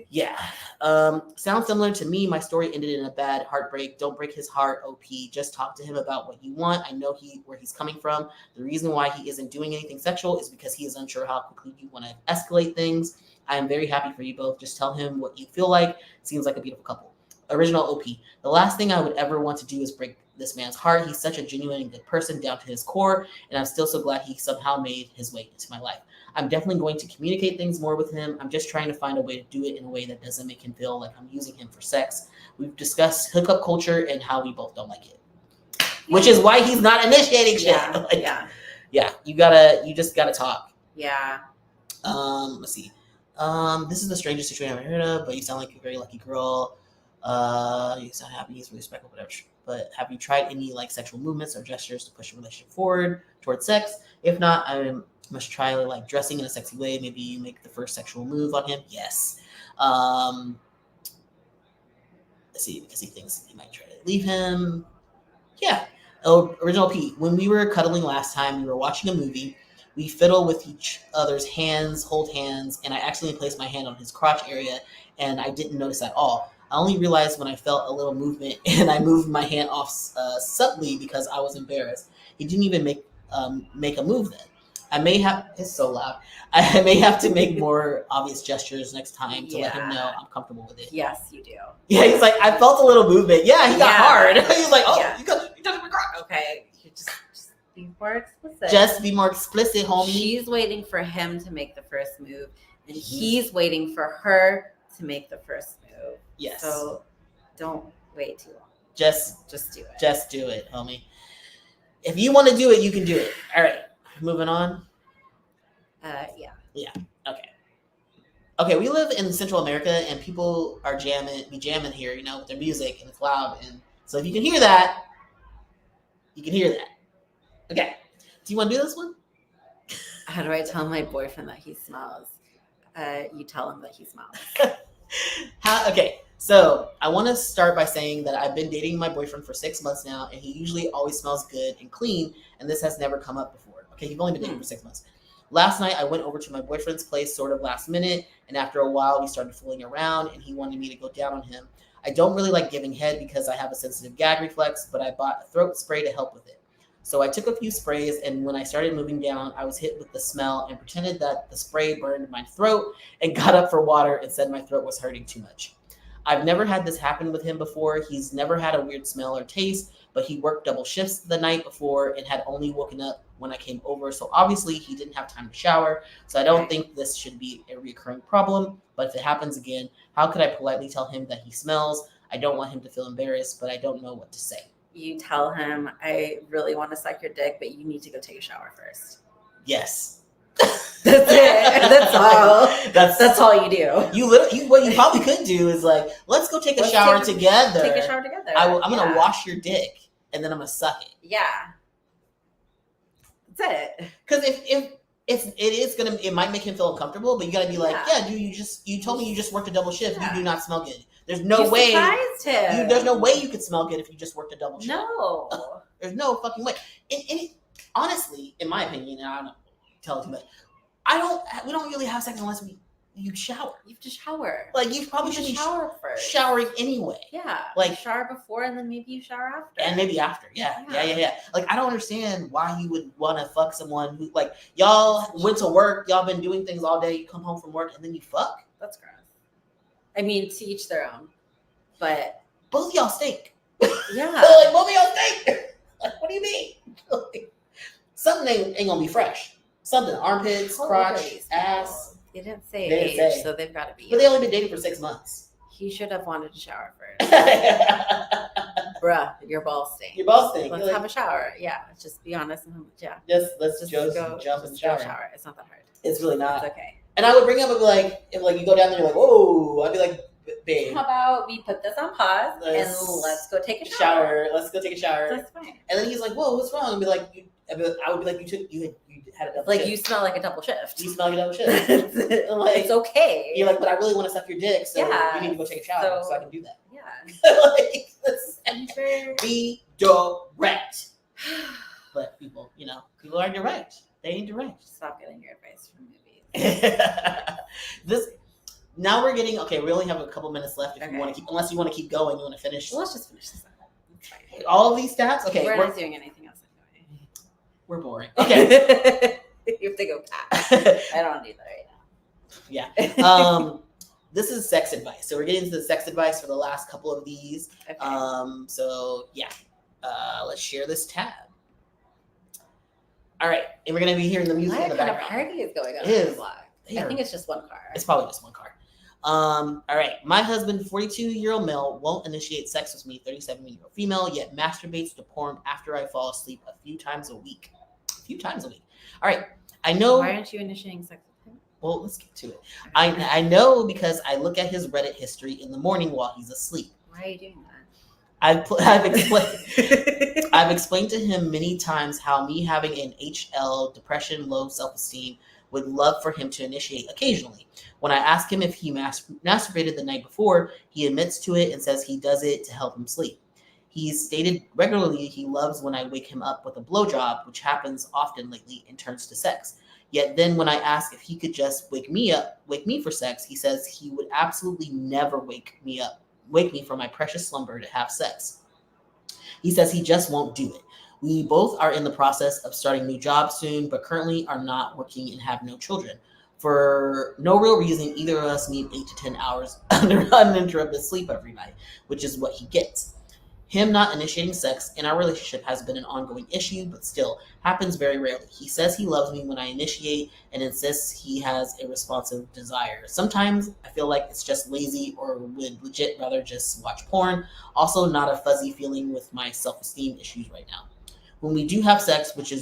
Yeah. Yeah. Sounds similar to me. My story ended in a bad heartbreak. Don't break his heart, OP. Just talk to him about what you want. I know where he's coming from. The reason why he isn't doing anything sexual is because he is unsure how quickly you want to escalate things. I am very happy for you both. Just tell him what you feel like. Seems like a beautiful couple. Original OP. The last thing I would ever want to do is break this man's heart. He's such a genuine and good person down to his core, and I'm still so glad he somehow made his way into my life. I'm definitely going to communicate things more with him. I'm just trying to find a way to do it in a way that doesn't make him feel like I'm using him for sex. We've discussed hookup culture and how we both don't like it, which is why he's not initiating shit. Yeah. You just gotta talk. Yeah. Let's see. This is the strangest situation I've ever heard of, but you sound like a very lucky girl. You sound happy, he's really respectful, whatever. But have you tried any like sexual movements or gestures to push a relationship forward towards sex? If not, I must try like dressing in a sexy way. Maybe you make the first sexual move on him. Yes. Let's see, because he thinks he might try to leave him. Yeah. Oh, original P. When we were cuddling last time, we were watching a movie. We fiddle with each other's hands, hold hands, and I accidentally placed my hand on his crotch area, and I didn't notice at all. I only realized when I felt a little movement, and I moved my hand off subtly because I was embarrassed. He didn't even make a move then. It's so loud. I may have to make more obvious gestures next time to let him know I'm comfortable with it. Yes, you do. Yeah, he's like, I felt a little movement. Yeah, he got hard. He's like, you touched my crotch. Okay, you just be more explicit. Just be more explicit, homie. She's waiting for him to make the first move, and he's waiting for her to make the first move. Yes. So don't wait too long. Just do it. Just do it, homie. If you want to do it, you can do it. All right. Moving on. Yeah. Okay, we live in Central America and people are jamming here, with their music, and it's loud. And so if you can hear that, you can hear that. Okay. Do you want to do this one? How do I tell my boyfriend that he smells? You tell him that he smells. Okay, so I want to start by saying that I've been dating my boyfriend for 6 months now, and he usually always smells good and clean, and this has never come up before. Okay, you've only been dating for 6 months. Last night, I went over to my boyfriend's place sort of last minute, and after a while, we started fooling around, and he wanted me to go down on him. I don't really like giving head because I have a sensitive gag reflex, but I bought a throat spray to help with it. So I took a few sprays, and when I started moving down, I was hit with the smell and pretended that the spray burned my throat and got up for water and said my throat was hurting too much. I've never had this happen with him before. He's never had a weird smell or taste, but he worked double shifts the night before and had only woken up when I came over. So obviously he didn't have time to shower. So I don't think this should be a recurring problem. But if it happens again, how could I politely tell him that he smells? I don't want him to feel embarrassed, but I don't know what to say. You tell him, I really want to suck your dick, but you need to go take a shower first. Yes. That's it. That's all. That's all you do. What you probably could do is like, let's go take a shower together. Take a shower together. I'm gonna wash your dick and then I'm gonna suck it. Yeah. That's it. Because it might make him feel uncomfortable, but you gotta be like, dude, you told me you just worked a double shift. You do not smell good. There's no way. Surprised him. There's no way you could smell good if you just worked a double shift. No. There's no fucking way. And honestly, in my opinion, and I don't tell it too much, we don't really have sex unless we you shower. You have to shower. Like you probably should shower first. Showering anyway. Yeah. Like you shower before and then maybe you shower after. And maybe after. Yeah. Like I don't understand why you would want to fuck someone who like y'all went to work, y'all been doing things all day, you come home from work and then you fuck. That's gross. I mean, to each their own. But both of y'all stink. Yeah. Like both of y'all stink. Like what do you mean? Like, something ain't gonna be fresh. Something, armpits, crotch, ass. They didn't say age, so they've got to be. But they only been dating for 6 months. He should have wanted to shower first. Bruh, your balls stink. Your balls stink. Let's have a shower. Yeah, just be honest. And yeah. Let's just go jump and shower. It's not that hard. It's really not. It's okay. And I would bring up and be like, if like you go down there, you're like, whoa. I'd be like, babe. How about we put this on pause and let's go take a shower. Let's go take a shower. That's fine. And then he's like, whoa, what's wrong? I'd be like, I would be like, you had a double like shift. you smell like a double shift. You smell like a double shift. Like, it's okay. You're like, but I really want to suck your dick, so you need to go take a shower so I can do that. Yeah. Like, let's be direct. But people aren't direct. They ain't direct. Stop getting your advice from movies. Now we're getting we only have a couple minutes left. If you want to keep, unless you want to keep going, you want to finish. Well, let's just finish this up. All of these stats. Okay, we're not doing anything else anyway. We're boring. Okay, you have to go back. I don't do that right now. Yeah. This is sex advice. So we're getting into the sex advice for the last couple of these. Okay. So yeah, let's share this tab. All right, and we're gonna be hearing the music in the background. What kind of party is going on? It is. I think it's just one car. It's probably just one car. All right. My husband, 42-year-old male, won't initiate sex with me, 37-year-old female, yet masturbates to porn after I fall asleep a few times a week. All right. I know. Why aren't you initiating sex with him? Well, let's get to it. I know because I look at his Reddit history in the morning while he's asleep. Why are you doing that? I've explained to him many times how me having an HL, depression, low self-esteem, would love for him to initiate occasionally. When I ask him if he masturbated the night before, he admits to it and says he does it to help him sleep. He's stated regularly he loves when I wake him up with a blowjob, which happens often lately and turns to sex. Yet then when I ask if he could just wake me for sex, he says he would absolutely never wake me from my precious slumber to have sex. He says he just won't do it. We both are in the process of starting new jobs soon, but currently are not working and have no children. For no real reason, either of us need 8 to 10 hours uninterrupted sleep every night, which is what he gets. Him not initiating sex in our relationship has been an ongoing issue, but still happens very rarely. He says he loves me when I initiate and insists he has a responsive desire. Sometimes I feel like it's just lazy or would legit rather just watch porn. Also not a fuzzy feeling with my self-esteem issues right now. When we do have sex, which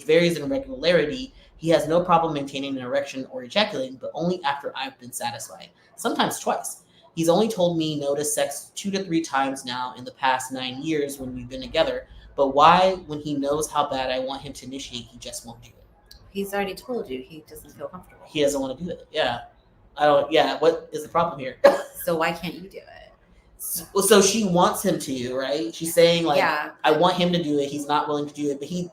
varies in regularity, he has no problem maintaining an erection or ejaculating, but only after I've been satisfied, sometimes twice. He's only told me no to sex 2 to 3 times now in the past 9 years when we've been together, but why, when he knows how bad I want him to initiate, he just won't do it? He's already told you he doesn't feel comfortable. He doesn't want to do it. Yeah. What is the problem here? So why can't you do it? So she wants him to, right? She's saying like, yeah. I want him to do it. He's not willing to do it. But he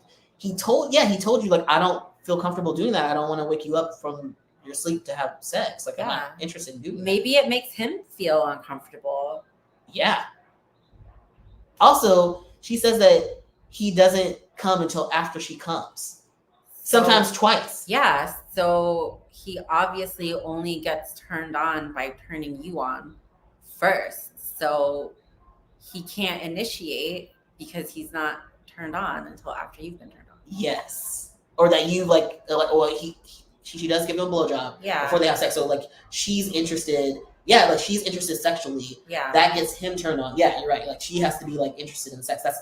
told you like, I don't feel comfortable doing that. I don't want to wake you up from your sleep to have sex. Like I'm not interested in doing Maybe that. It makes him feel uncomfortable. Yeah. Also, she says that he doesn't come until after she comes. Sometimes twice. Yeah. So he obviously only gets turned on by turning you on first. So he can't initiate because he's not turned on until after you've been turned on. Yes. Or that you she does give him a blowjob before they have sex. So like she's interested. Yeah, like she's interested sexually. Yeah. That gets him turned on. Yeah, you're right. Like she has to be like interested in sex. That's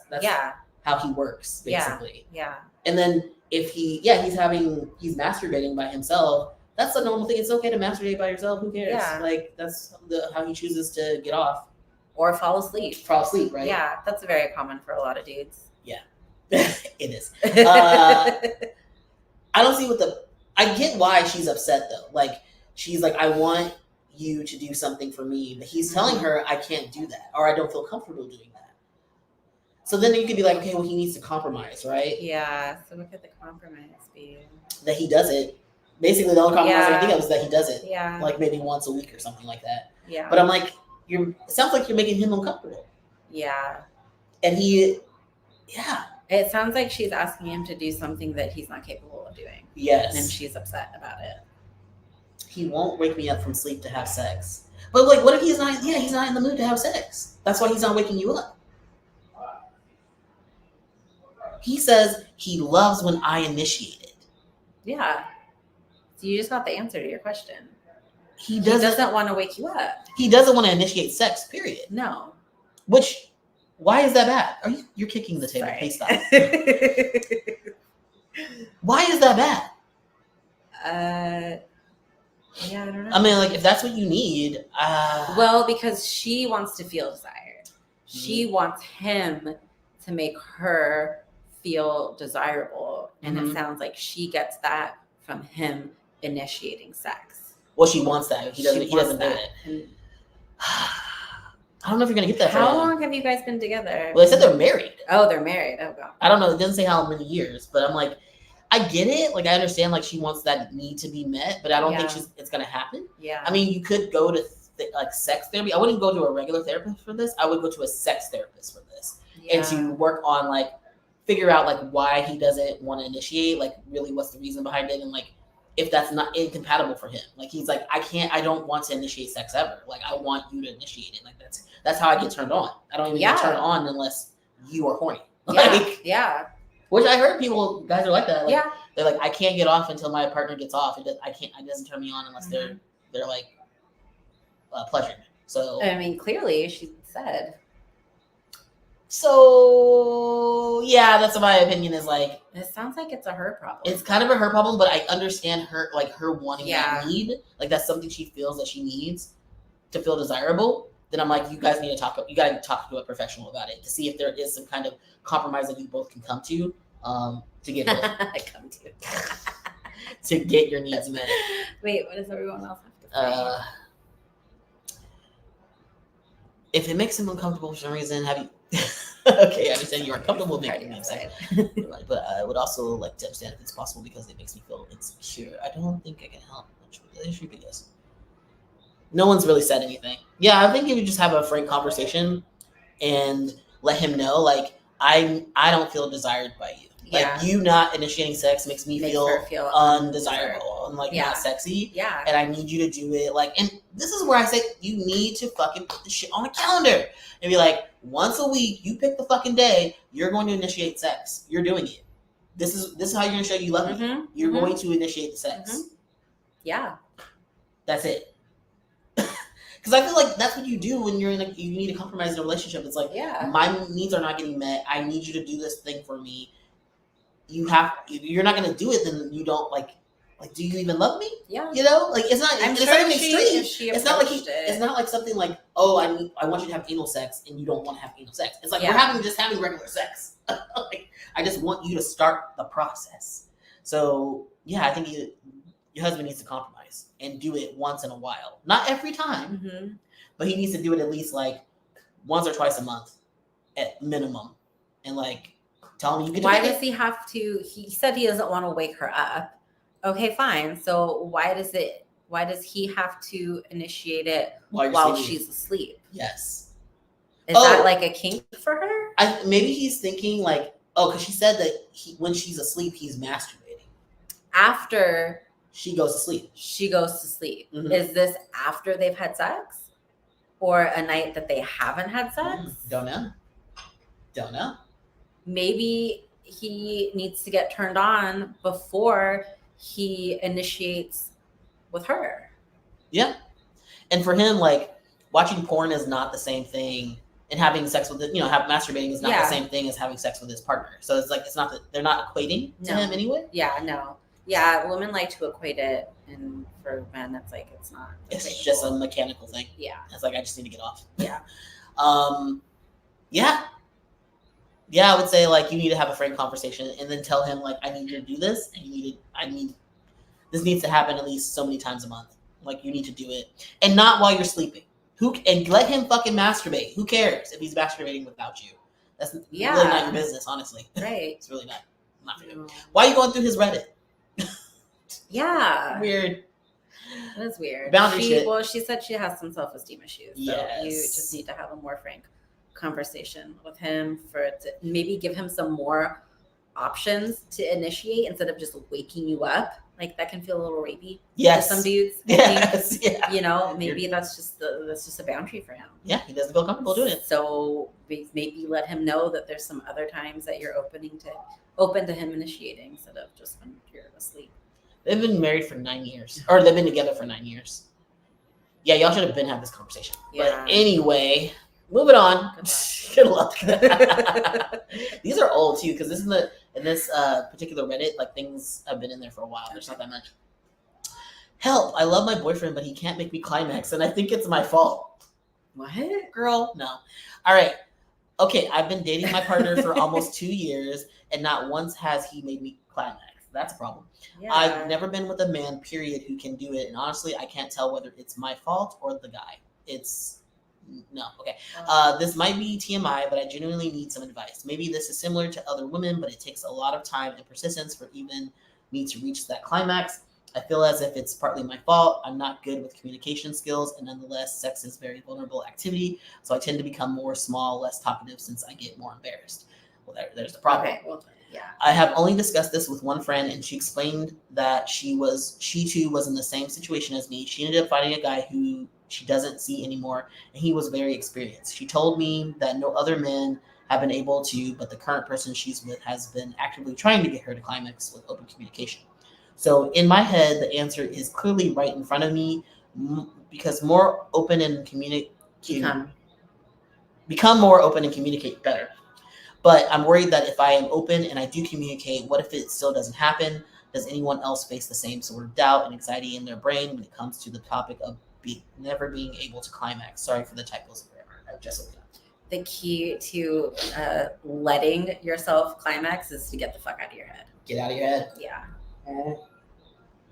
how he works, basically. Yeah. And then if he's masturbating by himself, that's a normal thing. It's okay to masturbate by yourself. Who cares? Yeah. Like that's how he chooses to get off. Or fall asleep. Right? Yeah, that's very common for a lot of dudes. Yeah. It is. I don't see I get why she's upset though. Like she's like, I want you to do something for me, but he's telling her I can't do that or I don't feel comfortable doing that. So then you could be like, okay, well he needs to compromise, right? Yeah. So what could the compromise be? That he does it Basically, the only compromise I can think of is that he does it like maybe once a week or something like that. Yeah. But I'm like, it sounds like you're making him uncomfortable. Yeah. And he, yeah. It sounds like she's asking him to do something that he's not capable of doing. Yes. And she's upset about it. He won't wake me up from sleep to have sex. But like, what if he's not? Yeah, he's not in the mood to have sex. That's why he's not waking you up. He says he loves when I initiate it. Yeah. So you just got the answer to your question. He doesn't want to wake you up. He doesn't want to initiate sex, period. No. Which, why is that bad? You're kicking the table. Sorry. Please stop. Why is that bad? Yeah, I don't know. I mean, like, if that's what you need. Well, because she wants to feel desired. She wants him to make her feel desirable. And it sounds like she gets that from him initiating sex. Well, she wants that. He doesn't do it. I don't know if you're going to get that. How long have you guys been together? Well, they said they're married. Oh, they're married. Oh, God. I don't know. It doesn't say how many years, but I'm like, I get it. Like, I understand, like, she wants that need to be met, but I don't think it's going to happen. Yeah. I mean, you could go to, like, sex therapy. I wouldn't go to a regular therapist for this. I would go to a sex therapist for this. Yeah. And to work on, like, figure out, like, why he doesn't want to initiate, like, really what's the reason behind it, and, like, if that's not incompatible for him. Like, he's like, I don't want to initiate sex ever. Like, I want you to initiate it. Like, that's how I get turned on. I don't even get turned on unless you are horny. Like, which I heard guys are like that. Like, they're like, I can't get off until my partner gets off. It doesn't turn me on unless they're like pleasured. So I mean, clearly she said. So yeah, that's my opinion. Is like, it sounds like it's a her problem. It's kind of a her problem, but I understand her wanting that need. Like, that's something she feels that she needs to feel desirable. Then I'm like, you guys need to talk. You got to talk to a professional about it to see if there is some kind of compromise that you both can come to get to get your needs met. Wait, what does everyone else have to say? If it makes him uncomfortable for some reason, have you? Okay, I understand you are comfortable making me upset, but I would also like to understand if it's possible because it makes me feel insecure. I don't think I can help much with the issue, but yes. No one's really said anything. Yeah, I think you would just have a frank conversation and let him know, like, I don't feel desired by you. Like, you not initiating sex makes me feel undesirable and, like, not sexy. Yeah. And I need you to do it. Like, and this is where I say you need to fucking put the shit on a calendar and be like, once a week, you pick the fucking day, you're going to initiate sex. You're doing it. This is how you're going to show you love me. You're going to initiate the sex. Yeah. That's it. Because I feel like that's what you do when you need to compromise in a relationship. It's like, my needs are not getting met. I need you to do this thing for me. You're not going to do it, then you don't like, do you even love me? Yeah. You know, like, it's not, it's not even extreme. It's not like it's not like something like, oh, I want you to have anal sex and you don't want to have anal sex. It's like, we're just having regular sex. Like, I just want you to start the process. So yeah, I think your husband needs to compromise and do it once in a while. Not every time, but he needs to do it at least like once or twice a month at minimum. And like, tell him you can do it. Why does he have to? He said he doesn't want to wake her up. Okay, fine. So why does he have to initiate it while she's asleep? Yes. Is that like a kink for her? Maybe he's thinking like, because she said that when she's asleep, he's masturbating. After she goes to sleep. Mm-hmm. Is this after they've had sex? Or a night that they haven't had sex? Don't know. Maybe he needs to get turned on before he initiates with her. Yeah. And for him, like, watching porn is not the same thing, and having sex with masturbating is not the same thing as having sex with his partner. So it's like, it's not that they're not equating to him anyway. Yeah, no. Yeah, women like to equate it, and for men, it's like, it's not. It's just a mechanical thing. Yeah. It's like, I just need to get off. Yeah. Yeah, I would say, like, you need to have a frank conversation and then tell him, like, I need you to do this, and this needs to happen at least so many times a month. Like, you need to do it. And not while you're sleeping. And let him fucking masturbate. Who cares if he's masturbating without you? That's really not your business, honestly. Right. It's really not for you. Why are you going through his Reddit? Yeah. Weird. That is weird. Boundary shit. Well, she said she has some self-esteem issues. So Yes. you just need to have a more frank conversation with him for it to maybe give him some more options to initiate instead of just waking you up. Like that can feel a little rapey to some dudes. I think, Yeah. you know, maybe that's just a boundary for him. Yeah, he doesn't feel comfortable doing it. So maybe let him know that there's some other times that you're open to him initiating instead of just when you're asleep. They've been married for 9 years, or they've been together for 9 years. Yeah, y'all should have been having this conversation. Yeah. But anyway, moving on. Good luck. These are old too, because in this particular Reddit, like things have been in there for a while. There's not that much. Help! I love my boyfriend, but he can't make me climax, and I think it's my fault. What? Girl, no. All right. Okay, I've been dating my partner for almost 2 years, and not once has he made me climax. That's a problem. Yeah. I've never been with a man, period, who can do it, and honestly, I can't tell whether it's my fault or the guy. No. Okay. This might be TMI, but I genuinely need some advice. Maybe this is similar to other women, but it takes a lot of time and persistence for even me to reach that climax. I feel as if it's partly my fault. I'm not good with communication skills, and nonetheless, sex is very vulnerable activity, so I tend to become more small, less talkative since I get more embarrassed. Well, there's the problem. Okay, well, yeah. I have only discussed this with one friend, and she explained that she too was in the same situation as me. She ended up finding a guy who she doesn't see anymore, and he was very experienced. She told me that no other men have been able to, but the current person she's with has been actively trying to get her to climax with open communication. So in my head, the answer is clearly right in front of me, because more open and become more open and communicate better. But I'm worried that if I am open and I do communicate, what if it still doesn't happen? Does anyone else face the same sort of doubt and anxiety in their brain when it comes to the topic of never being able to climax? Sorry for the typos. I've just looked it up. The key to letting yourself climax is to get the fuck out of your head. Get out of your head. Yeah.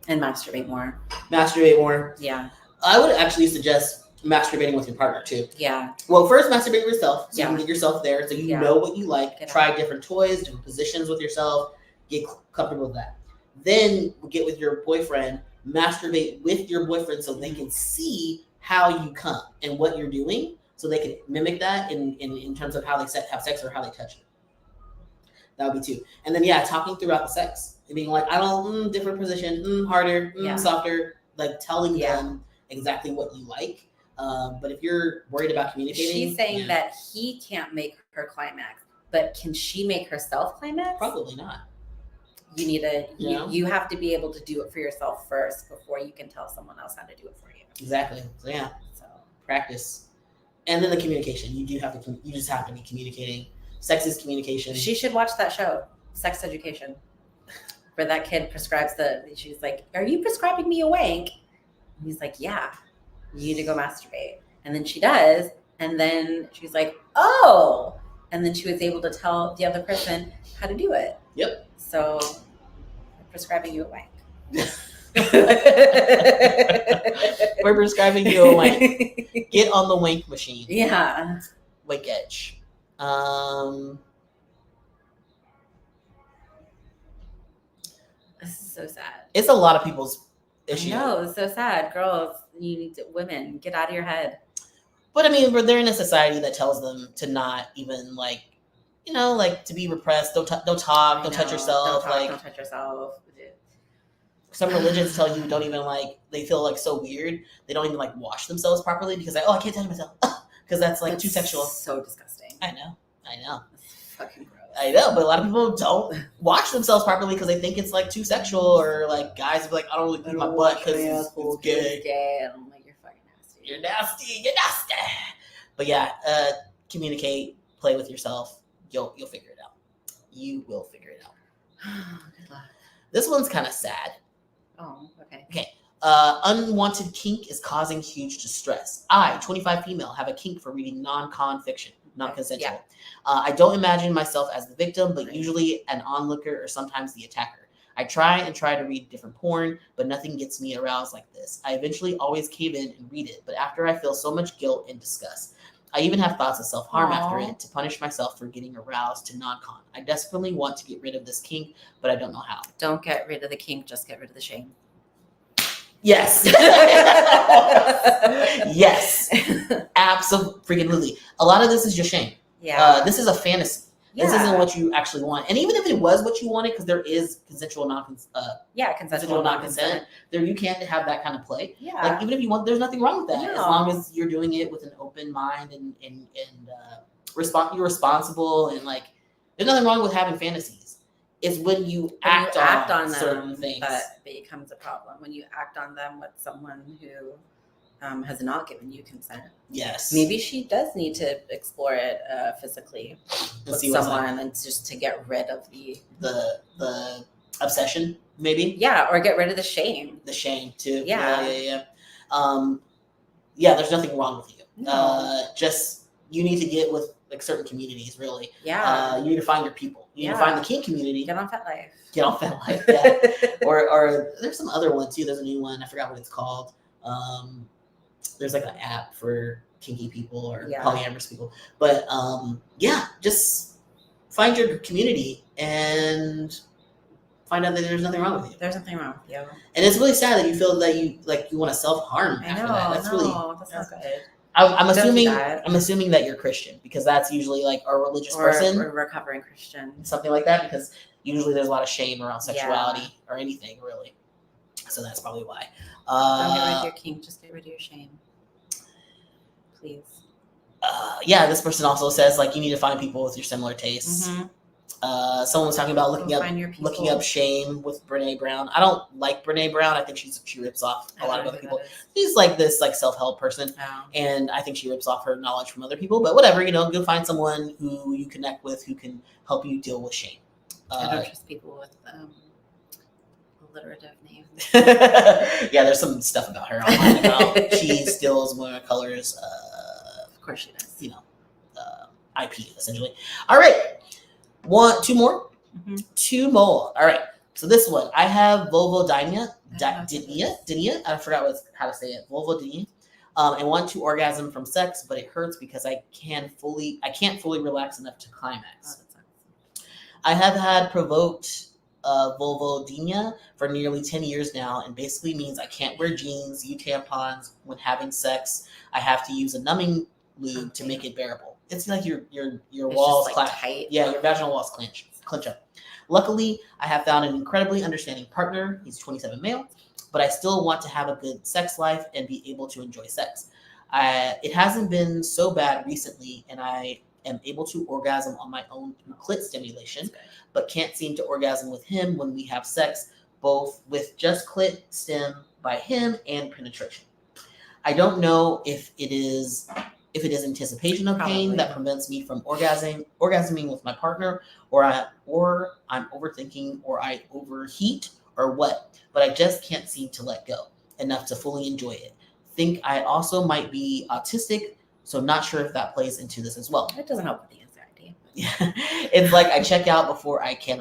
And masturbate more. Masturbate more. Yeah. I would actually suggest masturbating with your partner too. Yeah. Well, first masturbate yourself so you can get yourself there, so you know what you like. Try different toys, different positions with yourself. Get comfortable with that. Then get with your boyfriend. Masturbate with your boyfriend so they can see how you come and what you're doing, so they can mimic that in terms of how they have sex or how they touch you. That would be two. And then talking throughout the sex. Being like, I don't different position, harder, softer, like telling them exactly what you like. But if you're worried about communicating, she's saying that he can't make her climax, but can she make herself climax? Probably not. You need to you have to be able to do it for yourself first before you can tell someone else how to do it for you. Exactly. So practice, and then the communication. You just have to be communicating. Sex is communication. She should watch that show, Sex Education, where that kid prescribes she's like, "Are you prescribing me a wank?" And he's like, "Yeah, you need to go masturbate." And then she does, and then she's like, "Oh," and then she was able to tell the other person how to do it. Yep. So, I'm prescribing you a wank. We're prescribing you a wank. Get on the wank machine. Yeah. Wank edge. This is so sad. It's a lot of people's issue. No, it's so sad. Girls, women, get out of your head. But I mean, they're in a society that tells them to not even to be repressed. Don't talk. Don't touch yourself. Don't touch yourself. Some religions tell you don't even they feel so weird. They don't even wash themselves properly because I can't touch myself because that's too sexual. So disgusting. I know. That's fucking gross. I know, but a lot of people don't wash themselves properly because they think it's too sexual, or guys will be like, I don't really clean my butt because it's gay. And I'm like, you're fucking nasty. You're nasty. But communicate, play with yourself. You'll figure it out. You will figure it out. Good luck. This one's kind of sad. Oh, okay. Okay. Unwanted kink is causing huge distress. I, 25 female, have a kink for reading non-con fiction, non-consensual. Yeah. I don't imagine myself as the victim, but usually an onlooker or sometimes the attacker. I try to read different porn, but nothing gets me aroused like this. I eventually always cave in and read it, but after I feel so much guilt and disgust. I even have thoughts of self-harm after Aw. it, to punish myself for getting aroused to non-con. I desperately want to get rid of this kink, but I don't know how. Don't get rid of the kink, just get rid of the shame. Yes. Yes. Absolutely. A lot of this is just shame. Yeah. This is a fantasy. Yeah. This isn't what you actually want. And even if it was what you wanted, because there is consensual non-consent, there you can have that kind of play. Yeah. Like even if you want, there's nothing wrong with that, No. as long as you're doing it with an open mind and you're responsible, and like there's nothing wrong with having fantasies. It's when you act on certain them things that becomes a problem. When you act on them with someone who has not given you consent. Yes. Maybe she does need to explore it physically with someone, and just to get rid of the obsession, maybe. Yeah, or get rid of the shame. The shame too. Yeah. Yeah. There's nothing wrong with you. No. Just you need to get with like certain communities, really. Yeah. You need to find your people. You need to find the kink community. Get on FetLife. Get on FetLife. Yeah. or there's some other one too. There's a new one. I forgot what it's called. There's like an app for kinky people or polyamorous people. But just find your community and find out that there's nothing wrong with you. There's nothing wrong with you. And it's really sad that you feel that you want to self-harm after that. That's not good. I'm assuming that you're Christian, because that's usually like a religious person. Or a recovering Christian. Something like that, because usually there's a lot of shame around sexuality or anything, really. So that's probably why. Don't get rid of your kink, just get rid of your shame. Please. This person also says like you need to find people with your similar tastes. Mm-hmm. Someone was talking about looking up shame with Brene Brown. I don't like Brene Brown. I think she rips off a lot of other people. She's like this like self-help person, and I think she rips off her knowledge from other people. But whatever, go find someone who you connect with who can help you deal with shame. I don't trust people with alliterative names. Yeah, there's some stuff about her online about she steals women of colors. Of course she does. IP essentially. All right. Two more. Mm-hmm. Two more. All right. So this one, I have vulvodynia. Dynia. I forgot how to say it. Vulvodynia. And want to orgasm from sex, but it hurts because I can't fully relax enough to climax. I have had provoked vulvodynia for nearly 10 years now, and basically means I can't wear jeans, use tampons when having sex. I have to use a numbing lube to make it bearable. It's like your walls just, like, tight. Yeah, your vaginal walls clench up. Luckily, I have found an incredibly understanding partner. He's 27 male, but I still want to have a good sex life and be able to enjoy sex. It hasn't been so bad recently, and I am able to orgasm on my own through clit stimulation, but can't seem to orgasm with him when we have sex, both with just clit stim by him and penetration. I don't know if it is anticipation of pain that prevents me from orgasming with my partner, or I'm overthinking, or I overheat, or what, but I just can't seem to let go enough to fully enjoy it. Think I also might be autistic, so not sure if that plays into this as well. It doesn't help with the anxiety. Yeah, it's like I check out before I can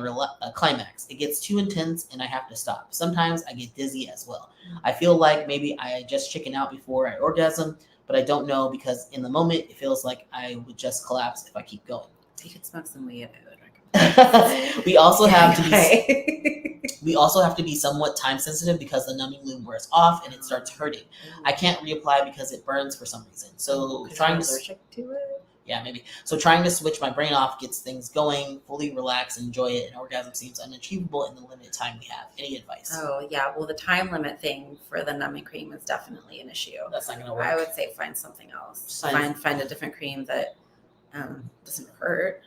climax. It gets too intense and I have to stop. Sometimes I get dizzy as well. I feel like maybe I just chicken out before I orgasm, but I don't know, because in the moment it feels like I would just collapse if I keep going. You could smoke some weed. I would recommend. We also have to be somewhat time sensitive, because the numbing lube wears off and it starts hurting. I can't reapply because it burns for some reason. So allergic to it. Yeah, maybe. So trying to switch my brain off gets things going, fully relax, enjoy it, and orgasm seems unachievable in the limited time we have. Any advice? Oh, yeah. Well, the time limit thing for the numbing cream is definitely an issue. That's not going to work. I would say find something else. Find a different cream that doesn't hurt.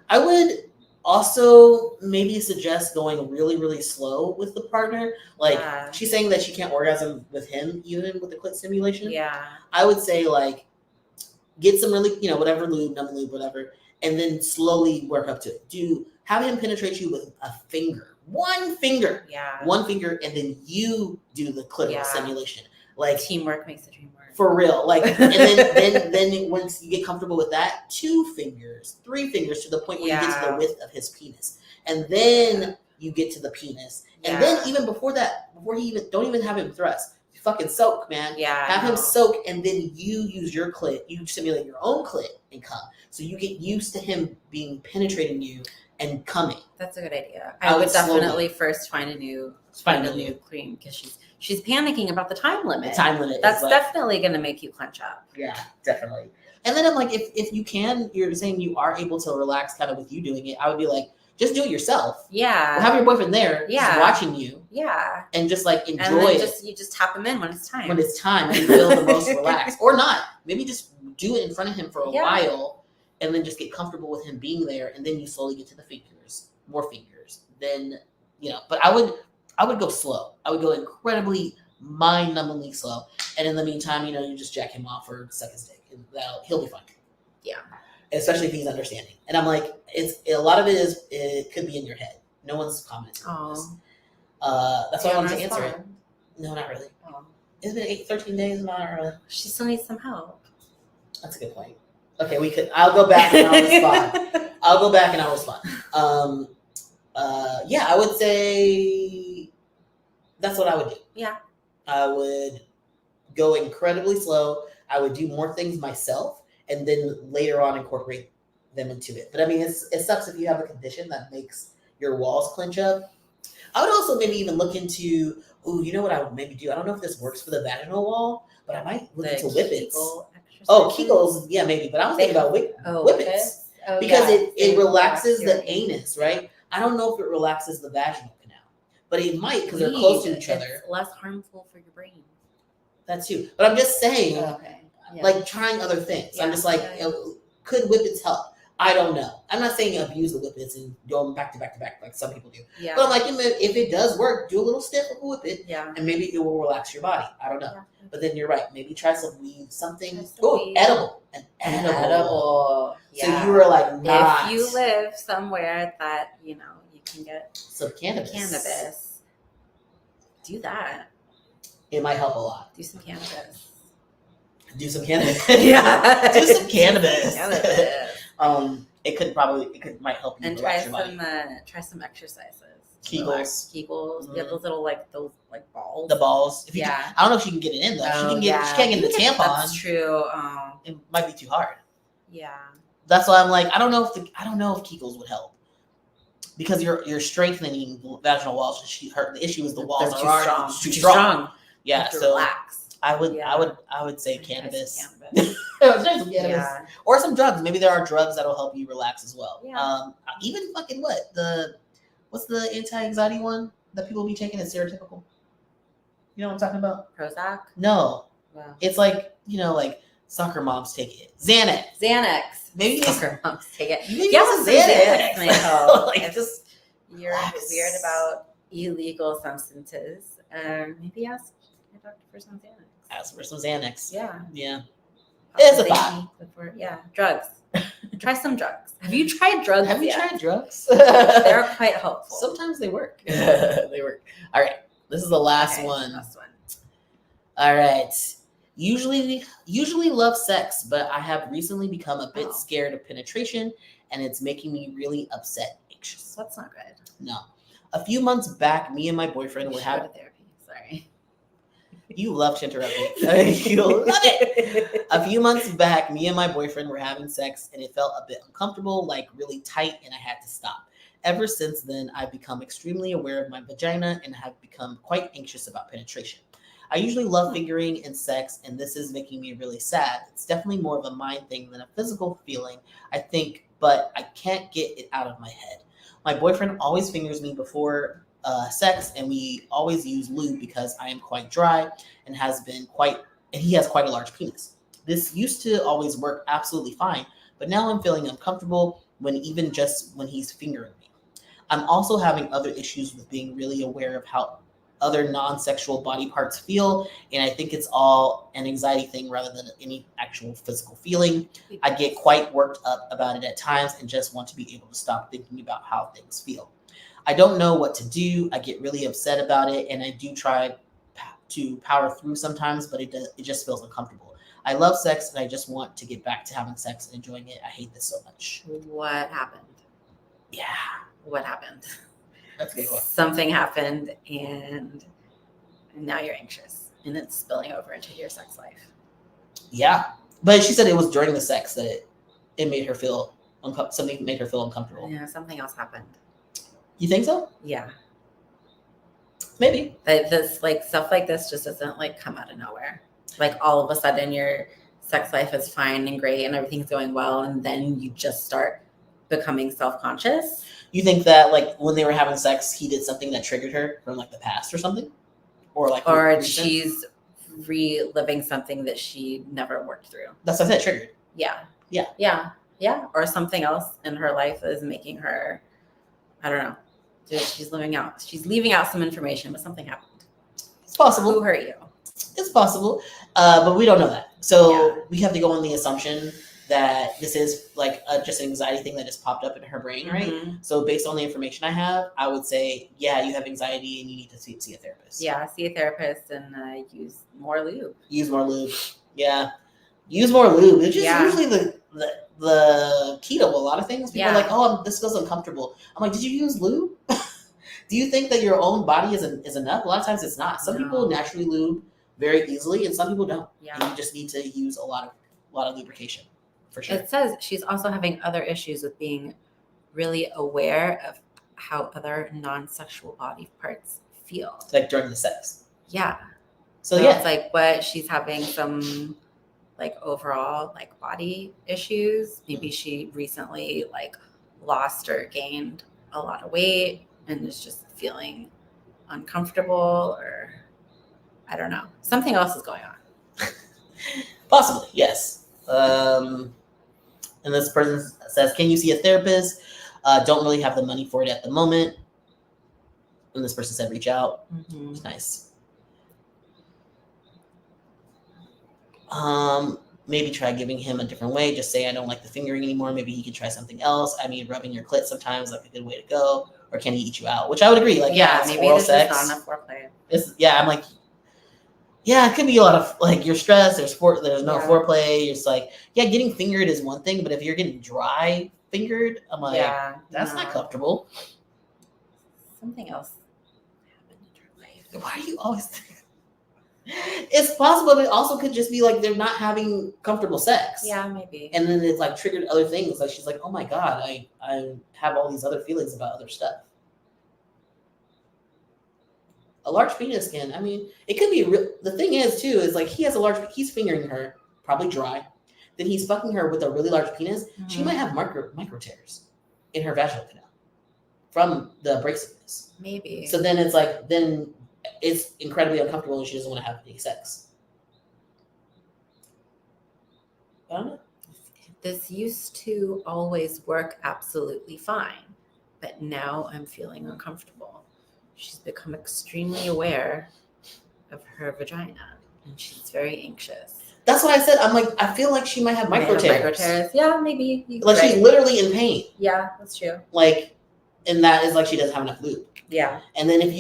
I would also maybe suggest going really, really slow with the partner. Like, she's saying that she can't orgasm with him, even with the clit stimulation. Yeah. I would say, like, get some really, whatever lube, numbing lube, whatever, and then slowly work up to it. Have him penetrate you with a finger. One finger. Yeah. One finger, and then you do the clitoral stimulation. Like, teamwork makes the dream work. For real. Like, and then once you get comfortable with that, 2 fingers, 3 fingers, to the point where you get to the width of his penis. And then you get to the penis. And then even before that, don't even have him thrust, fucking soak, man. Yeah. Have him soak, and then you use your clit. You simulate your own clit and come. So you get used to him penetrating you and coming. That's a good idea. I would definitely first find a new cream because she's panicking about the time limit. The time limit. That's definitely going to make you clench up. Yeah, definitely. And then I'm like, if you can, you're saying you are able to relax kind of with you doing it. I would be like, just do it yourself. Yeah. We'll have your boyfriend there, just watching you. Yeah. And just like enjoy and then it. You just tap him in when it's time. When it's time, and you feel the most relaxed, or not. Maybe just do it in front of him for a while, and then just get comfortable with him being there, and then you slowly get to the fingers, more fingers. Then but I would go slow. I would go incredibly mind-numbingly slow, and in the meantime, you just jack him off or suck his dick, and he'll be fine. Yeah. Especially if he's understanding. And I'm like, a lot of it could be in your head. No one's commented on this. That's why I wanted to answer it. No, not really. Oh. It's been 13 days, not really. She still needs some help. That's a good point. Okay, I'll go back and I'll respond. I would say that's what I would do. Yeah. I would go incredibly slow. I would do more things myself, and then later on incorporate them into it. But I mean, it sucks if you have a condition that makes your walls clench up. I would also maybe even look into, you know what I would maybe do? I don't know if this works for the vaginal wall, but I might look into whippets. Kegels, yeah, maybe. But I was thinking about whippets. Because it relaxes the anus, right? I don't know if it relaxes the vaginal canal, but it might because they're close to each other. It's less harmful for your brain. That's too. But I'm just saying, like trying other things. Yeah, I'm just like, could whippets help? I don't know. I'm not saying abuse the whippets and go back to back to back like some people do. Yeah. But I'm like, if it does work, do a little stiff with a whippet, and maybe it will relax your body. I don't know. Yeah. But then you're right. Maybe try some weed, something. Edible. An edible. Yeah. So you were like, if you live somewhere that you can get some cannabis, do that. It might help a lot. Do some cannabis. Do some cannabis. Yeah. Do some cannabis. It might help you. And try some exercises. Kegels. Mm-hmm. You have those little balls. The balls. I don't know if she can get it in though. She can't get in the tampon. That's true. It might be too hard. Yeah. That's why I'm like, I don't know if Kegels would help. Because you're strengthening the vaginal walls. The issue is the walls are too strong. Yeah, so relax. I would say cannabis. Yeah. Or some drugs. Maybe there are drugs that'll help you relax as well. Yeah. Even fucking what's the anti-anxiety one that people be taking as stereotypical? You know what I'm talking about? Prozac? No. Wow. It's like soccer moms take it. Xanax. Maybe soccer moms take it. Xanax might help. You're weird about illegal substances. Maybe ask your doctor for some Xanax. Ask for some Xanax. Yeah. Yeah. It's a thought. Drugs. Try some drugs. Have you tried drugs? Have you tried drugs? They're quite helpful. Sometimes they work. They work. All right. This is the last one. All right. Usually love sex, but I have recently become a bit scared of penetration, and it's making me really upset, anxious. That's not good. No. A few months back, me and my boyfriend were having therapy. Sorry. You love to interrupt me. You love it. A few months back, me and my boyfriend were having sex, and it felt a bit uncomfortable, like really tight, and I had to stop. Ever since then, I've become extremely aware of my vagina and have become quite anxious about penetration. I usually love fingering and sex, and this is making me really sad. It's definitely more of a mind thing than a physical feeling, I think, but I can't get it out of my head. My boyfriend always fingers me before sex, and we always use lube because I am quite dry and he has quite a large penis. This used to always work absolutely fine, but now I'm feeling uncomfortable when he's fingering me. I'm also having other issues with being really aware of how other non-sexual body parts feel, and I think it's all an anxiety thing rather than any actual physical feeling. I get quite worked up about it at times and just want to be able to stop thinking about how things feel. I don't know what to do. I get really upset about it, and I do try to power through sometimes, but it just feels uncomfortable. I love sex, and I just want to get back to having sex and enjoying it. I hate this so much. What happened? Yeah. What happened? That's a good one. Something happened, and now you're anxious. and it's spilling over into your sex life. Yeah. But she said it was during the sex that it made her feel something made her feel uncomfortable. Yeah, something else happened. You think so? Yeah. Maybe. This like stuff like this just doesn't like come out of nowhere. Like all of a sudden your sex life is fine and great and everything's going well, and then you just start becoming self-conscious. You think that like when they were having sex, he did something that triggered her from like the past or something? Or she's reliving something that she never worked through. That's what I said, triggered. Yeah. Yeah. Yeah. Yeah. Or something else in her life is making her, I don't know. She's leaving out some information, but something happened. It's possible. Who hurt you? It's possible. But we don't know that. So we have to go on the assumption that this is like just an anxiety thing that just popped up in her brain, right? Mm-hmm. So based on the information I have, I would say, yeah, you have anxiety and you need to see a therapist. Yeah, see a therapist and use more lube. Use more lube. Yeah. Use more lube. It's just usually the key to a lot of things. People are like, oh, this feels uncomfortable. I'm like, did you use lube? Do you think that your own body is enough? A lot of times it's not. Some people naturally lube very easily and some people don't. Yeah. And you just need to use a lot of lubrication. For sure. It says she's also having other issues with being really aware of how other non-sexual body parts feel. Like during the sex. Yeah. So it's like what she's having some like overall like body issues. Maybe she recently like lost or gained a lot of weight and is just feeling uncomfortable, or I don't know. Something else is going on. Possibly, yes. And this person says, can you see a therapist? Don't really have the money for it at the moment. And this person said, reach out. Mm-hmm. It's nice. Maybe try giving him a different way. Just say, I don't like the fingering anymore. Maybe he can try something else. I mean, rubbing your clit sometimes like a good way to go. Or can he eat you out? Which I would agree. Like, maybe oral there's sex. just not enough foreplay. I'm like, yeah, it could be a lot of like you're stressed. There's no foreplay. It's like, getting fingered is one thing, but if you're getting dry fingered, I'm like, that's not comfortable. Something else happened in her life. Why do you always think? It's possible, but it also could just be like they're not having comfortable sex. Yeah, maybe. And then it's like triggered other things. Like she's like, oh my God, I have all these other feelings about other stuff. A large penis can, I mean, it could be real. The thing is, too, is like he's fingering her, probably dry. Then he's fucking her with a really large penis. Mm-hmm. She might have micro tears in her vaginal canal from the abrasiveness. Maybe. So then it's like, then it's incredibly uncomfortable and she doesn't want to have any sex. I don't know. This used to always work absolutely fine, but now I'm feeling uncomfortable. She's become extremely aware of her vagina, and she's very anxious. That's what I said. I'm like, I feel like she might have micro tears. Yeah, maybe. Like she's literally in pain. Yeah, that's true. Like, and that is like she doesn't have enough lube. Yeah. And then if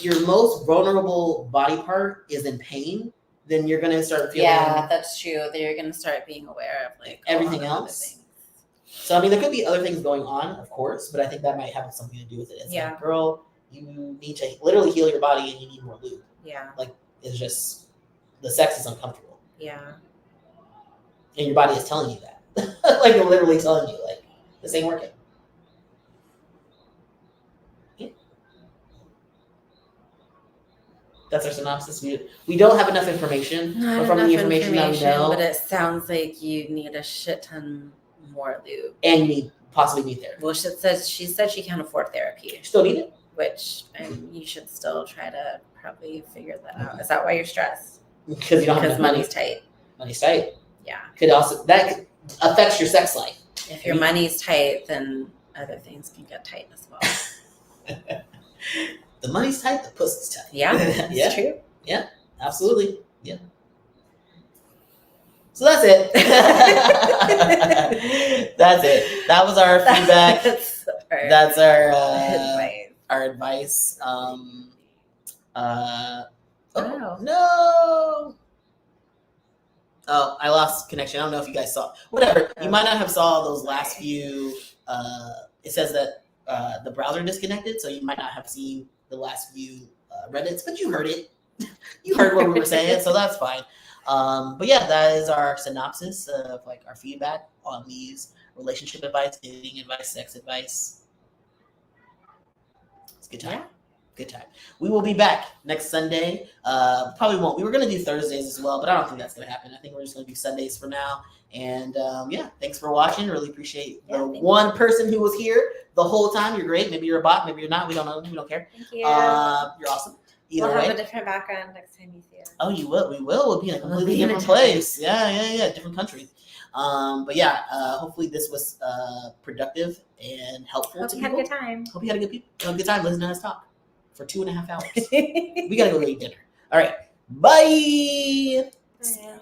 your most vulnerable body part is in pain, then you're gonna start feeling. Yeah, that's true. Then you're gonna start being aware of like everything else. So I mean, there could be other things going on, of course, but I think that might have something to do with it. It's like, girl, you need to literally heal your body, and you need more lube. Yeah. Like it's just the sex is uncomfortable. Yeah. And your body is telling you that, like literally telling you, like this ain't working. That's our synopsis. We don't have enough information, but from the information that we know, but it sounds like you need a shit ton more lube, and you need possibly therapy. Well, she said she can't afford therapy. You still need it, which you should still try to probably figure that out. Is that why you're stressed? Because you don't have enough money. Money's tight. Money's tight. Yeah. That affects your sex life. If your money's tight, then other things can get tight as well. The money's tight, the pussy's tight. Yeah, that's true. Yeah, absolutely. Yeah. So that's it. That's it. That was our feedback. That's our advice. Our advice. No. Oh, I lost connection. I don't know if you guys saw. Whatever. You might not have saw those last few. It says that the browser disconnected, so you might not have seen the last few Reddits, but you heard it. You heard what we were saying, so that's fine. But yeah, that is our synopsis of like our feedback on these relationship advice, dating advice, sex advice. It's a good time. Yeah. Good time. We will be back next Sunday. Probably won't. We were gonna do Thursdays as well, but I don't think that's gonna happen. I think we're just gonna do Sundays for now. And yeah, thanks for watching. Really appreciate the one person who was here the whole time. You're great. Maybe you're a bot. Maybe you're not. We don't know. We don't care. Thank you. You're awesome. Either we'll way. have a different background next time you see us. Oh, you will. We will. We'll be in a completely different place. Yeah. Different country. But yeah, hopefully this was productive and helpful Hope to you people. had a good time. Hope you had a good time listening to us talk for 2.5 hours. We gotta go eat dinner. All right. Bye. Bye.